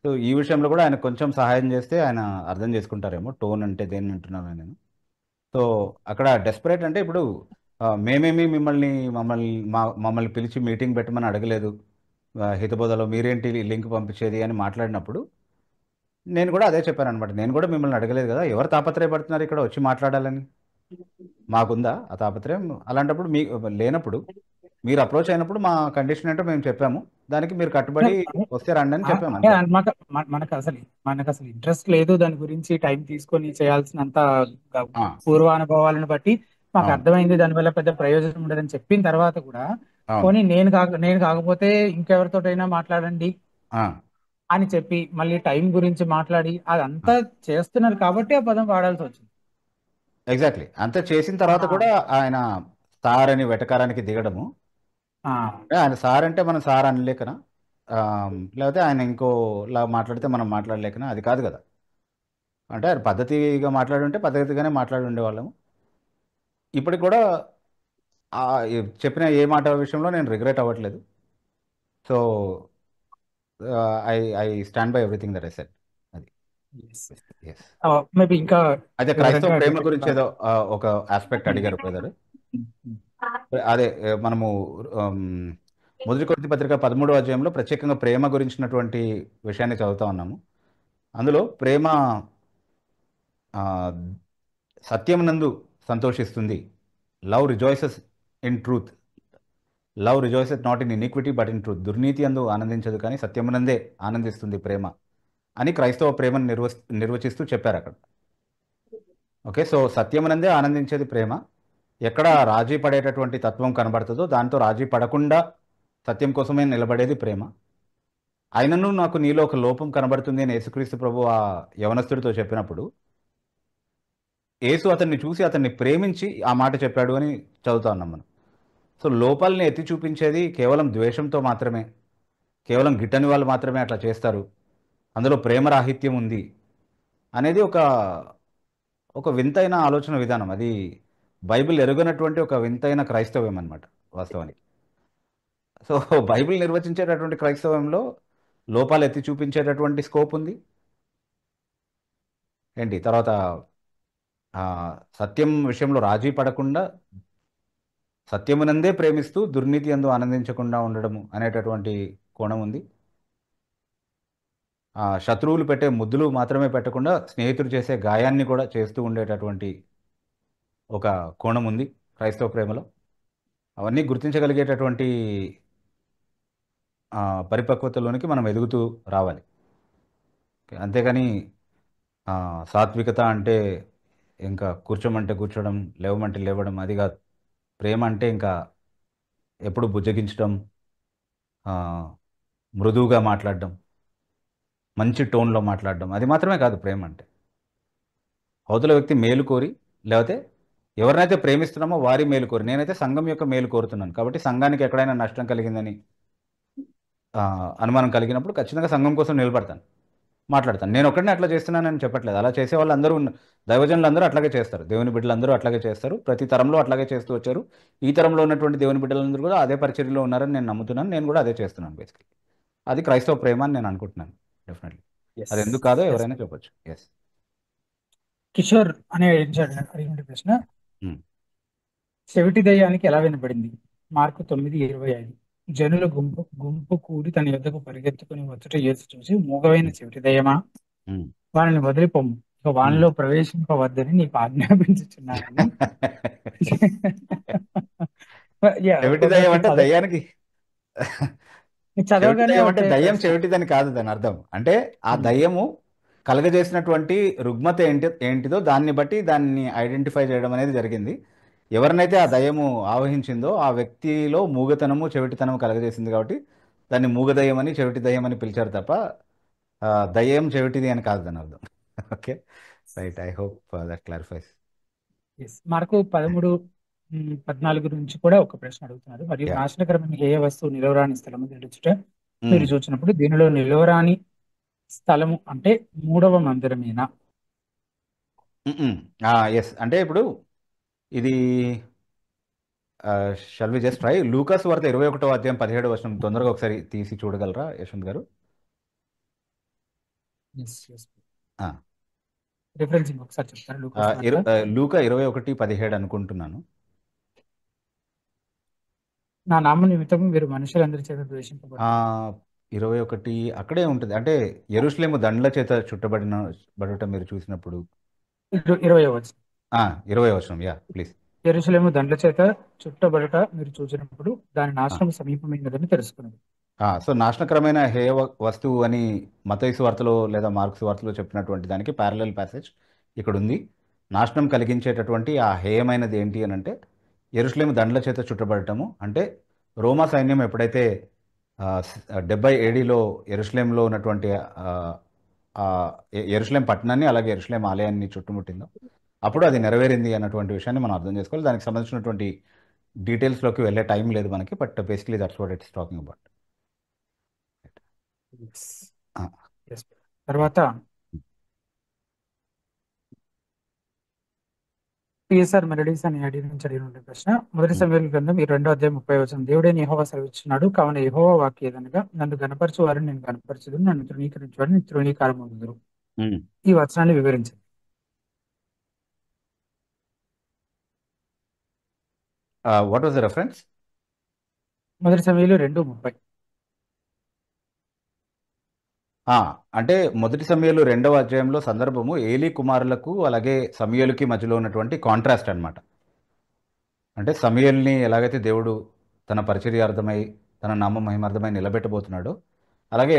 సో ఈ విషయంలో కూడా ఆయన కొంచెం సహాయం చేస్తే ఆయన అర్థం చేసుకుంటారేమో టోన్ అంటే దేన్ని అంటున్నాను నేను. సో అక్కడ డెస్పరేట్ అంటే ఇప్పుడు మేమేమి మమ్మల్ని పిలిచి మీటింగ్ పెట్టమని అడగలేదు, హితబోధలో మీరేంటి లింక్ పంపించేది అని మాట్లాడినప్పుడు నేను కూడా అదే చెప్పాను అనమాట. నేను కూడా మిమ్మల్ని అడగలేదు కదా, ఎవరు తాపత్రయపడుతున్నారు ఇక్కడ వచ్చి మాట్లాడాలని, మాకుందా ఆ తాపత్రయం? అలాంటప్పుడు లేనప్పుడు మీరు అప్రోచ్ అయినప్పుడు మా కండిషన్ ఏంటో మేము చెప్పాము, దానికి మీరు కట్టుబడి వస్తే రండి అని చెప్పాము. మనకు అసలు ఇంట్రెస్ట్ లేదు దాని గురించి టైం తీసుకొని చేయాల్సినంత పూర్వానుభవాలను బట్టి మాకు అర్థమైంది, దానివల్ల పెద్ద ప్రయోజనం ఉండదని చెప్పిన తర్వాత కూడా పోనీ నేను కాకపోతే ఇంకెవరితోటైనా మాట్లాడండి అని చెప్పి మళ్ళీ టైం గురించి మాట్లాడి అదంతా చేస్తున్నారు కాబట్టి ఆ పదం వాడాల్సి వచ్చింది. ఎగ్జాక్ట్లీ, అంతా చేసిన తర్వాత కూడా ఆయన సార్ అని వెటకారానికి దిగడము. ఆయన సార్ అంటే మనం సార్ అనలేకనా, లేకపోతే ఆయన ఇంకోలా మాట్లాడితే మనం మాట్లాడలేకనా? అది కాదు కదా. అంటే ఆయన పద్ధతిగా మాట్లాడి ఉంటే పద్ధతిగానే మాట్లాడి ఉండేవాళ్ళము. ఇప్పటికి కూడా చెప్పిన ఏ మాట విషయంలో నేను రిగ్రెట్ అవ్వట్లేదు. So I stand by everything that I said. అది ఇంకా అయితే క్రైస్తవ ప్రేమ గురించి ఏదో ఒక ఆస్పెక్ట్ అడిగారు బ్రదర్. అదే మనము మొదటి కొరింథీ పత్రిక 13వ అధ్యాయంలో ప్రత్యేకంగా ప్రేమ గురించినటువంటి విషయాన్ని చదువుతా ఉన్నాము. అందులో ప్రేమ సత్యమునందు సంతోషిస్తుంది, love rejoices in truth, love rejoices not in iniquity but in truth. దుర్నీతి అందు ఆనందించదు కానీ సత్యమునందే ఆనందిస్తుంది ప్రేమ అని క్రైస్తవ ప్రేమను నిర్వచిస్తూ చెప్పారు అక్కడ. ఓకే, సో సత్యమునందే ఆనందించేది ప్రేమ. ఎక్కడ రాజీ పడేటటువంటి తత్వం కనబడుతుందో దాంతో రాజీ పడకుండా సత్యం కోసమే నిలబడేది ప్రేమ. అయినను నాకు నీలో ఒక లోపం కనబడుతుంది అని యేసుక్రీస్తు ప్రభు ఆ యవనస్తుడితో చెప్పినప్పుడు యేసు అతన్ని చూసి అతన్ని ప్రేమించి ఆ మాట చెప్పాడు అని చదువుతా ఉన్నాం మనం. సో లోపాలని ఎత్తి చూపించేది కేవలం ద్వేషంతో మాత్రమే, కేవలం గిట్టని వాళ్ళు మాత్రమే అట్లా చేస్తారు, అందులో ప్రేమరాహిత్యం ఉంది అనేది ఒక వింతైన ఆలోచన విధానం. అది బైబిల్ ఎరుగనటువంటి ఒక వింతైన క్రైస్తవ్యం అన్నమాట వాస్తవానికి. సో బైబిల్ నిర్వచించేటటువంటి క్రైస్తవంలో లోపాలు ఎత్తి చూపించేటటువంటి స్కోప్ ఉంది ఏంటి. తర్వాత సత్యం విషయంలో రాజీ పడకుండా సత్యమునందే ప్రేమిస్తూ దుర్నీతి యందు ఆనందించకుండా ఉండడము అనేటటువంటి కోణం ఉంది. శత్రువులు పెట్టే ముద్దులు మాత్రమే పెట్టకుండా స్నేహితులు చేసే గాయాన్ని కూడా చేస్తూ ఉండేటటువంటి ఒక కోణం ఉంది క్రైస్తవ ప్రేమలో. అవన్నీ గుర్తించగలిగేటటువంటి పరిపక్వతలోనికి మనం ఎదుగుతూ రావాలి. అంతేగాని సాత్వికత అంటే ఇంకా కూర్చోమంటే కూర్చోవడం, లేవమంటే లేవడం, అది కాదు. ప్రేమ అంటే ఇంకా ఎప్పుడు బుజ్జగించడం, మృదువుగా మాట్లాడడం, మంచి టోన్లో మాట్లాడడం, అది మాత్రమే కాదు ప్రేమ అంటే. అవతల వ్యక్తి మేలు కోరి, లేకపోతే ఎవరినైతే ప్రేమిస్తున్నామో వారి మేలు కోరి. నేనైతే సంఘం యొక్క మేలు కోరుతున్నాను కాబట్టి సంఘానికి ఎక్కడైనా నష్టం కలిగిందని అనుమానం కలిగినప్పుడు ఖచ్చితంగా సంఘం కోసం నిలబడతాను, మాట్లాడతాను. నేను ఒక్కడినే అట్లా చేస్తున్నానని చెప్పట్లేదు. అలా చేసే వాళ్ళు అందరూ, దైవజనులు అందరూ అట్లాగే చేస్తారు, దేవుని బిడ్డలు అందరూ అట్లాగే చేస్తారు, ప్రతి తరంలో అట్లాగే చేస్తూ వచ్చారు. ఈ తరంలో ఉన్నటువంటి దేవుని బిడ్డలందరూ కూడా అదే పరిచర్యలో ఉన్నారని నేను నమ్ముతున్నాను. నేను కూడా అదే చేస్తున్నాను. బేసిక్లీ అది క్రైస్తవ ప్రేమ అని నేను అనుకుంటున్నాను. డెఫినెట్లీ అది ఎందుకు కాదో ఎవరైనా చెప్పొచ్చు. ఎస్, కిషోర్ అనే అడిగిన ప్రశ్న, చెవిటి దయ్యానికి ఎలా వినబడింది? మార్కు 9:25. జనుల గుంపు గుంపు కూడి తన యొద్దకు పరిగెత్తుకుని వచ్చుట యేసు చూసి, మూగవైన చెవిటి దయ్యమా, వారిని వదిలిపోము, ఇక వానిలో ప్రవేశింపవద్దని నీకు ఆజ్ఞాపించుచున్నానని. చెవిటి దయ్యం అంటే దయ్యానికి చదవగానే అంటే దయ్యం చెవిటిదని కాదు దాని అర్థం. అంటే ఆ దయ్యము కలగజేసినటువంటి రుగ్మత ఏంటిదో దాన్ని బట్టి దాన్ని ఐడెంటిఫై చేయడం అనేది జరిగింది. ఎవరినైతే ఆ దయ్యము ఆవహించిందో ఆ వ్యక్తిలో మూగతనము, చెవిటితనము కలగజేసింది కాబట్టి దాన్ని మూగదయ్యం అని, చెవిటి దయ్యం అని పిలిచారు తప్ప దయ్యం చెవిటిది అని కాదు దాని అర్థం. Okay, right. I hope that clarifies. Mark 13:14 నుంచి కూడా ఒక ప్రశ్న అడుగుతున్నారు. మరియు నాశనకరమైన ఏ వస్తువు నిలవరాని స్థలము నిలుచుట మీరు చూసినప్పుడు దీనిలో నిలవరాని స్థలము అంటే 3వ మందిరమేనా? ఎస్, అంటే ఇప్పుడు ఇది షల్ వి జస్ట్ ట్రై లూకాసు వార్త 21వ అధ్యాయం 17వ వచనం తొందరగా ఒకసారి తీసి చూడగలరా యశ్వంత్ గారు? ఒకసారి చెప్తారు. లూకా 21:17 అనుకుంటున్నాను. నా నామ నిమిత్తం మీరు మనుషులందరి చేత ద్వేషింపబడతారు. 21 అక్కడే ఉంటుంది. అంటే యెరూషలేము దండ్ల చేత చుట్టబడటం మీరు చూసినప్పుడు 20వ వచనం. 20వ వచనం, యా ప్లీజ్. యెరూషలేము దండ్ల చేత చుట్టబడట మీరు చూసినప్పుడు దాని నాశనం సమీపమైనదని తెలుసుకున్నది. సో నాశనకరమైన హేయ వస్తువు అని మత్తయి సువార్తలో లేదా మార్కు సువార్తలో చెప్పినటువంటి దానికి ప్యారలల్ ప్యాసేజ్ ఇక్కడ ఉంది. నాశనం కలిగించేటటువంటి ఆ హేయమైనది ఏంటి అని అంటే యెరూషలేము దండ్ల చేత చుట్టబడటము. అంటే రోమా సైన్యం ఎప్పుడైతే 70 ADలో యెరూషలేంలో ఉన్నటువంటి యెరూషలేం పట్టణాన్ని అలాగే యెరూషలేం ఆలయాన్ని చుట్టుముట్టిందో అప్పుడు అది నెరవేరింది అన్నటువంటి విషయాన్ని మనం అర్థం చేసుకోవాలి. దానికి సంబంధించినటువంటి డీటెయిల్స్లోకి వెళ్ళే టైం లేదు మనకి, but basically that's what it's talking about. తర్వాత పిఎస్ఆర్ మెలడీస్ అని అడిగిన ప్రశ్న, మొదటి సమయాల గ్రంథం 2వ అధ్యాయం 30వ వచనం, దేవుడే యెహోవా సెలవిస్తున్నాడు, కావున యెహోవా వాక్కు ఏదనగా, నన్ను గణపరచు వారిని నేను గణపరచుదు, నన్ను తృణీకరించు వారిని తృణీకారం పొందుదురు. ఈ వచనాన్ని వివరించండి. What was the reference? మొదటి సమయంలో 2:30. అంటే మొదటి సమూయేలు 2వ అధ్యాయంలో సందర్భము ఏలీ కుమారులకు అలాగే సమూయేలుకి మధ్యలో ఉన్నటువంటి కాంట్రాస్ట్ అన్నమాట. అంటే సమూయేలుని ఎలాగైతే దేవుడు తన పరిచర్యార్థమై తన నామ మహిమార్థమై నిలబెట్టబోతున్నాడో అలాగే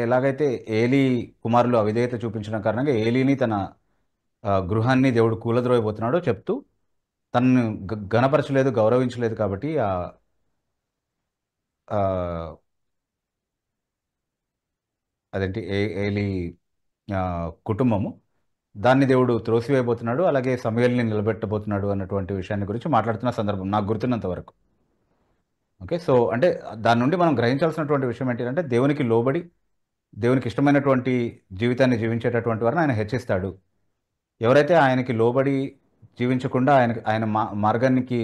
ఎలాగైతే ఏలీ కుమారులు అవిధేయత చూపించడం కారణంగా ఏలీని తన గృహాన్ని దేవుడు కూలద్రోయబోతున్నాడో చెప్తూ తనను గణపరచలేదు, గౌరవించలేదు కాబట్టి అదేంటి ఏలీ కుటుంబము దాన్ని దేవుడు త్రోసివేయబోతున్నాడు, అలాగే సమూయేలుని నిలబెట్టబోతున్నాడు అన్నటువంటి విషయాన్ని గురించి మాట్లాడుతున్న సందర్భం నాకు గుర్తున్నంత వరకు. ఓకే, సో అంటే దాని నుండి మనం గ్రహించాల్సినటువంటి విషయం ఏంటంటే దేవునికి లోబడి దేవునికి ఇష్టమైనటువంటి జీవితాన్ని జీవించేటటువంటి వారిని ఆయన హెచ్చిస్తాడు. ఎవరైతే ఆయనకి లోబడి జీవించకుండా ఆయన మార్గానికి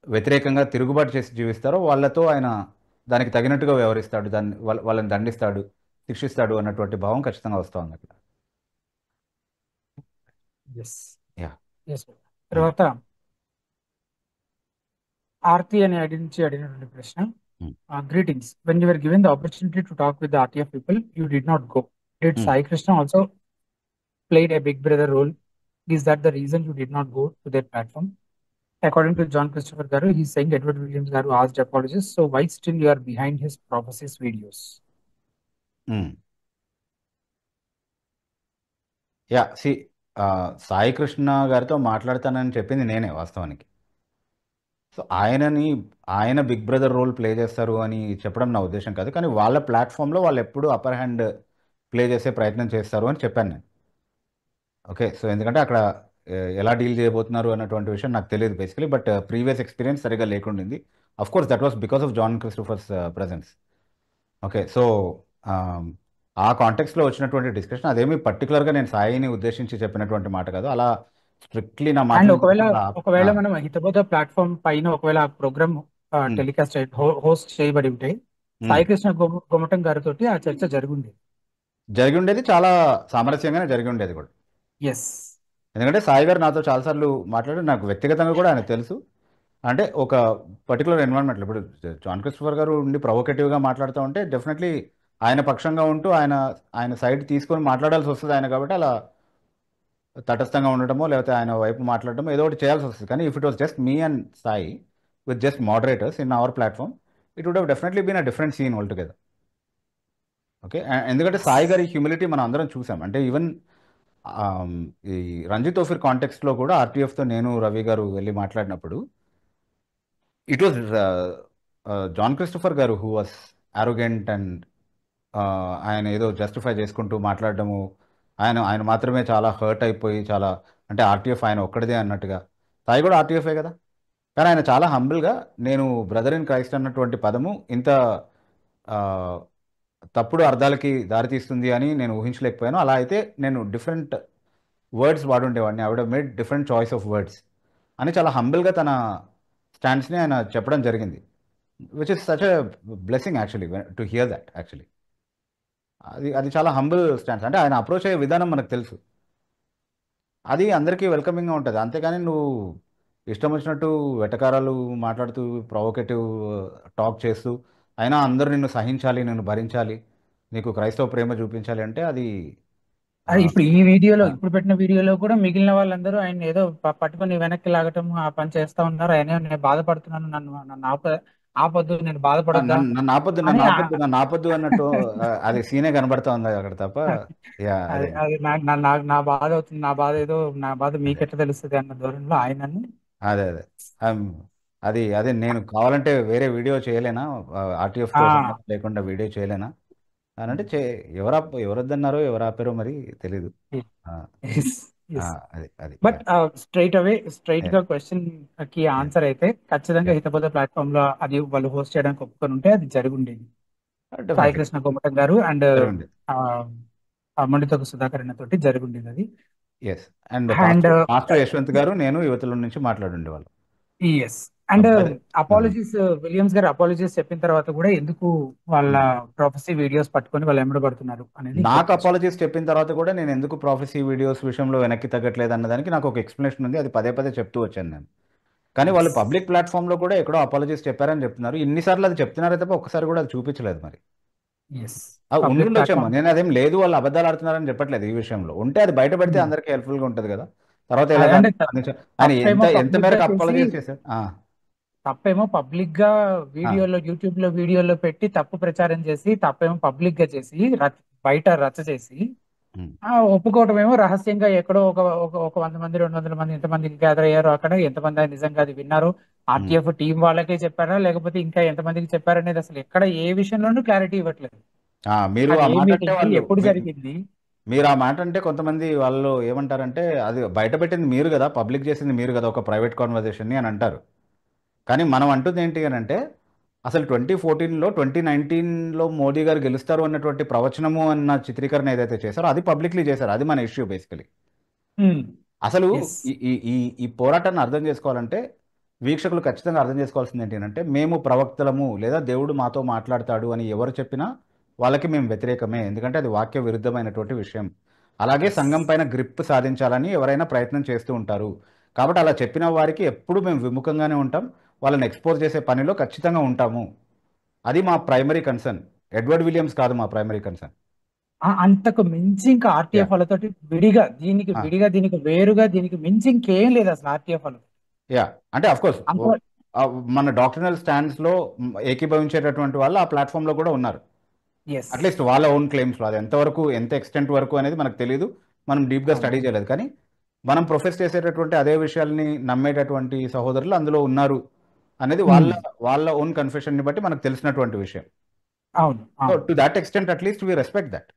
వ్యతిరేకంగా తిరుగుబాటు చేసి జీవిస్తారో వాళ్ళతో ఆయన దానికి తగినట్టుగా వ్యవహరిస్తాడు, వాళ్ళని దండిస్తాడు, శిక్షిస్తాడు అన్నటువంటి భావం ఖచ్చితంగా వస్తూ ఉంది అక్కడ. తర్వాత ఆర్తి అని అడిగినటువంటి ప్రశ్న, greetings, when you were given the opportunity to talk with the RTF people you did not go. Did Sai Krishna also played a big brother role? Is that the reason you did not go to that platform? According to John Christopher Garu, he's saying Edward Williams Garu asked apologists, so why still you are behind his prophecies videos? Ya సి సాయి కృష్ణ గారితో మాట్లాడతానని చెప్పింది నేనే వాస్తవానికి. సో ఆయన బిగ్ బ్రదర్ రోల్ ప్లే చేస్తారు అని చెప్పడం నా ఉద్దేశం కాదు, కానీ వాళ్ళ ప్లాట్ఫామ్లో వాళ్ళు ఎప్పుడు అప్పర్ హ్యాండ్ ప్లే చేసే ప్రయత్నం చేస్తారు అని చెప్పాను నేను. ఓకే, సో ఎందుకంటే అక్కడ ఎలా డీల్ చేయబోతున్నారు అన్నటువంటి విషయం నాకు తెలియదు బేసికలీ, బట్ ప్రీవియస్ ఎక్స్పీరియన్స్ సరిగా లేకుండింది. Of course that was because of John Christopher's presence. Okay, so ఆ కాంటెక్స్లో వచ్చినటువంటి డిస్కషన్ అదేమి పర్టికులర్గా నేను సాయిని ఉద్దేశించి చెప్పినటువంటి మాట కాదు. అలా స్ట్రిక్ట్లీ నా మాట అండ్ ఒకవేళ మనం హితబోధ ప్లాట్ఫామ్ పైన ఒకవేళ ప్రోగ్రామ్ టెలికాస్ట్ హోస్ట్ చేయబడి ఉంటే సాయి కృష్ణ గోమటం గారితో ఆ చర్చ జరిగి ఉండేది, చాలా సామరస్యంగానే జరిగి ఉండేది కూడా. ఎస్, ఎందుకంటే సాయి గారు నాతో చాలాసార్లు మాట్లాడి నాకు వ్యక్తిగతంగా కూడా ఆయన తెలుసు. అంటే ఒక పర్టికులర్ ఎన్వైరన్మెంట్లో ఇప్పుడు జాన్ క్రిస్టోఫర్ గారు ఉండి ప్రొవోకేటివ్గా మాట్లాడుతూ ఉంటే డెఫినెట్లీ ఆయన పక్షంగా ఉంటూ ఆయన సైడ్ తీసుకొని మాట్లాడాల్సి వస్తుంది ఆయన, కాబట్టి అలా తటస్థంగా ఉండటమో లేకపోతే ఆయన వైపు మాట్లాడటమో ఏదో ఒకటి చేయాల్సి వస్తుంది. కానీ if it was just me and Sai with just moderators in our platform, it would have definitely been a different scene all together. Okay, ఎందుకంటే సాయి గారి హ్యూమిలిటీ మనం అందరం చూసాం. అంటే ఈవెన్ ఈ రంజిత్ ఓఫిర్ కాంటెక్స్ట్లో కూడా ఆర్టీఎఫ్తో నేను రవి గారు వెళ్ళి మాట్లాడినప్పుడు ఇట్ వాజ్ జాన్ క్రిస్టోఫర్ గారు హూ వాస్ అరోగెంట్ అండ్ ఆయన ఏదో జస్టిఫై చేసుకుంటూ మాట్లాడడము, ఆయన మాత్రమే చాలా హర్ట్ అయిపోయి చాలా అంటే ఆర్టీఎఫ్ ఆయన ఒక్కడిదే అన్నట్టుగా. సాయి కూడా ఆర్టీఎఫే కదా, కానీ ఆయన చాలా హంబుల్గా నేను బ్రదర్ ఇన్ క్రైస్ట్ అన్నటువంటి పదము ఇంత తప్పుడు అర్థాలకి దారితీస్తుంది అని నేను ఊహించలేకపోయాను. అలా అయితే నేను డిఫరెంట్ వర్డ్స్ వాడుండేవాడిని, I would have made different choice of words అని చాలా హంబుల్గా తన స్టాండ్స్ని ఆయన చెప్పడం జరిగింది, which is such a blessing actually to hear that. Actually అది చాలా హంబుల్ స్టాండ్స్. అంటే ఆయన అప్రోచ్ అయ్యే విధానం మనకు తెలుసు, అది అందరికీ వెల్కమింగ్గా ఉంటుంది. అంతేగాని నువ్వు ఇష్టం వచ్చినట్టు వెటకారాలు మాట్లాడుతూ ప్రొవోకేటివ్ టాక్ చేస్తూ అయినా అందరూ నిన్ను సహించాలి, నిన్ను భరించాలి, నీకు క్రైస్తవ ప్రేమ చూపించాలి అంటే అది ఇప్పుడు ఈ వీడియోలో ఇప్పుడు పెట్టిన వీడియోలో కూడా మిగిలిన వాళ్ళందరూ ఆయన ఏదో పట్టుకొని వెనక్కి లాగటం ఆ పని చేస్తా ఉన్నారు. ఆయన నేను బాధపడుతున్నాను, నన్ను ఆపొద్దు, నేను బాధపడద్దా, నన్ను ఆపొద్దు అన్నట్టు అది సీనే కనబడతా ఉంది అక్కడ తప్ప. అది నా బాధ అవుతుంది, నా బాధ మీకెట్లా తెలుస్తుంది అన్న ధోరణిలో ఆయనని. అదే నేను కావాలంటే వేరే వీడియో చేయలేనా, ఆర్టీఎఫ్ లేకుండా వీడియో చేయలేనా అని అంటే ఎవరొద్దన్నారో ఎవరు ఆపారో మరి తెలీదు. బట్ స్ట్రైట్ గా క్వశ్చన్ కి ఆన్సర్ అయితే ఖచ్చితంగా హితబోధ ప్లాట్ఫామ్ లో అది వాళ్ళు హోస్ట్ చేయడానికి ఒప్పుకొని ఉంటే అది జరుగుండేది. సాయి కృష్ణ గోమటం గారు అండ్ మొండితోక సుధాకర్ అన్న తోటి జరుగుండేది అది. అండ్ మాస్టర్ యశ్వంత్ గారు నేను యువతల నుంచి మాట్లాడుండేవాళ్ళు. అండ్ అపాలజీస్ విలియమ్స్ గారు అపాలజీస్ చెప్పిన తర్వాత కూడా ఎందుకు వాళ్ళ ప్రొఫెసీ వీడియోస్ పట్టుకొని వాళ్ళు ఎమ్మడబడుతున్నారు అనేది నాకు అపాలజీస్ చెప్పిన తర్వాత కూడా నేను ఎందుకు ప్రొఫెసీ వీడియోస్ విషయంలో వెనక్కి తగ్గట్లేదు అన్నదానికి నాకు ఒక ఎక్స్ప్లెనేషన్ ఉంది, అది పదే చెప్తూ వచ్చాను నేను. కానీ వాళ్ళు పబ్లిక్ ప్లాట్ఫామ్ లో కూడా ఎక్కడో అపాలజీస్ చెప్పారని చెప్తున్నారు. ఇన్నిసార్లు అది చెప్తున్నారే తప్ప ఒక్కసారి కూడా అది చూపించలేదు. మరి ఉండుండొచ్చేమో, నేను అదేం లేదు వాళ్ళు అబద్ధాలు ఆడుతున్నారని చెప్పట్లేదు ఈ విషయంలో. ఉంటే అది బయట పెడితే అందరికీ హెల్ప్ఫుల్ గా ఉంటది కదా. తర్వాత ఎంత మేరకు అపాలజీస్ చేశారు. తప్పేమో పబ్లిక్ గా యూట్యూబ్ లో వీడియోలో పెట్టి తప్పు ప్రచారం చేసి, తప్పేమో పబ్లిక్ గా చేసి బయట రచ్చ చేసి, ఒప్పుకోవటం ఏమో రహస్యంగా ఎక్కడో ఒక 100 మంది 200 మంది ఎంతమందికి గ్యాదర్ అయ్యారో అక్కడ ఎంతమంది నిజంగా అది విన్నారు, ఆర్టీఎఫ్ టీం వాళ్ళకే చెప్పారా లేకపోతే ఇంకా ఎంతమందికి చెప్పారనేది అసలు ఎక్కడ ఏ విషయంలోనూ క్లారిటీ ఇవ్వట్లేదు. ఎప్పుడు జరిగింది మీరు ఆ మాట అంటే కొంతమంది వాళ్ళు ఏమంటారంటే అది బయట పెట్టింది మీరు కదా, పబ్లిక్ చేసింది మీరు కదా, ఒక ప్రైవేట్ కాన్వర్జేషన్ అని అంటారు. కానీ మనం అంటుంది ఏంటి అని అంటే అసలు 2014లో 2019లో మోదీ గారు గెలుస్తారు అన్నటువంటి ప్రవచనము అన్న చిత్రీకరణ ఏదైతే చేశారో అది పబ్లిక్లీ చేశారు. అది మన ఇష్యూ బేసికలీ. అసలు ఈ పోరాటాన్ని అర్థం చేసుకోవాలంటే వీక్షకులు ఖచ్చితంగా అర్థం చేసుకోవాల్సింది ఏంటి అంటే మేము ప్రవక్తలము లేదా దేవుడు మాతో మాట్లాడతాడు అని ఎవరు చెప్పినా వాళ్ళకి మేము వ్యతిరేకమే, ఎందుకంటే అది వాక్య విరుద్ధమైనటువంటి విషయం. అలాగే సంఘం పైన గ్రిప్ సాధించాలని ఎవరైనా ప్రయత్నం చేస్తూ ఉంటారు. కాబట్టి అలా చెప్పిన వారికి ఎప్పుడు మేము విముఖంగానే ఉంటాం, వాళ్ళని ఎక్స్పోజ్ చేసే పనిలో ఖచ్చితంగా ఉంటాము. అది మా ప్రైమరీ కన్సర్న్. ఎడ్వర్డ్ విలియమ్స్ కాదు మా ప్రైమరీ కన్సర్న్. అంతకు మించి ఇంకా ఆర్టీఎఫ్ వాళ్ళతో దీనికి వేరుగా దీనికి మించి ఇంకేం లేదు అసలు ఆర్టీఎఫ్ వాళ్ళు. యా అంటే అఫ్ కోర్స్ అంత మన డాక్టర్నల్ స్టాండ్స్లో ఏకీభవించేటటువంటి వాళ్ళు ఆ ప్లాట్ఫామ్లో కూడా ఉన్నారు. ఎస్ అట్లీస్ట్ వాళ్ళ ఓన్ క్లెయిమ్స్లో అది ఎంతవరకు ఎంత ఎక్స్టెంట్ వరకు అనేది మనకు తెలియదు, మనం డీప్గా స్టడీ చేయలేదు. కానీ మనం ప్రొఫెస్ చేసేటటువంటి అదే విషయాల్ని నమ్మేటటువంటి సహోదరులు అందులో ఉన్నారు అనేది వాళ్ళ ఓన్ కన్ఫెషన్ని బట్టి మనకు తెలిసినటువంటి విషయం. అవును so to that extent at least we respect that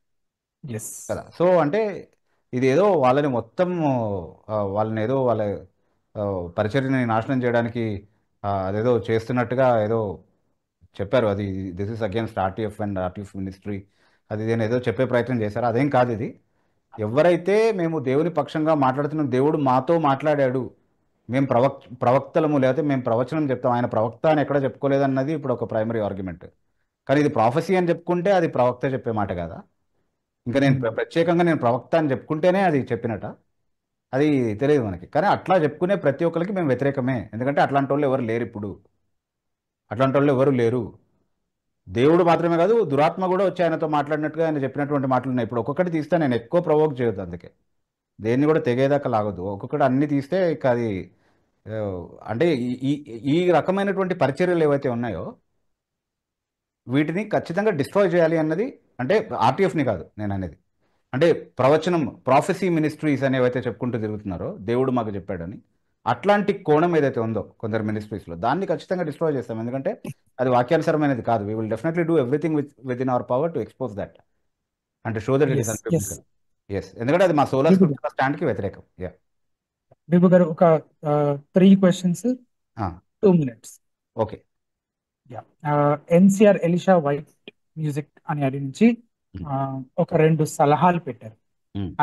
yes కదా. సో అంటే ఇది ఏదో వాళ్ళని మొత్తం వాళ్ళని ఏదో వాళ్ళ పరిచర్ని నాశనం చేయడానికి అదేదో చేస్తున్నట్టుగా ఏదో చెప్పారు. అది this is against RTF and RTF ministry అది నేను ఏదో చెప్పే ప్రయత్నం చేశారు. అదేం కాదు. ఇది ఎవరైతే మేము దేవుని పక్షంగా మాట్లాడుతున్నాం, దేవుడు మాతో మాట్లాడాడు, మేము ప్రవక్తలము లేకపోతే మేము ప్రవచనం చెప్తాం, ఆయన ప్రవక్త అని ఎక్కడ చెప్పుకోలేదన్నది ఇప్పుడు ఒక ప్రైమరీ ఆర్గ్యుమెంట్. కానీ ఇది ప్రాఫెసీ అని చెప్పుకుంటే అది ప్రవక్త చెప్పే మాట కదా. ఇంకా నేను ప్రత్యేకంగా నేను ప్రవక్త అని చెప్పుకుంటేనే అది చెప్పినట, అది తెలియదు మనకి. కానీ అట్లా చెప్పుకునే ప్రతి ఒక్కరికి మేము వ్యతిరేకమే. ఎందుకంటే అట్లాంటి వాళ్ళు ఎవరు లేరు, ఇప్పుడు అట్లాంటి వాళ్ళు ఎవరు లేరు. దేవుడు మాత్రమే కాదు, దురాత్మ కూడా వచ్చి ఆయనతో మాట్లాడినట్టుగా ఆయన చెప్పినటువంటి మాటలు ఉన్నాయి. ఇప్పుడు ఒక్కొక్కటి తీస్తే నేను ఎక్కువ ప్రవోక్ చేయొద్దు, అందుకే దేన్ని కూడా తెగేదాకా లాగొద్దు. ఒక్కొక్కటి అన్ని తీస్తే ఇక అది అంటే ఈ ఈ రకమైనటువంటి పరిచర్యలు ఏవైతే ఉన్నాయో వీటిని ఖచ్చితంగా డిస్ట్రాయ్ చేయాలి అన్నది, అంటే ఆర్టీఎఫ్ని కాదు నేను అనేది, అంటే ప్రవచనం ప్రాఫెసీ మినిస్ట్రీస్ అని ఏవైతే చెప్పుకుంటూ తిరుగుతున్నారో దేవుడు మాకు చెప్పాడని, అట్లాంటి కోణం ఏదైతే ఉందో కొందరు మినిస్ట్రీస్లో, దాన్ని ఖచ్చితంగా డిస్ట్రాయ్ చేస్తాం. ఎందుకంటే అది వాక్యానుసరమైనది కాదు. We will definitely do everything within our power to expose that అంటే show that it is unbiblical. Yes, ఎందుకంటే అది మా సోలా స్క్రిప్చర్ స్టాండ్కి వ్యతిరేకం. యా బిబు గారు ఒక 3 questions 2 minutes. Okay. NCR Elisha white music అని అది నుంచి ఒక 2 సలహాలు పెట్టారు.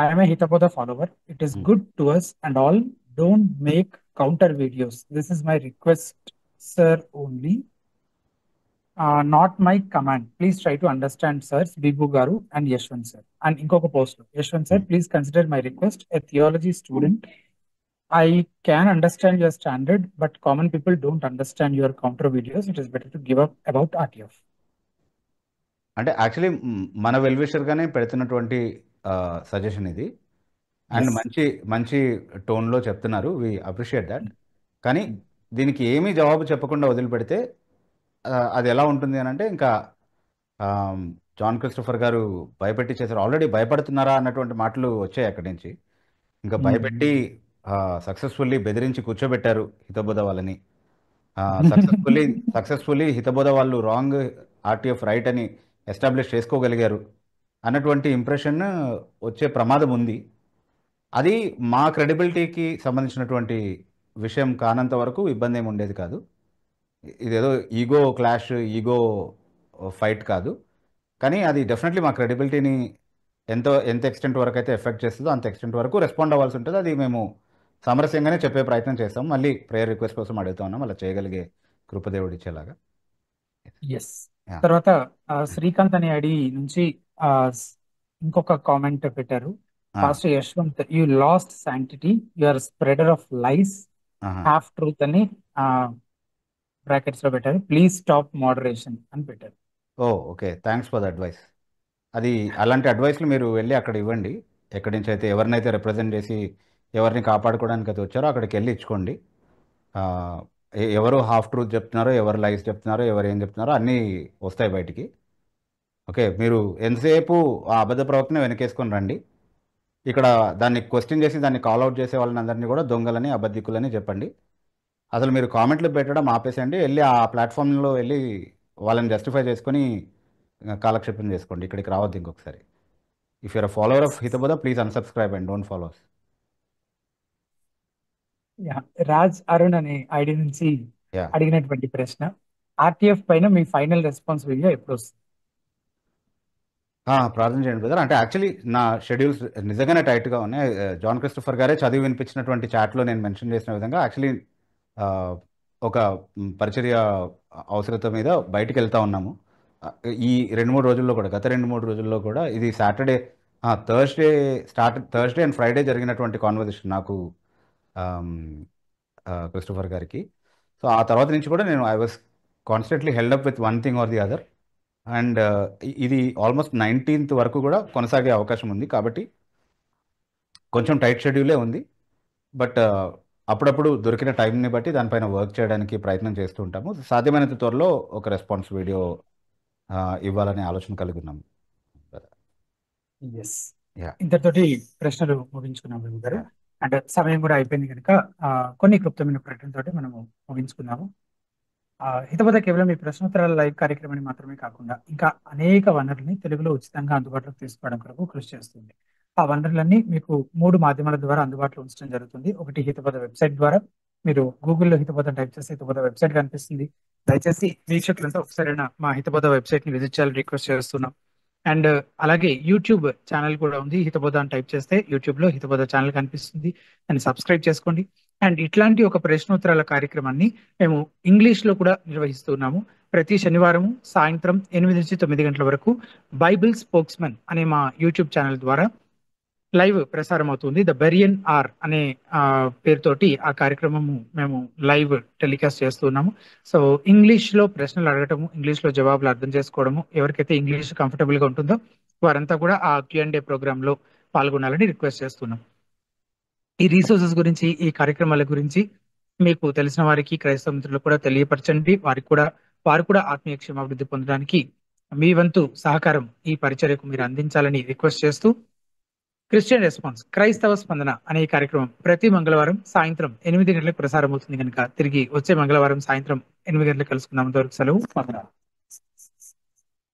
I'm a Hithabodha follower. It is good to us and all. Don't make counter videos. This is my request sir only, not my command. Please try to understand sir. Bibu garu and Yashwant sir. And ఇంకొక పోస్ట్ లో, Yashwant sir please consider my request. A theology student, I can understand your standard, but common people don't understand your counter videos. It is better to give up about RTF. అంటే యాక్చువల్లీ మన వెల్విషర్గానే పెడుతున్నటువంటి సజెషన్ ఇది, అండ్ మంచి మంచి టోన్లో చెప్తున్నారు. We appreciate that. కానీ దీనికి ఏమీ జవాబు చెప్పకుండా వదిలిపెడితే అది ఎలా ఉంటుంది అని అంటే, ఇంకా జాన్ క్రిస్టోఫర్ గారు భయపెట్టి చేశారు. ఆల్రెడీ భయపడుతున్నారా అన్నటువంటి మాటలు వచ్చాయి అక్కడి నుంచి. ఇంకా భయపెట్టి సక్సెస్ఫుల్లీ బెదిరించి కూర్చోబెట్టారు హితబోధ వాళ్ళని. సక్సెస్ఫుల్లీ హితబోధ వాళ్ళు రాంగ్, ఆర్టీఎఫ్ రైట్ అని ఎస్టాబ్లిష్ చేసుకోగలిగారు అన్నటువంటి ఇంప్రెషన్ వచ్చే ప్రమాదం ఉంది. అది మా క్రెడిబిలిటీకి సంబంధించినటువంటి విషయం కానంత వరకు ఇబ్బంది ఏమి ఉండేది కాదు. ఇదేదో ఈగో క్లాష్, ఈగో ఫైట్ కాదు. కానీ అది డెఫినెట్లీ మా క్రెడిబిలిటీని ఎంత ఎక్స్టెంట్ వరకు అయితే ఎఫెక్ట్ చేస్తుందో అంత ఎక్స్టెంట్ వరకు రెస్పాండ్ అవ్వాల్సి ఉంటుంది. అది మేము సామరస్యంగానే చెప్పే ప్రయత్నం చేస్తాం. మళ్ళీ ప్రేయర్ రిక్వెస్ట్ కోసం అడుగుతా ఉన్నాం, అలా చేయగలిగే కృపదేవుడు ఇచ్చేలాగా. ఎస్. తర్వాత శ్రీకాంత్ అనే ఐడి నుంచి ఇంకొక కామెంట్ పెట్టారు. Pastor Yashwant, you lost sanctity, you are spreader of lies, half truth అని బ్రాకెట్స్ లో పెట్టారు. ప్లీజ్ స్టాప్ మోడరేషన్ అని పెట్టారు. Okay, thanks for the advice. అది అలాంటి అడ్వైస్లు మీరు వెళ్ళి అక్కడ ఇవ్వండి. ఎక్కడి నుంచి అయితే ఎవరినైతే రిప్రజెంట్ చేసి ఎవరిని కాపాడుకోవడానికి అయితే వచ్చారో అక్కడికి వెళ్ళి ఇచ్చుకోండి. ఎవరు హాఫ్ ట్రూత్ చెప్తున్నారో, ఎవరు లైస్ చెప్తున్నారో, ఎవరు ఏం చెప్తున్నారో అన్నీ వస్తాయి బయటికి. ఓకే, మీరు ఎంతసేపు ఆ అబద్ధ ప్రవక్తనే వెనకేసుకొని రండి. ఇక్కడ దాన్ని క్వశ్చన్ చేసి దాన్ని కాల్అవుట్ చేసే వాళ్ళని అందరినీ కూడా దొంగలని, అబద్ధికులని చెప్పండి. అసలు మీరు కామెంట్లు పెట్టడం ఆపేసేయండి. వెళ్ళి ఆ ప్లాట్ఫామ్లో వెళ్ళి వాళ్ళని జస్టిఫై చేసుకొని కాలక్షేపం చేసుకోండి. ఇక్కడికి రావద్దు ఇంకొకసారి. If you're a follower of Hithabodha, please unsubscribe and don't follow us. Raj Arun అనే ఐడి నుంచి అడిగినటువంటి ప్రశ్న, ఆర్టీఎఫ్ పైన మీ ఫైనల్ రెస్పాన్స్ వీడియో ఎప్పుడు వస్తుంది? ప్రార్థన చేయండి బ్రదర్. అంటే యాక్చువల్లీ నా షెడ్యూల్స్ నిజంగానే టైట్గా ఉన్నాయి. జాన్ క్రిస్టోఫర్ గారే చదివి వినిపించినటువంటి చాట్లో నేను మెన్షన్ చేసిన విధంగా యాక్చువల్లీ ఒక పరిచర్య అవసరత మీద బయటికి వెళ్తా ఉన్నాము. ఈ 2-3 రోజుల్లో కూడా, గత 2-3 రోజుల్లో కూడా, ఇది సాటర్డే, థర్స్డే అండ్ ఫ్రైడే జరిగినటువంటి కాన్వర్జేషన్ నాకు క్రిస్టోఫర్ గారికి. సో ఆ తర్వాత నుంచి కూడా నేను I was constantly held up with one thing or the other. And ఇది ఆల్మోస్ట్ 19th వరకు కూడా కొనసాగే అవకాశం ఉంది. కాబట్టి కొంచెం టైట్ షెడ్యూలే ఉంది. బట్ అప్పుడప్పుడు దొరికిన టైంని బట్టి దానిపైన వర్క్ చేయడానికి ప్రయత్నం చేస్తూ ఉంటాము. సాధ్యమైనంత త్వరలో ఒక రెస్పాన్స్ వీడియో ఇవ్వాలనే ఆలోచన కలిగి ఉన్నాము. ఎస్ యా ఇంతటితోటి ప్రశ్నలు ముగించుకున్నాం రవి గారు. యా అంటే సమయం కూడా అయిపోయింది కనుక కొన్ని క్లుప్తమైన ప్రకటనతోటి మనము ముగించుకున్నాము. హితబోధ కేవలం ఈ ప్రశ్నోత్తరాల లైవ్ కార్యక్రమాన్ని మాత్రమే కాకుండా ఇంకా అనేక వనరుల్ని తెలుగులో ఉచితంగా అందుబాటులోకి తీసుకోవడం కొరకు కృషి చేస్తుంది. ఆ వనరులన్నీ మీకు 3 మాధ్యమాల ద్వారా అందుబాటులో ఉంచడం జరుగుతుంది. ఒకటి హితబోధ వెబ్సైట్ ద్వారా. మీరు గూగుల్లో హితబోధ టైప్ చేస్తే హితబోధ వెబ్సైట్ కనిపిస్తుంది. దయచేసి వీక్షకులంతా ఒకసారైనా మా హితబోధ వెబ్సైట్ ని విజిట్ చేయాలని రిక్వెస్ట్ చేస్తున్నాం. అండ్ అలాగే యూట్యూబ్ ఛానల్ కూడా ఉంది. హితబోధ అని టైప్ చేస్తే యూట్యూబ్ లో హితబోధ ఛానల్ కనిపిస్తుంది. దాన్ని సబ్స్క్రైబ్ చేసుకోండి. అండ్ ఇట్లాంటి ఒక ప్రశ్నోత్తరాల కార్యక్రమాన్ని మేము ఇంగ్లీష్ లో కూడా నిర్వహిస్తున్నాము. ప్రతి శనివారం సాయంత్రం 8 నుంచి 9 గంటల వరకు బైబిల్ స్పోక్స్మెన్ అనే మా యూట్యూబ్ ఛానల్ ద్వారా లైవ్ ప్రసారం అవుతుంది. ద బెరియన్ ఆర్ అనే పేరుతోటి ఆ కార్యక్రమము మేము లైవ్ టెలికాస్ట్ చేస్తున్నాము. సో ఇంగ్లీష్ లో ప్రశ్నలు అడగటము, ఇంగ్లీష్ లో జవాబులు అర్థం చేసుకోవడము, ఎవరికైతే ఇంగ్లీష్ కంఫర్టబుల్ గా ఉంటుందో వారంతా కూడా ఆ Q&A ప్రోగ్రామ్ లో పాల్గొనాలని రిక్వెస్ట్ చేస్తున్నాం. ఈ రీసోర్సెస్ గురించి, ఈ కార్యక్రమాల గురించి మీకు తెలిసిన వారికి, క్రైస్తవ మిత్రులకు కూడా తెలియపరచండి. వారు కూడా ఆత్మీయ క్షేమాభివృద్ధి పొందడానికి మీ వంతు సహకారం ఈ పరిచర్యకు మీరు అందించాలని రిక్వెస్ట్ చేస్తూ, క్రిస్టియన్ రెస్పాన్స్ క్రైస్తవ స్పందన అనే ఈ కార్యక్రమం ప్రతి మంగళవారం సాయంత్రం 8 గంటలకు ప్రసారం అవుతుంది కనుక తిరిగి వచ్చే మంగళవారం సాయంత్రం 8 గంటలకు కలుసుకుందాం. అంతవరకు సెలవు. వందనాలు.